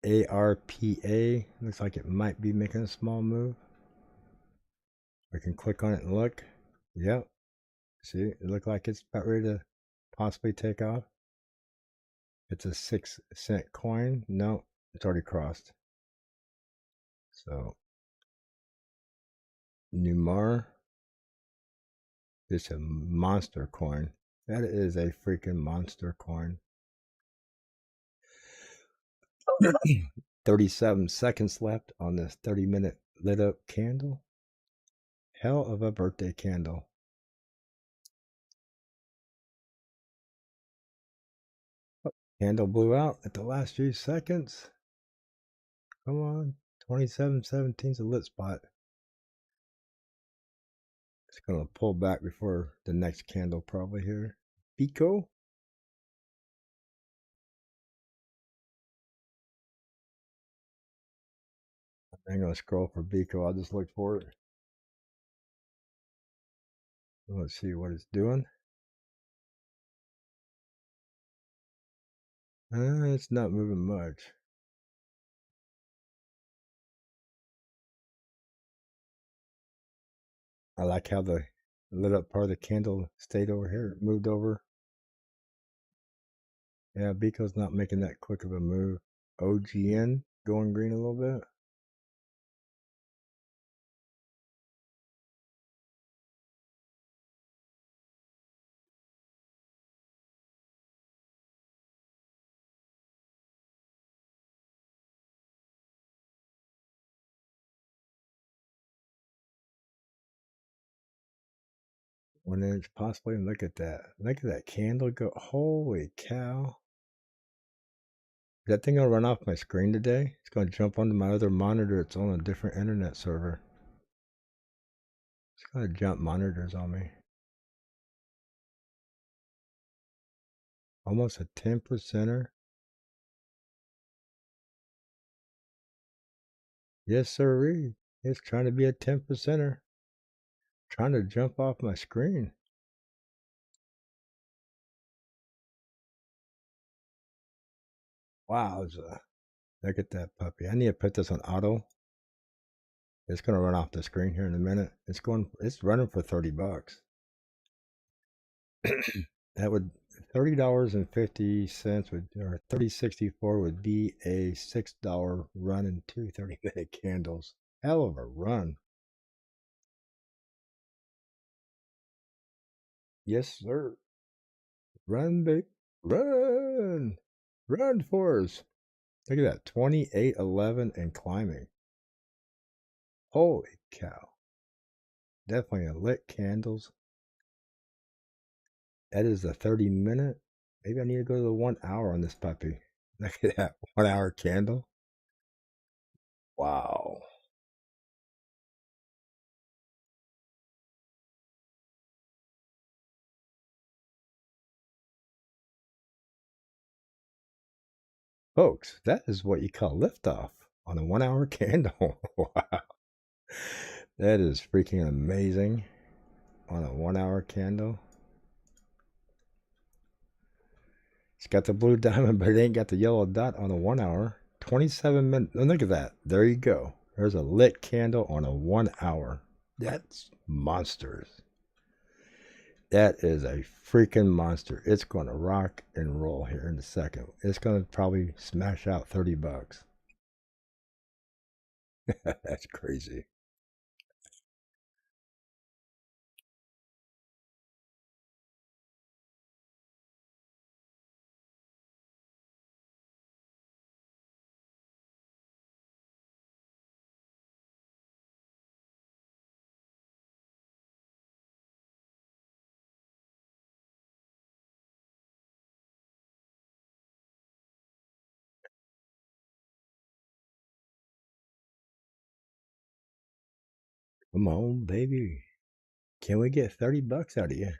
ARPA looks like it might be making a small move. We can click on it and look. Yep. See, it looked like it's about ready to possibly take off. It's a 6-cent coin. No, it's already crossed. So Numar. It's a monster coin. That is a freaking monster coin. 37 seconds left on this 30-minute lit up candle. Hell of a birthday candle. Candle blew out at the last few seconds. Come on. 27.17 is a lit spot. It's going to pull back before the next candle probably here. Pico. I'm going to scroll for Pico. I'll just look for it. Let's see what it's doing. It's not moving much. I like how the lit up part of the candle stayed over here. It moved over. Yeah, Pico's not making that quick of a move. OGN going green a little bit. One inch possibly. Look at that. Look at that candle go. Holy cow. Is that thing gonna run off my screen today? It's gonna jump onto my other monitor. It's on a different internet server. It's gonna jump monitors on me. Almost a 10%er. Yes, sirree. It's trying to be a 10%er. Trying to jump off my screen. Wow. Look at that puppy. I need to put this on auto. It's gonna run off the screen here in a minute. It's running for 30 bucks. That would $30.50 would, or 30.64 would be a $6 run in two 30-minute candles. Hell of a run. Yes, sir. Run, big. Run. Run for us. Look at that. 28.11 and climbing. Holy cow. Definitely a lit candles. That is a 30-minute. Maybe I need to go to the 1 hour on this puppy. Look at that. 1 hour candle. Wow. Folks, that is what you call liftoff on a 1 hour candle. Wow. That is freaking amazing on a 1 hour candle. It's got the blue diamond, but it ain't got the yellow dot on a 1 hour. 27 minutes. Oh, look at that. There you go. There's a lit candle on a 1 hour. That's monsters. That is a freaking monster. It's going to rock and roll here in a second. It's going to probably smash out 30 bucks. That's crazy. Come on, baby. Can we get 30 bucks out of you?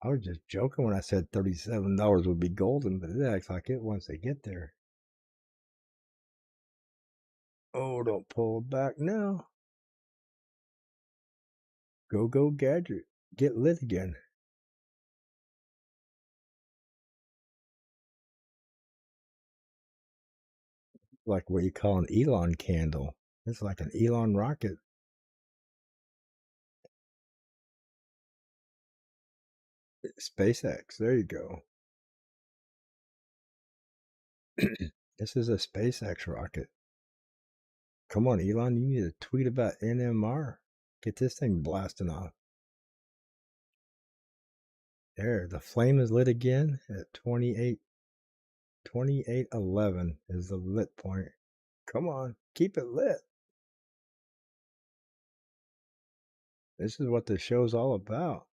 I was just joking when I said $37 would be golden, but it acts like it once they get there. Oh, don't pull back now. Go, gadget. Get lit again. Like what you call an Elon candle. It's like an Elon rocket. SpaceX. There you go. This is a SpaceX rocket. Come on, Elon, you need to tweet about NMR. Get this thing blasting off. There, the flame is lit again at 2811 is the lit point. Come on, keep it lit. This is what the show's all about.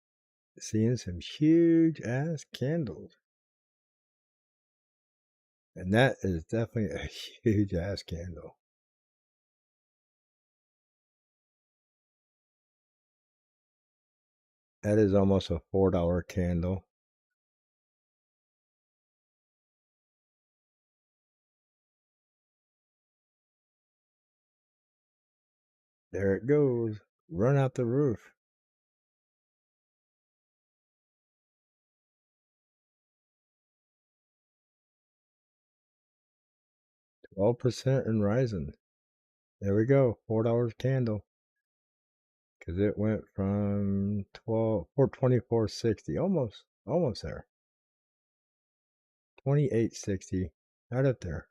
Seeing some huge ass candles. And that is definitely a huge ass candle. That is almost a $4 candle. There it goes. Run out the roof. 12% and rising. There we go. $4 candle. Because it went from 424.60. Almost there. 28.60. Right up there.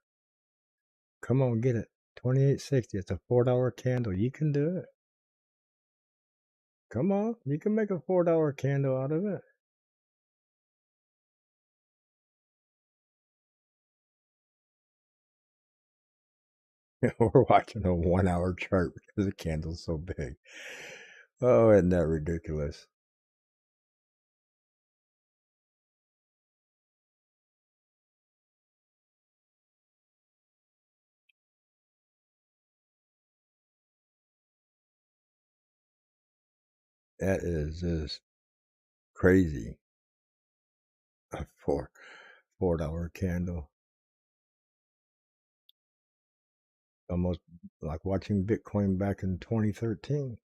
Come on, get it. 28.60. It's a $4 candle. You can do it. Come on. You can make a $4 candle out of it. We're watching a 1 hour chart because the candle's so big. Oh, isn't that ridiculous? That is just crazy. A $4 candle. Almost like watching Bitcoin back in 2013.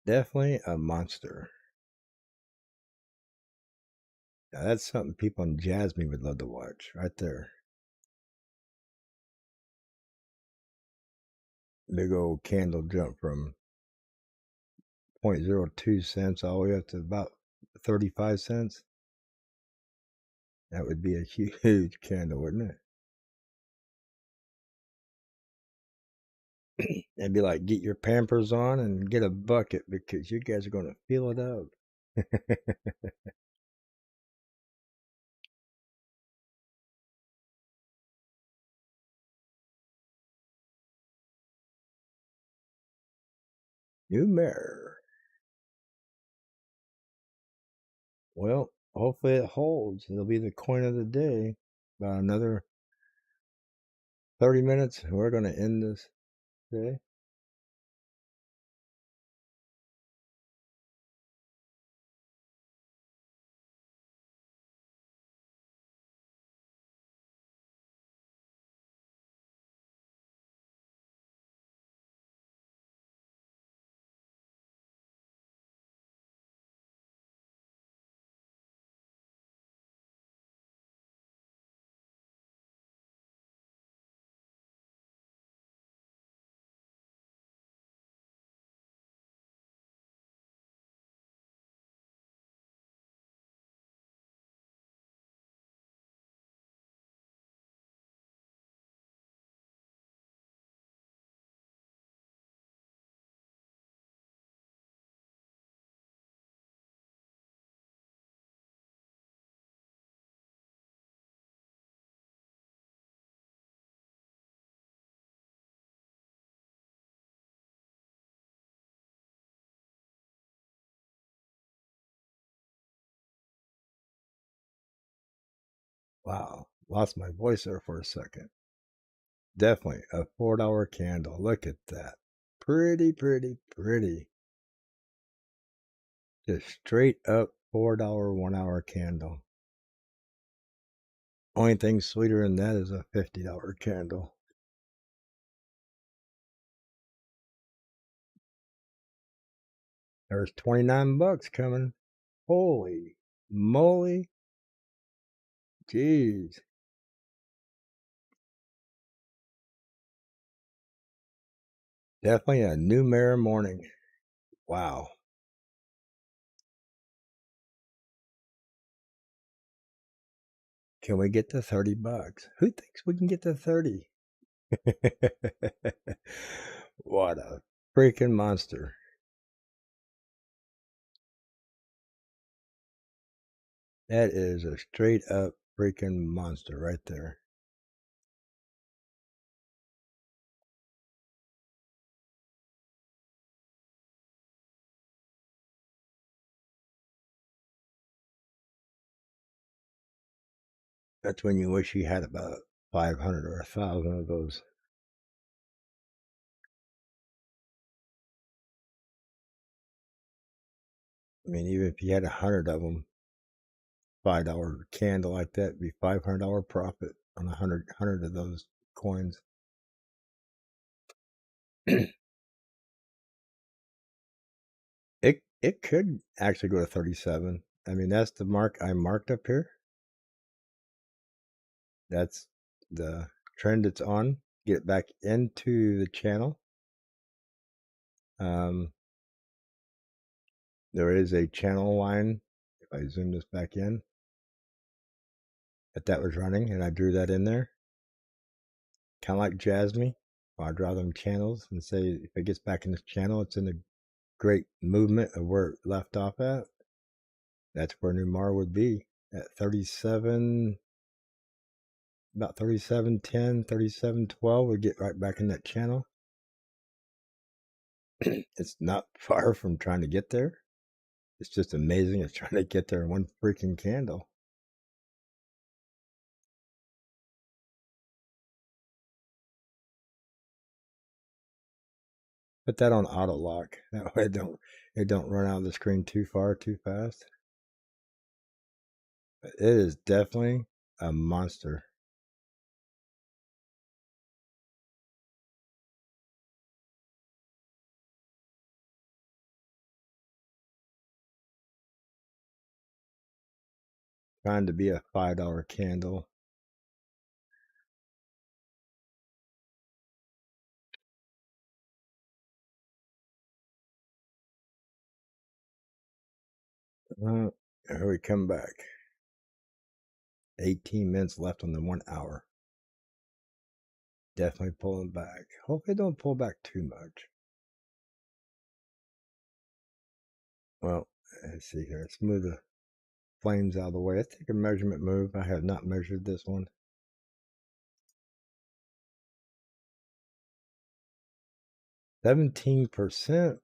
Definitely a monster. Now that's something people in Jasmine would love to watch right there. Big old candle jump from 0.02 cents all the way up to about 35 cents. That would be a huge candle, wouldn't it? It'd be like, get your Pampers on and get a bucket because you guys are going to fill it up. New mirror. Well, hopefully it holds. It'll be the coin of the day. About another 30 minutes. We're going to end this day. Wow. Lost my voice there for a second. Definitely a $4 candle. Look at that. Pretty, pretty, pretty. Just straight up $4 1 hour candle. Only thing sweeter than that is a $50 candle. There's 29 bucks coming. Holy moly. Jeez. Definitely a new mirror morning. Wow. Can we get to $30? Who thinks we can get to 30? What a freaking monster. That is a straight up freaking monster right there. That's when you wish you had about 500 or 1,000 of those. I mean, even if you had 100 of them, $5 candle like that would be $500 profit on 100 of those coins. It could actually go to 37. I mean, that's the mark I marked up here. That's the trend it's on. Get back into the channel. There is a channel line. If I zoom this back in, that was running, and I drew that in there. Kind of like Jasmine. I draw them channels and say if it gets back in this channel, it's in a great movement of where it left off at. That's where Numar would be at 37, about 37.10, 37.12. We get right back in that channel. It's not far from trying to get there. It's just amazing. It's trying to get there in one freaking candle. Put that on auto lock. That way it don't run out of the screen too far, too fast. But it is definitely a monster. Trying to be a $5 candle. Here we come back. 18 minutes left on the 1 hour. Definitely pulling back. Hope they don't pull back too much. Well, let's see here. Let's move the flames out of the way. Let's take a measurement move. I have not measured this one. 17%.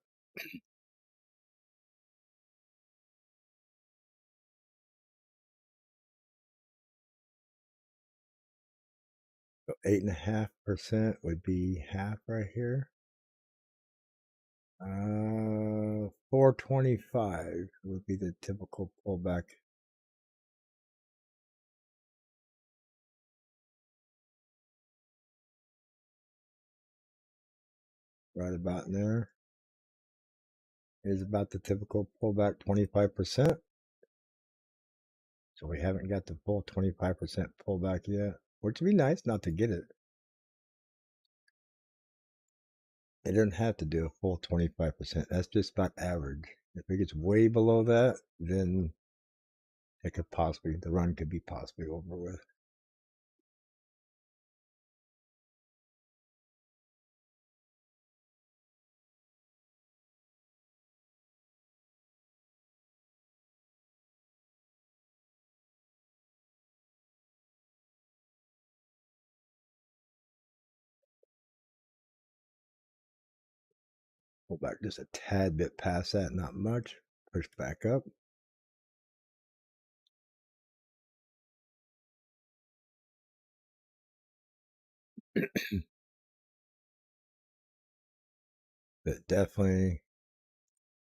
So 8.5% would be half right here. 425 would be the typical pullback. Right about in there is about the typical pullback, 25%. So we haven't got the full 25% pullback yet, which would be nice not to get it. It doesn't have to do a full 25%. That's just about average. If it gets way below that, then it could possibly, the run could be possibly over with. Pull back just a tad bit past that, not much. Push back up. But definitely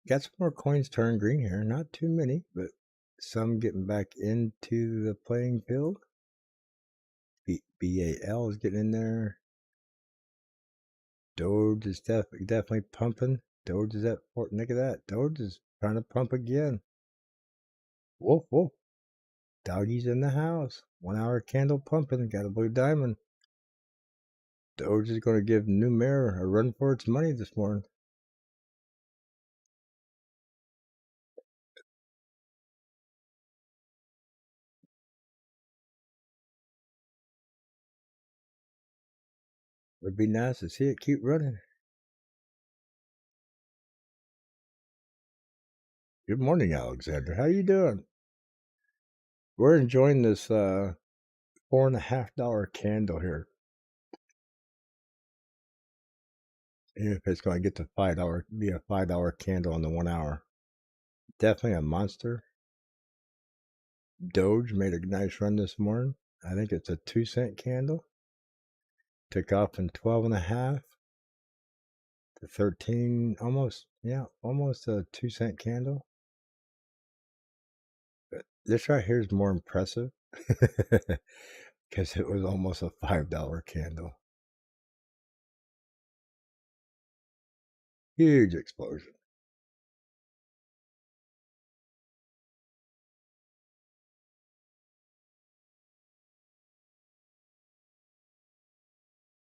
got some more coins turn green here. Not too many, but some getting back into the playing field. BAL is getting in there. Doge is definitely pumping. Doge is at Fort. Look at that. Doge is trying to pump again. Woof, woof. Doggy's in the house. 1 hour candle pumping. Got a blue diamond. Doge is going to give Numer a run for its money this morning. Would be nice to see it keep running. Good morning, Alexander. How you doing? We're enjoying this $4.50 candle here. If it's going to get to $5, be a $5 candle on the 1 hour. Definitely a monster. Doge made a nice run this morning. I think it's a 2-cent candle. Took off from 12.5 to 13, almost a 2-cent candle. But this right here is more impressive because it was almost a $5 candle. Huge explosion.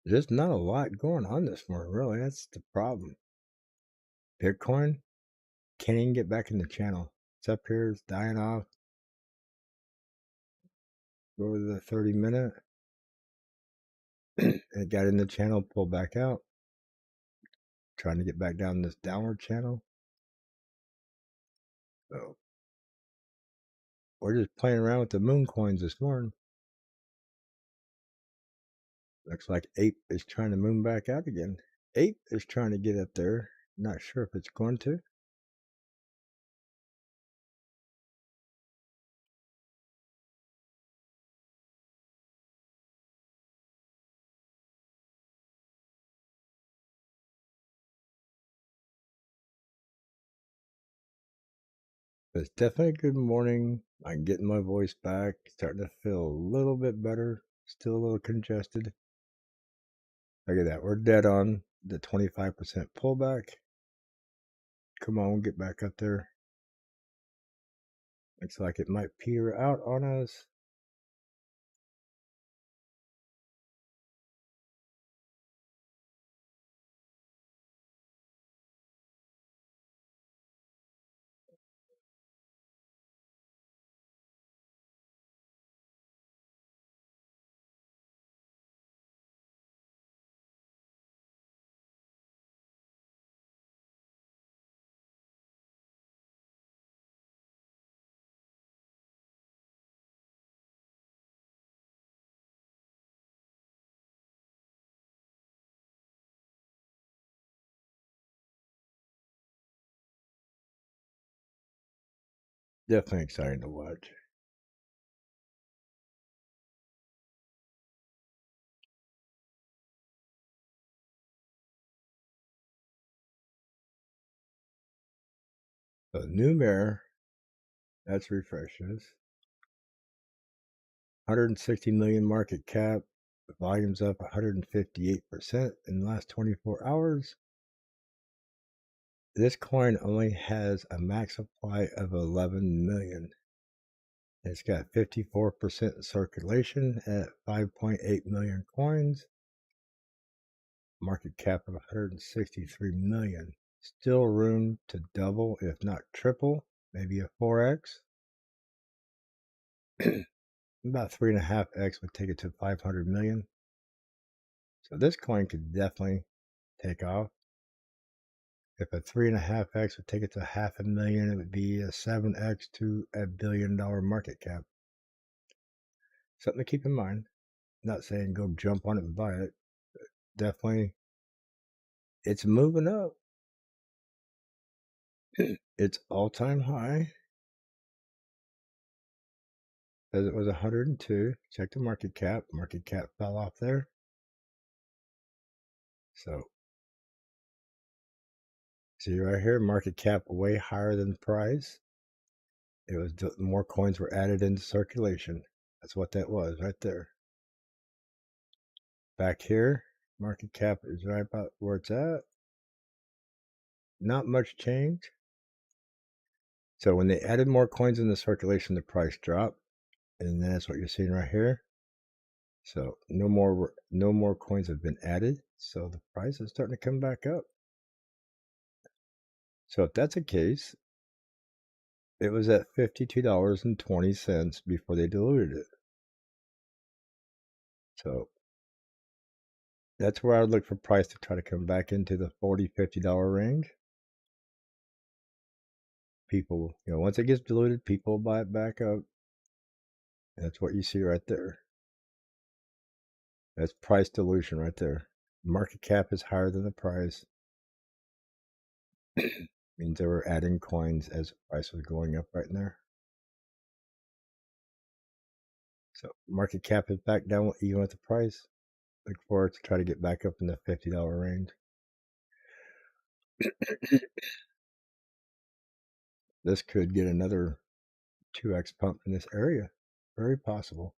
There's not a lot going on this morning, really. That's the problem. Bitcoin can't even get back in the channel. It's up here, it's dying off. Go to the 30-minute. It got in the channel, pulled back out. Trying to get back down this downward channel. So we're just playing around with the moon coins this morning. Looks like Ape is trying to moon back out again. Ape is trying to get up there. Not sure if it's going to. But it's definitely a good morning. I'm getting my voice back. Starting to feel a little bit better. Still a little congested. Look at that. We're dead on the 25% pullback. Come on, get back up there. Looks like it might peter out on us. Definitely exciting to watch. So new mirror, that's refreshes. 160 million market cap. The volume's up 158% in the last 24 hours. This coin only has a max supply of 11 million. It's got 54% circulation at 5.8 million coins. Market cap of 163 million. Still room to double, if not triple, maybe a 4x. About 3.5x would take it to 500 million. So this coin could definitely take off. If a 3.5x would take it to 500,000, it would be a 7x to $1 billion market cap. Something to keep in mind. Not saying go jump on it and buy it. But definitely, it's moving up. Its all-time high says it was 102. Check the market cap. Market cap fell off there. So, see right here, market cap way higher than the price. It was more coins were added into circulation. That's what that was right there. Back here, market cap is right about where it's at. Not much change. So when they added more coins in the circulation, the price dropped, and that's what you're seeing right here. So no more coins have been added, so the price is starting to come back up. So if that's the case, it was at $52.20 before they diluted it. So That's where I would look for price to try to come back into the $40, $50 range. People, once it gets diluted, people buy it back up. That's what you see right there. That's price dilution right there. Market cap is higher than the price. Means they were adding coins as the price was going up right in there. So market cap is back down even with the price. Look for it to try to get back up in the $50 range. This could get another 2x pump in this area. Very possible.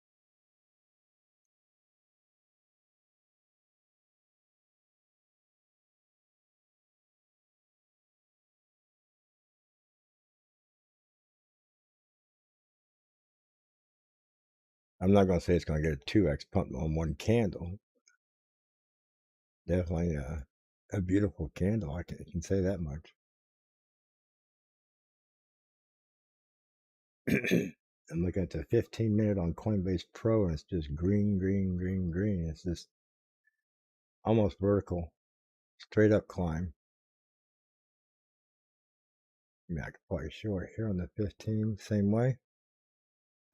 I'm not going to say it's going to get a 2x pump on one candle. Definitely a beautiful candle. I can say that much. I'm looking at the 15-minute on Coinbase Pro, and it's just green, green, green, green. It's just almost vertical, straight up climb. I mean, I could probably show it here on the 15, same way.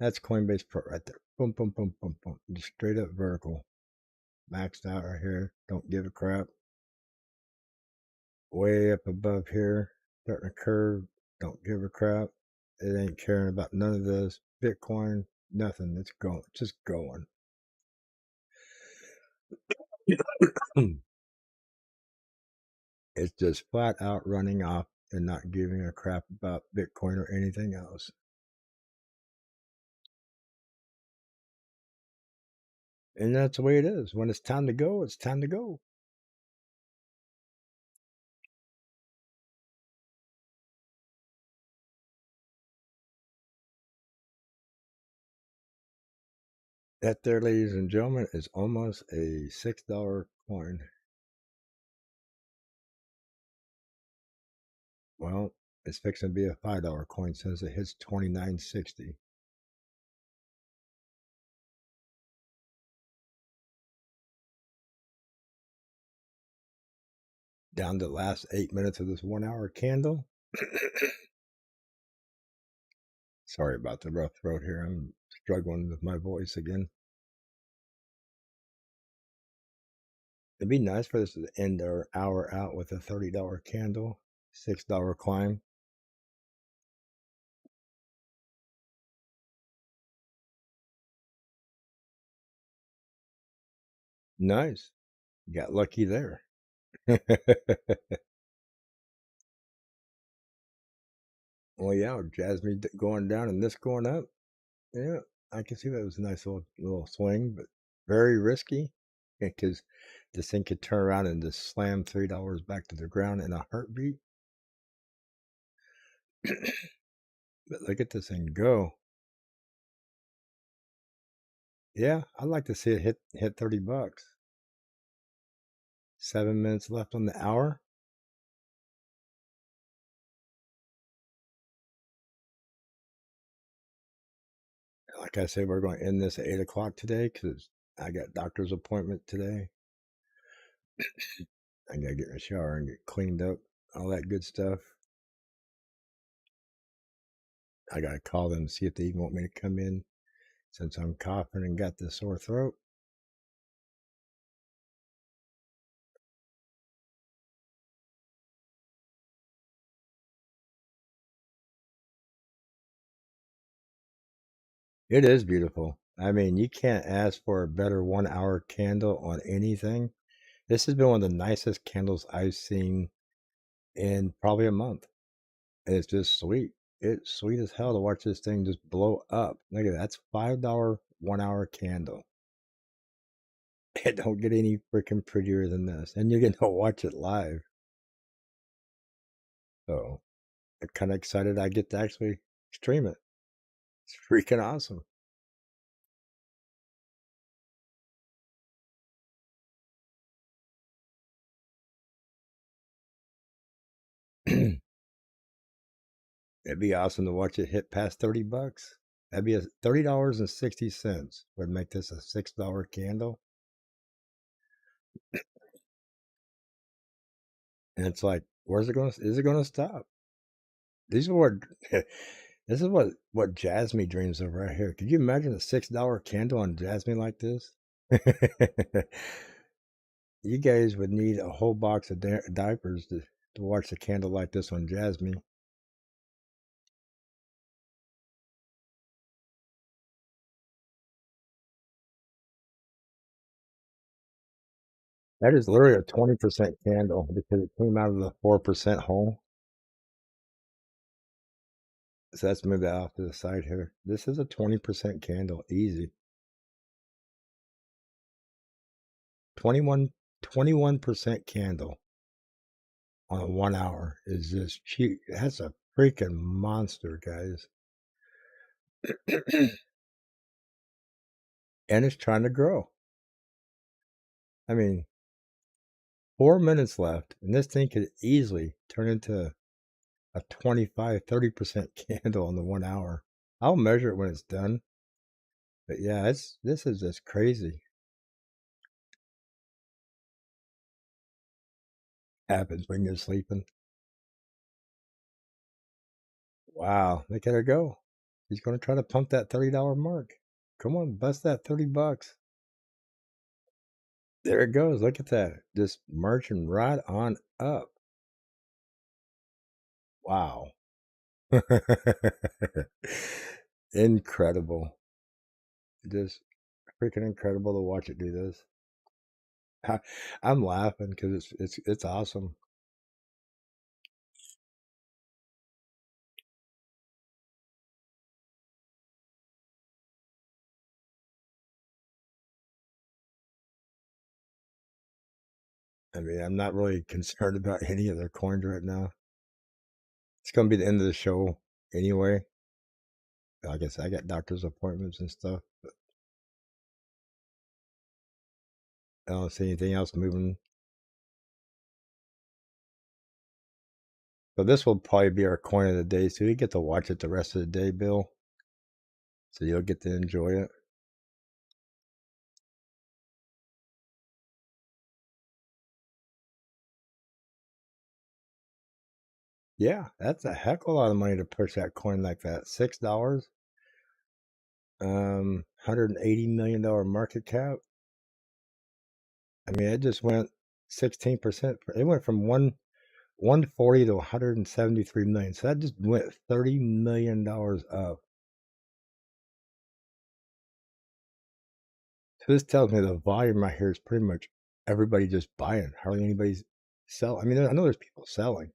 That's Coinbase Pro right there. Boom, boom, boom, boom, boom. Just straight up vertical. Maxed out right here. Don't give a crap. Way up above here. Starting a curve. Don't give a crap. It ain't caring about none of this. Bitcoin, nothing. It's going. Just going. It's just flat out running off and not giving a crap about Bitcoin or anything else. And that's the way it is. When it's time to go, it's time to go. That there, ladies and gentlemen, is almost a $6 coin. Well, it's fixing to be a $5 coin since it hits $29.60. Down to the last 8 minutes of this 1 hour candle. Sorry about the rough throat here. I'm struggling with my voice again. It'd be nice for this to end our hour out with a $30 candle, $6 climb. Nice. You got lucky there. Well, yeah, Jasmine going down and this going up. Yeah, I can see that was a nice little swing, but very risky because this thing could turn around and just slam $3 back to the ground in a heartbeat. But look at this thing go. Yeah, I'd like to see it hit $30. 7 minutes left on the hour. Like I said, we're going to end this at 8 o'clock today because I got doctor's appointment today. I got to get in the shower and get cleaned up, all that good stuff. I got to call them and see if they even want me to come in since I'm coughing and got this sore throat. It is beautiful. I mean, you can't ask for a better 1 hour candle on anything. This has been one of the nicest candles I've seen in probably a month. It's just sweet. It's sweet as hell to watch this thing just blow up. Look at that. That's $5 1 hour candle. It don't get any freaking prettier than this. And you're going to watch it live. So I'm kind of excited I get to actually stream it. It's freaking awesome. It'd be awesome to watch it hit past $30. That'd be $30.60 would make this a $6 candle. And it's like, where's it going? Is it going to stop? These are what this is what Jasmine dreams of right here. Could you imagine a $6 candle on Jasmine like this? You guys would need a whole box of diapers to watch the candle like this on Jasmine. That is literally a 20% candle because it came out of the 4% hole. So let's move that off to the side here. This is a 20% candle, easy. 21% candle on a 1 hour is just cheap. That's a freaking monster, guys. And it's trying to grow. I mean, 4 minutes left, and this thing could easily turn into a 25-30% candle on the 1 hour. I'll measure it when it's done. But yeah, this is just crazy. Happens when you're sleeping. Wow, look at her go. She's going to try to pump that $30 mark. Come on, bust that 30 bucks. There it goes. Look at that. Just marching right on up. Wow. Incredible. Just freaking incredible to watch it do this. I'm laughing because it's awesome. I mean, I'm not really concerned about any of their coins right now. It's gonna be the end of the show anyway. I guess I got doctor's appointments and stuff, but I don't see anything else moving. So this will probably be our coin of the day, so you get to watch it the rest of the day, Bill. So you'll get to enjoy it. Yeah, that's a heck of a lot of money to push that coin like that. $6, $180 million market cap. I mean, it just went 16%. It went from 140 to 173 million. So that just went $30 million up. So this tells me the volume right here is pretty much everybody just buying. Hardly anybody's selling. I mean, I know there's people selling,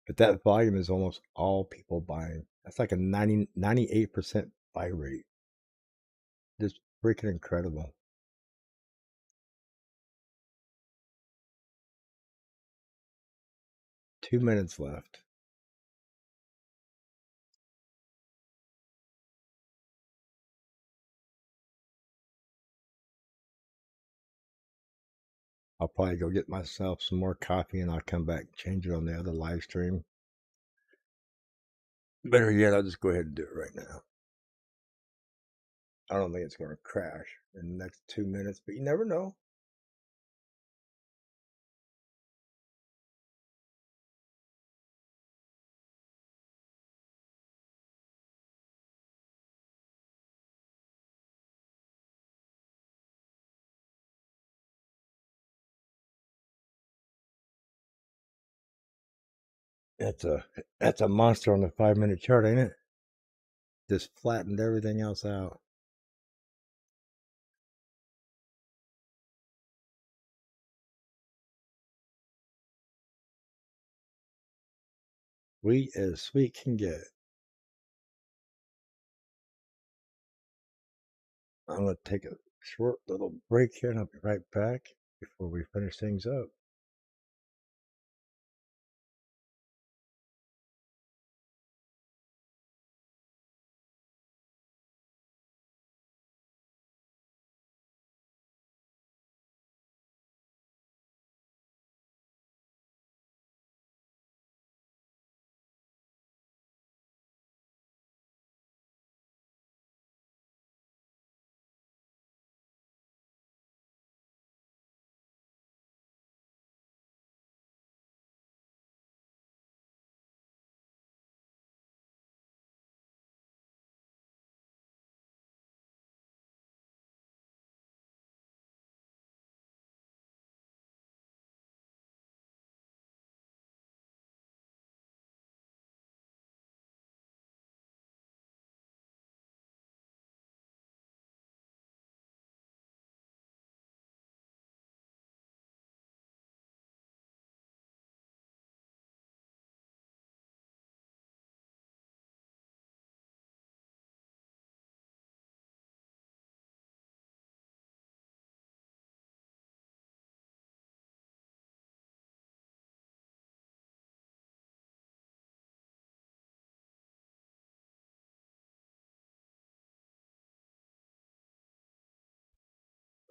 but that volume is almost all people buying. That's like a 98% buy rate. Just freaking incredible. 2 minutes left. I'll probably go get myself some more coffee and I'll come back and change it on the other live stream. Better yet, I'll just go ahead and do it right now. I don't think it's going to crash in the next 2 minutes, but you never know. That's a that's a monster on the 5 minute chart, ain't it? Just flattened everything else out. Sweet as sweet can get. I'm going to take a short little break here and I'll be right back before we finish things up.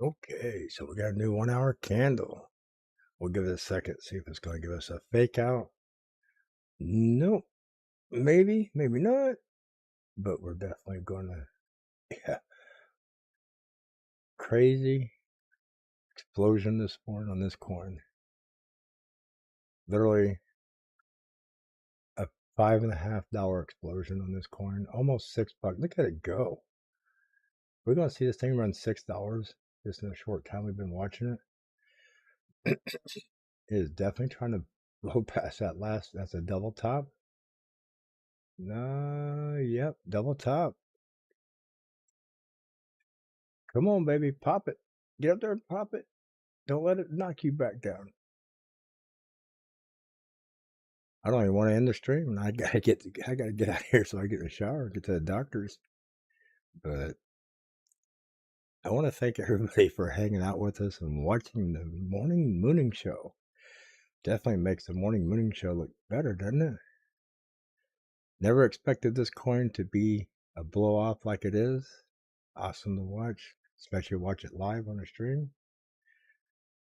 Okay, so we got a new 1 hour candle. We'll give it a second, see if it's going to give us a fake out. Nope. Maybe, maybe not. But we're definitely going to, yeah, crazy explosion this morning on this coin. Literally a $5.50 explosion on this coin. Almost $6. Look at it go. We're going to see this thing run $6 just in a short time we've been watching it. It is definitely trying to blow past that last. That's a double top. No, yep, double top. Come on, baby, pop it. Get up there and pop it. Don't let it knock you back down. I don't even want to end the stream. I gotta get out of here so I get in the shower, get to the doctor's. But I want to thank everybody for hanging out with us and watching the morning mooning show. Definitely makes the morning mooning show look better, doesn't it? Never expected this coin to be a blow off like it is. Awesome to watch, especially watch it live on the stream.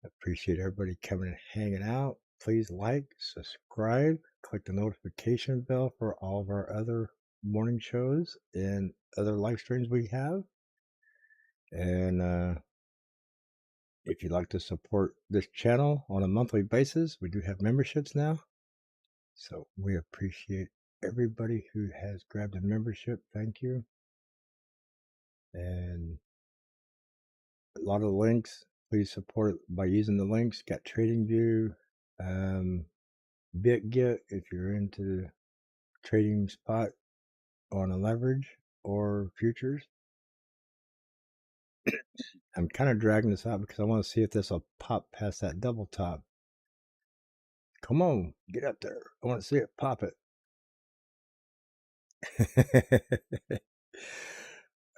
Appreciate everybody coming and hanging out. Please like, subscribe, click the notification bell for all of our other morning shows and other live streams we have. And if you'd like to support this channel on a monthly basis, we do have memberships now. So we appreciate everybody who has grabbed a membership. Thank you. And a lot of links. Please support it by using the links. Got TradingView, BitGet if you're into trading spot on a leverage or futures. I'm kind of dragging this out because I want to see if this will pop past that double top. Come on, get up there. I want to see it pop it.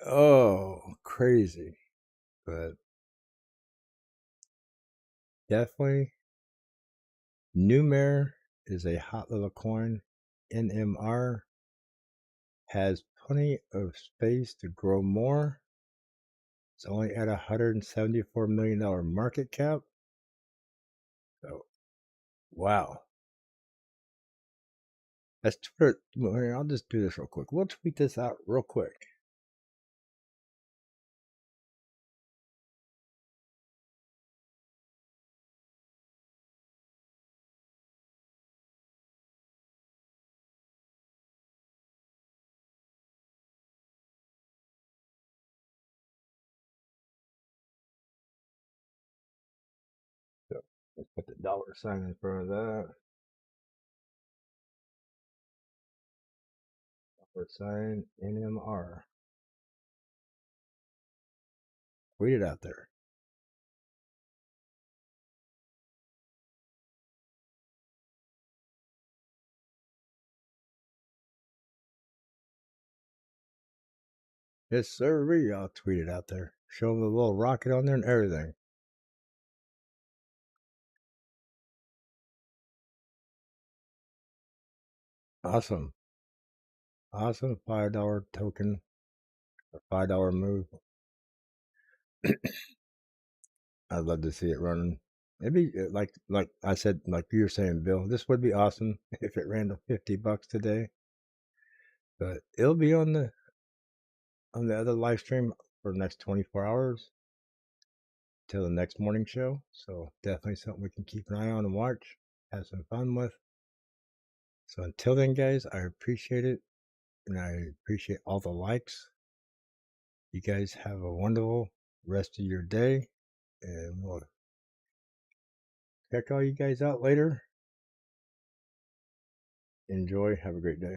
Oh, crazy. But definitely, Numer is a hot little coin. NMR has plenty of space to grow more. It's only at $174 million market cap. So, wow. Let's Twitter. I'll just do this real quick. We'll tweet this out real quick. So let's put the dollar sign in front of that. Dollar sign NMR. Tweet it out there. Yes, sir. I'll tweet it out there. Show them the little rocket on there and everything. Awesome. Awesome. $5 token. A $5 move. I'd love to see it running. Maybe like I said, like you were saying, Bill, this would be awesome if it ran to $50 today. But it'll be on the other live stream for the next 24 hours till the next morning show. So definitely something we can keep an eye on and watch, have some fun with. So until then, guys, I appreciate it, and I appreciate all the likes. You guys have a wonderful rest of your day, and we'll check all you guys out later. Enjoy. Have a great day.